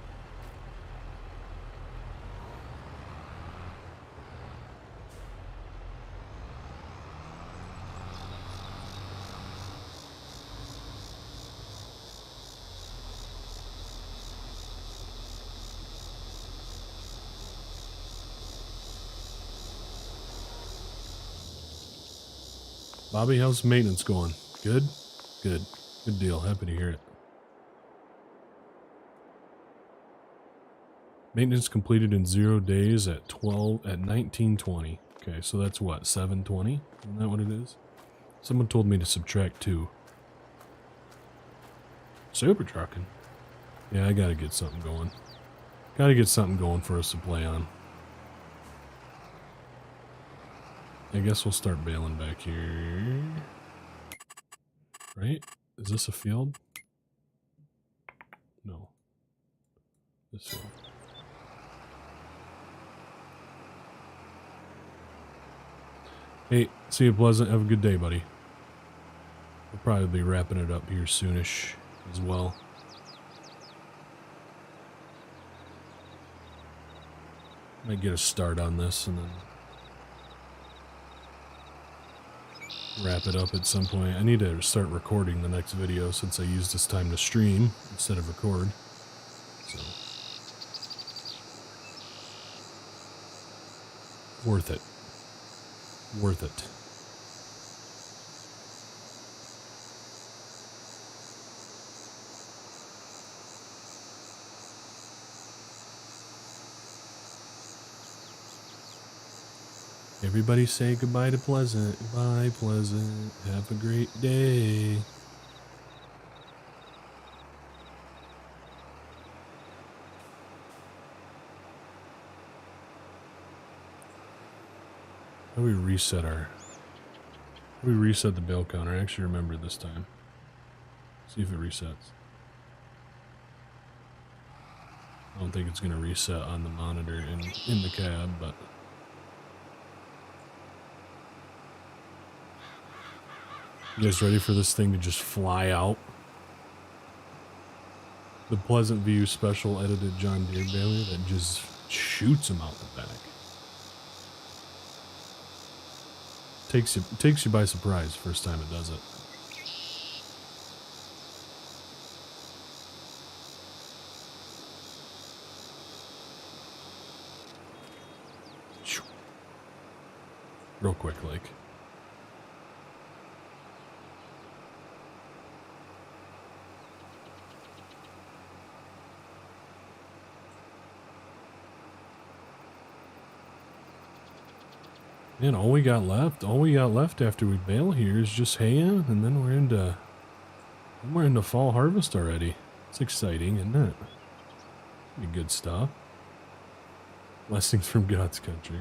[SPEAKER 1] Bobby, how's maintenance going? Good? Good. Good deal. Happy to hear it. Maintenance completed in 0 days at 1920. Okay, so that's what, 720? Isn't that what it is? Someone told me to subtract 2. Super trucking. Yeah, I gotta get something going. Gotta get something going for us to play on. I guess we'll start bailing back here. Right? Is this a field? No. This field. Hey, see you, Pleasant. Have a good day, buddy. We'll probably be wrapping it up here soonish as well. Might get a start on this and then wrap it up at some point. I need to start recording the next video since I used this time to stream instead of record. So worth it. Worth it. Everybody say goodbye to Pleasant. Goodbye, Pleasant. Have a great day. How do we reset our... How do we reset the bale counter? I actually remember this time. See if it resets. I don't think it's going to reset on the monitor in the cab, but... You guys ready for this thing to just fly out? The Pleasant View special edited John Deere baler that just shoots him out the back. Takes you by surprise first time it does it. Real quick, like. Man, all we got left after we bale here is just hay, and then we're into fall harvest already. It's exciting, isn't it? Be good stuff. Blessings from God's country.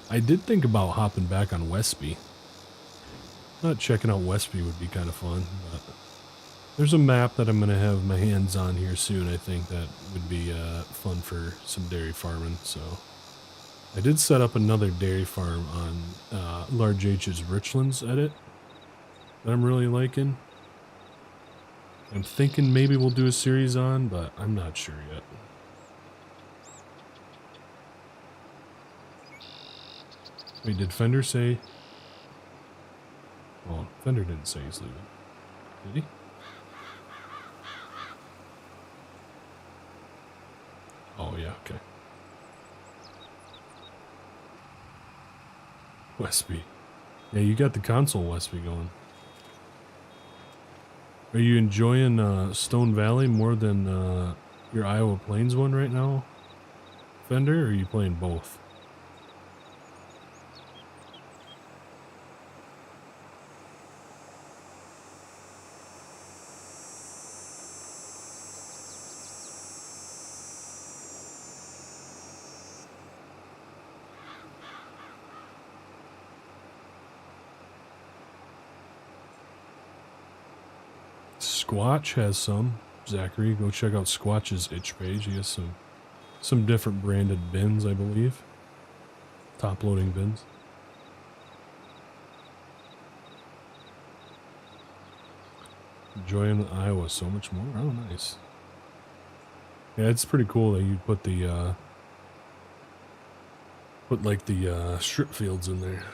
[SPEAKER 1] I did think about hopping back on Westby. Thought checking out Westby would be kind of fun, but there's a map that I'm going to have my hands on here soon. I think that would be fun for some dairy farming. So I did set up another dairy farm on Large H's Richlands edit that I'm really liking. I'm thinking maybe we'll do a series on, but I'm not sure yet. Wait, did Fender say... Well, Fender didn't say he's leaving. Did he? Oh, yeah, okay. Westby. Yeah, you got the console Westby going. Are you enjoying Stone Valley more than your Iowa Plains one right now? Fender, or are you playing both? Squatch has some. Zachary, go check out Squatch's itch page. He has some different branded bins, I believe. Top loading bins. Enjoying Iowa so much more. Oh, nice. Yeah, it's pretty cool that you put the like the strip fields in there.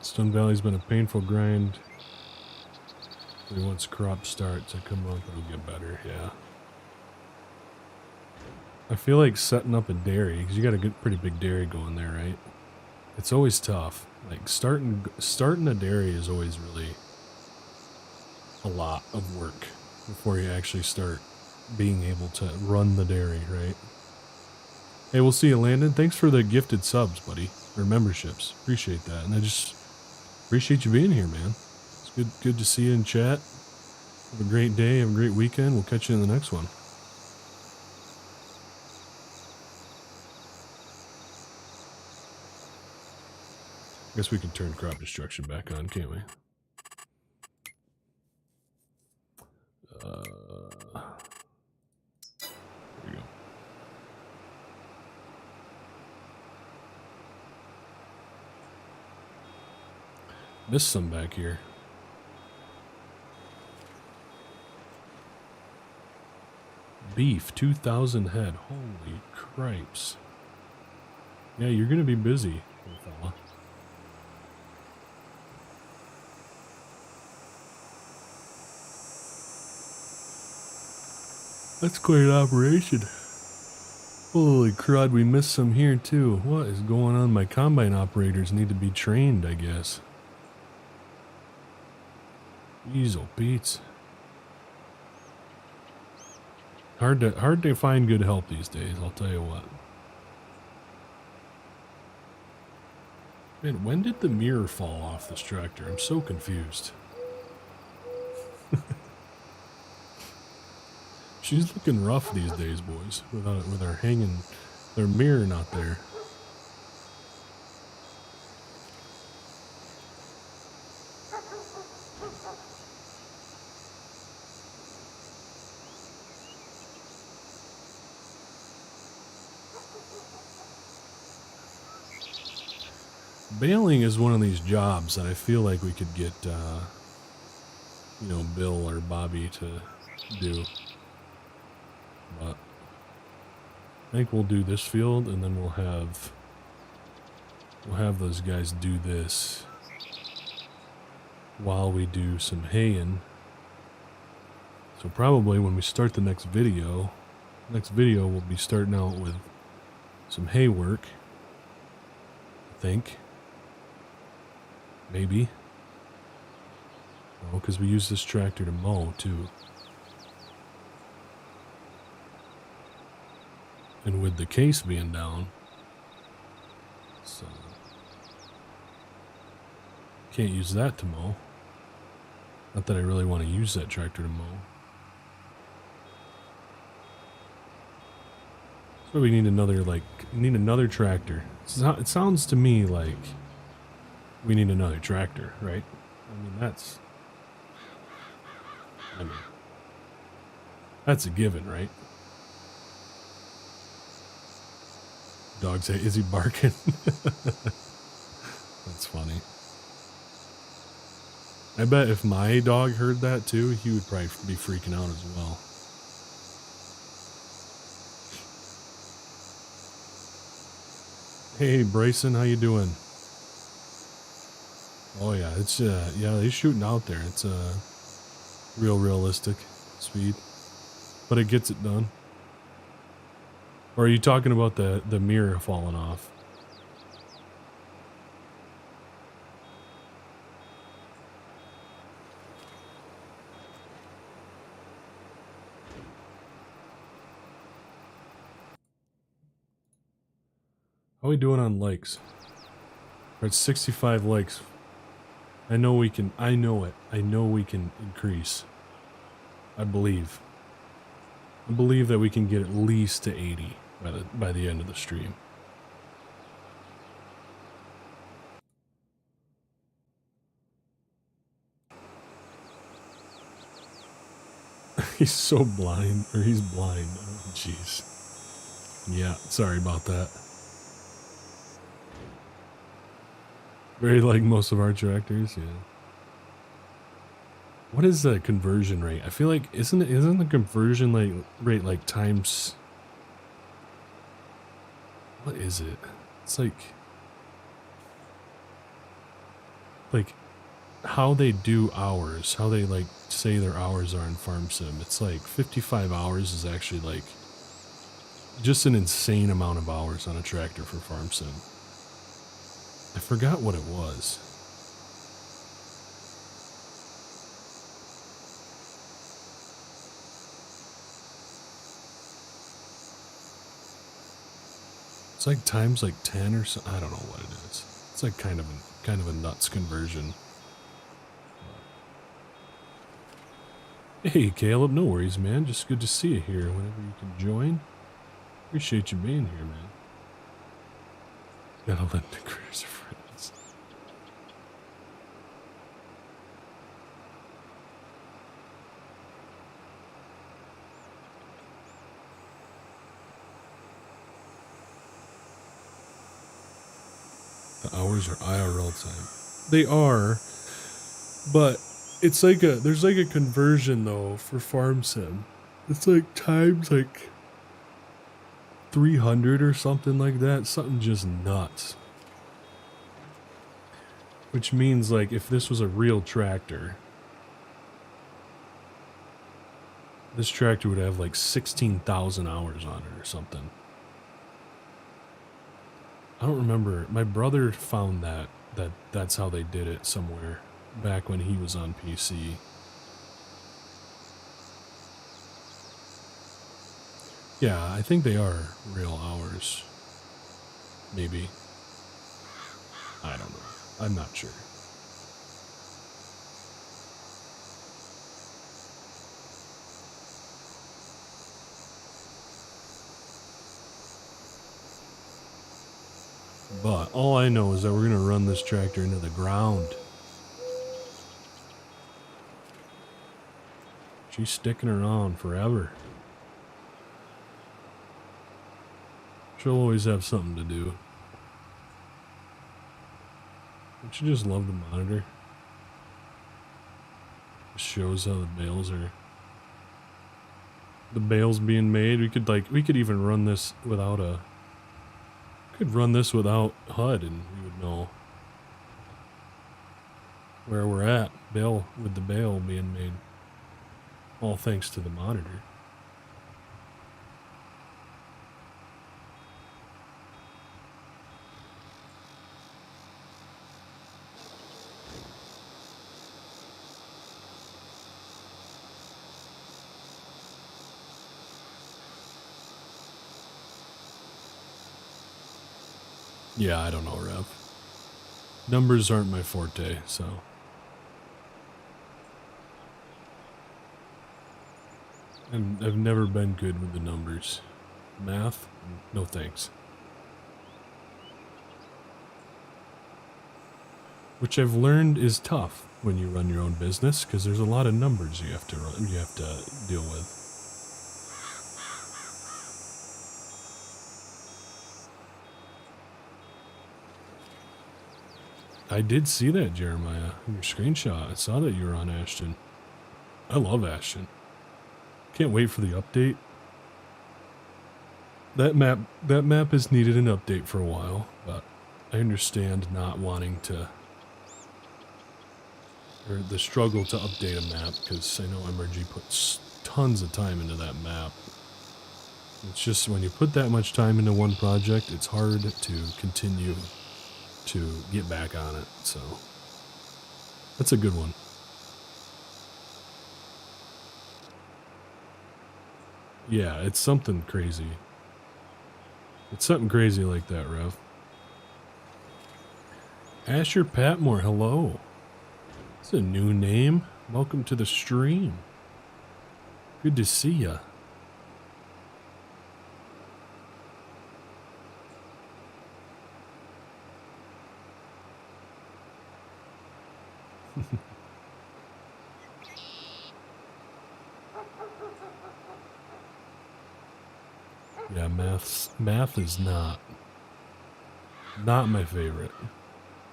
[SPEAKER 1] Stone Valley's been a painful grind. Once crops start to come up, it'll get better, yeah. I feel like setting up a dairy, because you got a pretty big dairy going there, right? It's always tough. Like, starting a dairy is always really a lot of work before you actually start being able to run the dairy, right? Hey, we'll see you, Landon. Thanks for the gifted subs, buddy, or memberships. Appreciate that, and I just appreciate you being here, man. It's good to see you in chat. Have a great day. Have a great weekend. We'll catch you in the next one. I guess we can turn crop destruction back on, can't we? There you go. Missed some back here. Beef, 2,000 head. Holy cripes. Yeah, you're going to be busy, little fella. That's quite an operation. Holy crud, we missed some here too. What is going on? My combine operators need to be trained, I guess. Easel beats. Hard to find good help these days, I'll tell you what. Man, when did the mirror fall off this tractor? I'm so confused. She's looking rough these days, boys, with her hanging, their mirror not there. Baling is one of these jobs that I feel like we could get, you know, Bill or Bobby to do. But I think we'll do this field, and then we'll have those guys do this while we do some haying. So probably when we start the next video we'll be starting out with some hay work. I think. Maybe. Oh, because we use this tractor to mow too. And with the case being down, so can't use that to mow. Not that I really want to use that tractor to mow. So we need another tractor. It sounds to me like we need another tractor, right? I mean, that's a given, right? Dog say, is he barking? That's funny. I bet if my dog heard that too, he would probably be freaking out as well. Hey Bryson, how you doing? Oh yeah, it's yeah, they're shooting out there. It's realistic speed. But it gets it done. Or are you talking about the mirror falling off? How are we doing on likes? We're at 65 likes. I know we can, I know it. I know we can increase. I believe. I believe that we can get at least to 80 by the end of the stream. He's so blind, or he's blind. Oh, jeez. Yeah, sorry about that. Very like most of our tractors, yeah. What is the conversion rate? I feel like isn't the conversion rate like times? What is it? It's like how they do hours, how they like say their hours are in Farm Sim. It's like 55 hours is actually like just an insane amount of hours on a tractor for Farm Sim. I forgot what it was. It's like times like 10 or so. I don't know what it is. It's like kind of a nuts conversion. Hey Caleb, no worries, man. Just good to see you here. Whenever you can join, appreciate you being here, man. Gotta let the careers of friends. The hours are IRL time. They are, but it's like there's like a conversion though for Farm Sim. It's like times like 300 or something like that. Something just nuts. Which means like if this was a real tractor, this tractor would have like 16,000 hours on it or something. I don't remember. My brother found that's how they did it somewhere back when he was on PC. Yeah, I think they are real hours. Maybe. I don't know. I'm not sure. But all I know is that we're going to run this tractor into the ground. She's sticking around forever. She'll always have something to do. Don't you just love the monitor? It shows how the bales being made. We could even run this without HUD and we would know where we're at. With the bale being made. All thanks to the monitor. Yeah, I don't know, Rev. Numbers aren't my forte, so. And I've never been good with the numbers. Math? No thanks. Which I've learned is tough when you run your own business, because there's a lot of numbers you have to run, you have to deal with. I did see that, Jeremiah, in your screenshot. I saw that you were on Ashton. I love Ashton. Can't wait for the update. That map has needed an update for a while, but I understand not wanting to or the struggle to update a map, because I know MRG puts tons of time into that map. It's just when you put that much time into one project, it's hard to continue to get back on it, so that's a good one. Yeah, it's something crazy. It's something crazy like that, Rev. Asher Patmore, hello. It's a new name. Welcome to the stream. Good to see ya. Yeah, math is not my favorite.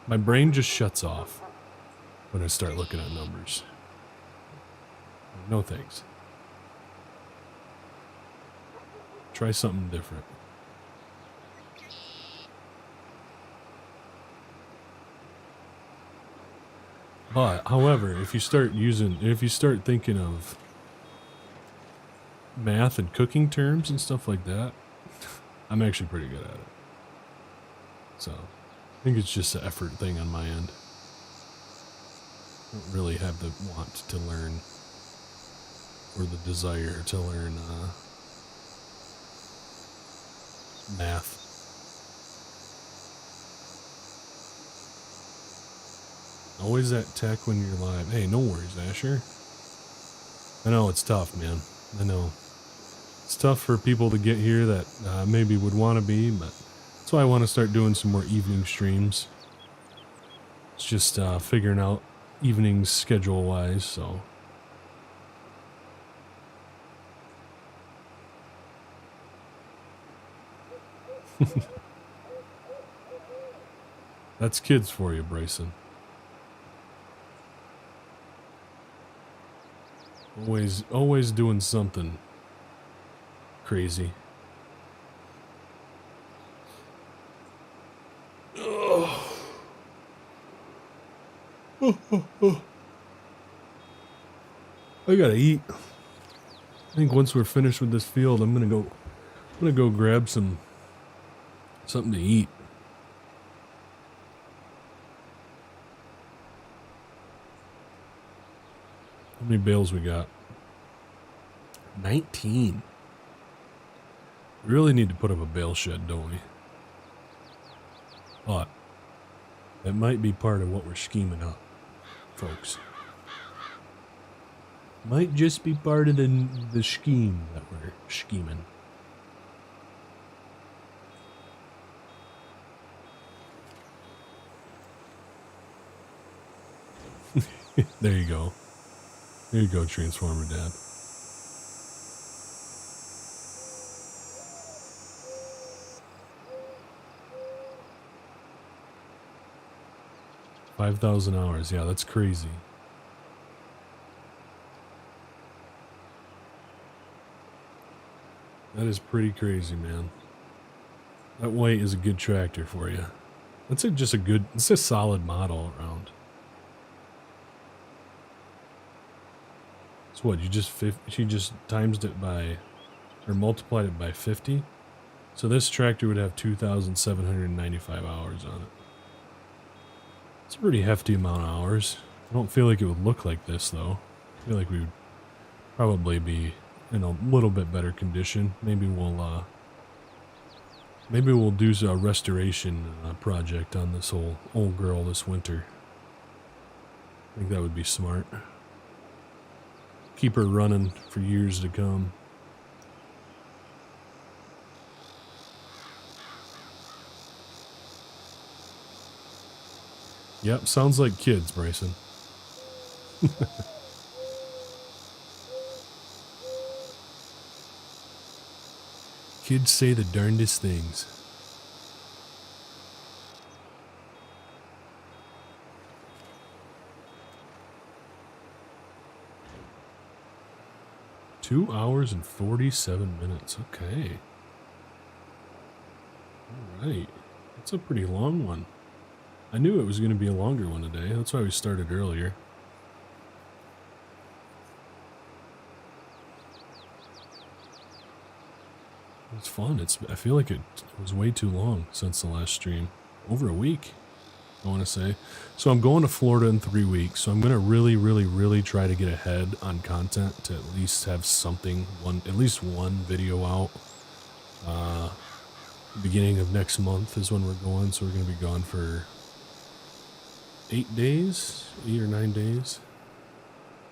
[SPEAKER 1] My brain just shuts off when I start looking at numbers. No thanks. Try something different. But, however, if you start thinking of math and cooking terms and stuff like that, I'm actually pretty good at it. So, I think it's just an effort thing on my end. I don't really have the want to learn or the desire to learn math. Always at tech when you're live. Hey, no worries, Asher. I know it's tough, man. I know. It's tough for people to get here that maybe would want to be, but that's why I want to start doing some more evening streams. It's just figuring out evenings schedule-wise, so. That's kids for you, Bryson. Always doing something crazy. I gotta eat. I think once we're finished with this field, I'm gonna go grab something to eat. How many bales we got? 19. We really need to put up a bale shed, don't we? But that might be part of what we're scheming up, folks. Might just be part of the scheme that we're scheming. There you go. There you go, Transformer Dad. $5,000 hours. Yeah, that's crazy. That is pretty crazy, man. That white is a good tractor for you. That's it's a solid model around. So what, she just times it by, or multiplied it by 50? So this tractor would have 2,795 hours on it. It's a pretty hefty amount of hours. I don't feel like it would look like this, though. I feel like we would probably be in a little bit better condition. Maybe we'll do a restoration project on this old girl this winter. I think that would be smart. Keep her running for years to come. Yep, sounds like kids, Bryson. Kids say the darndest things. Two hours and 47 minutes. Okay. All right. That's a pretty long one. I knew it was going to be a longer one today. That's why we started earlier. It's fun. I feel like it was way too long since the last stream. Over a week, I want to say. So I'm going to Florida in 3 weeks. So I'm going to really try to get ahead on content to at least have something, at least one video out. Beginning of next month is when we're going. So we're going to be gone for 8 days, 8 or 9 days.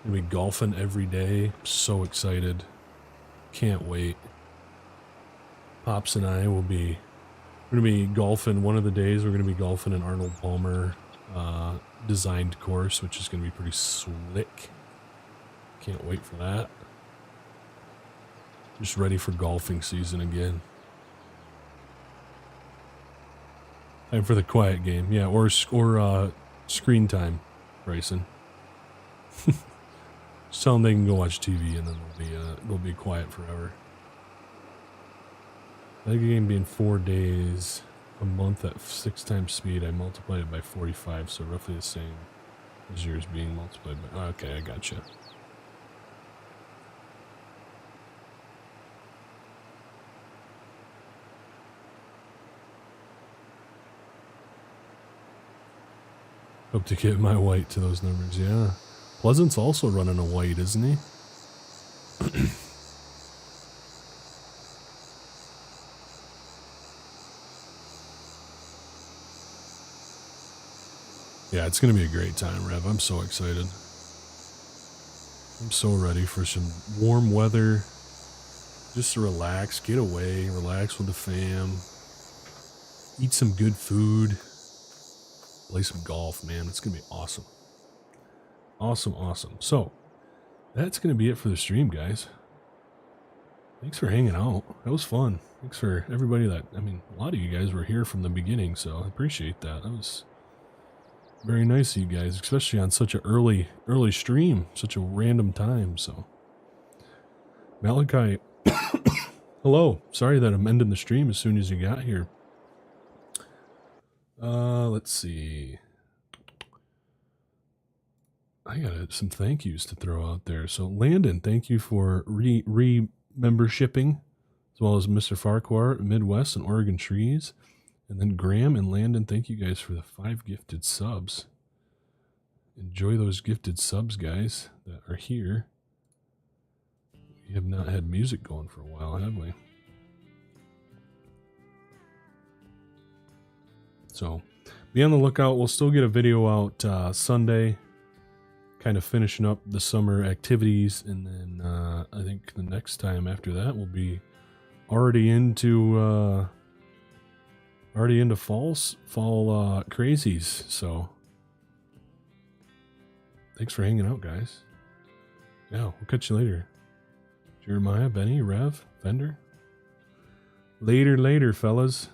[SPEAKER 1] We're going to be golfing every day. I'm so excited. Can't wait. Pops and I will be, we're going to be golfing one of the days. We're going to be golfing an Arnold Palmer designed course, which is going to be pretty slick. Can't wait for that. Just ready for golfing season again. Time for the quiet game. Yeah, or screen time, Bryson. Just tell them they can go watch TV and then they'll be quiet forever. That game being 4 days, a month at 6 times speed, I multiplied it by 45, so roughly the same as yours being multiplied by... Okay, I gotcha. Hope to get my white to those numbers, yeah. Pleasant's also running a white, isn't he? Yeah, it's going to be a great time, Rev. I'm so excited. I'm so ready for some warm weather. Just to relax, get away, relax with the fam. Eat some good food. Play some golf, man. It's going to be awesome. Awesome. So, that's going to be it for the stream, guys. Thanks for hanging out. That was fun. Thanks for everybody a lot of you guys were here from the beginning, so I appreciate that. That was... very nice of you guys, especially on such an early stream, such a random time. So, Malachi, hello. Sorry that I'm ending the stream as soon as you got here. Let's see. I got some thank yous to throw out there. So, Landon, thank you for re-membershiping, as well as MrFarquar, Midwest, and Oregon Trees. And then Graham and Landon, thank you guys for the 5 gifted subs. Enjoy those gifted subs, guys, that are here. We have not had music going for a while, have we? So, be on the lookout. We'll still get a video out Sunday, kind of finishing up the summer activities. And then I think the next time after that we'll be already into fall crazies. So thanks for hanging out, guys. Yeah, we'll catch you later. Jeremiah, Benny, Rev, Fender. Later, fellas.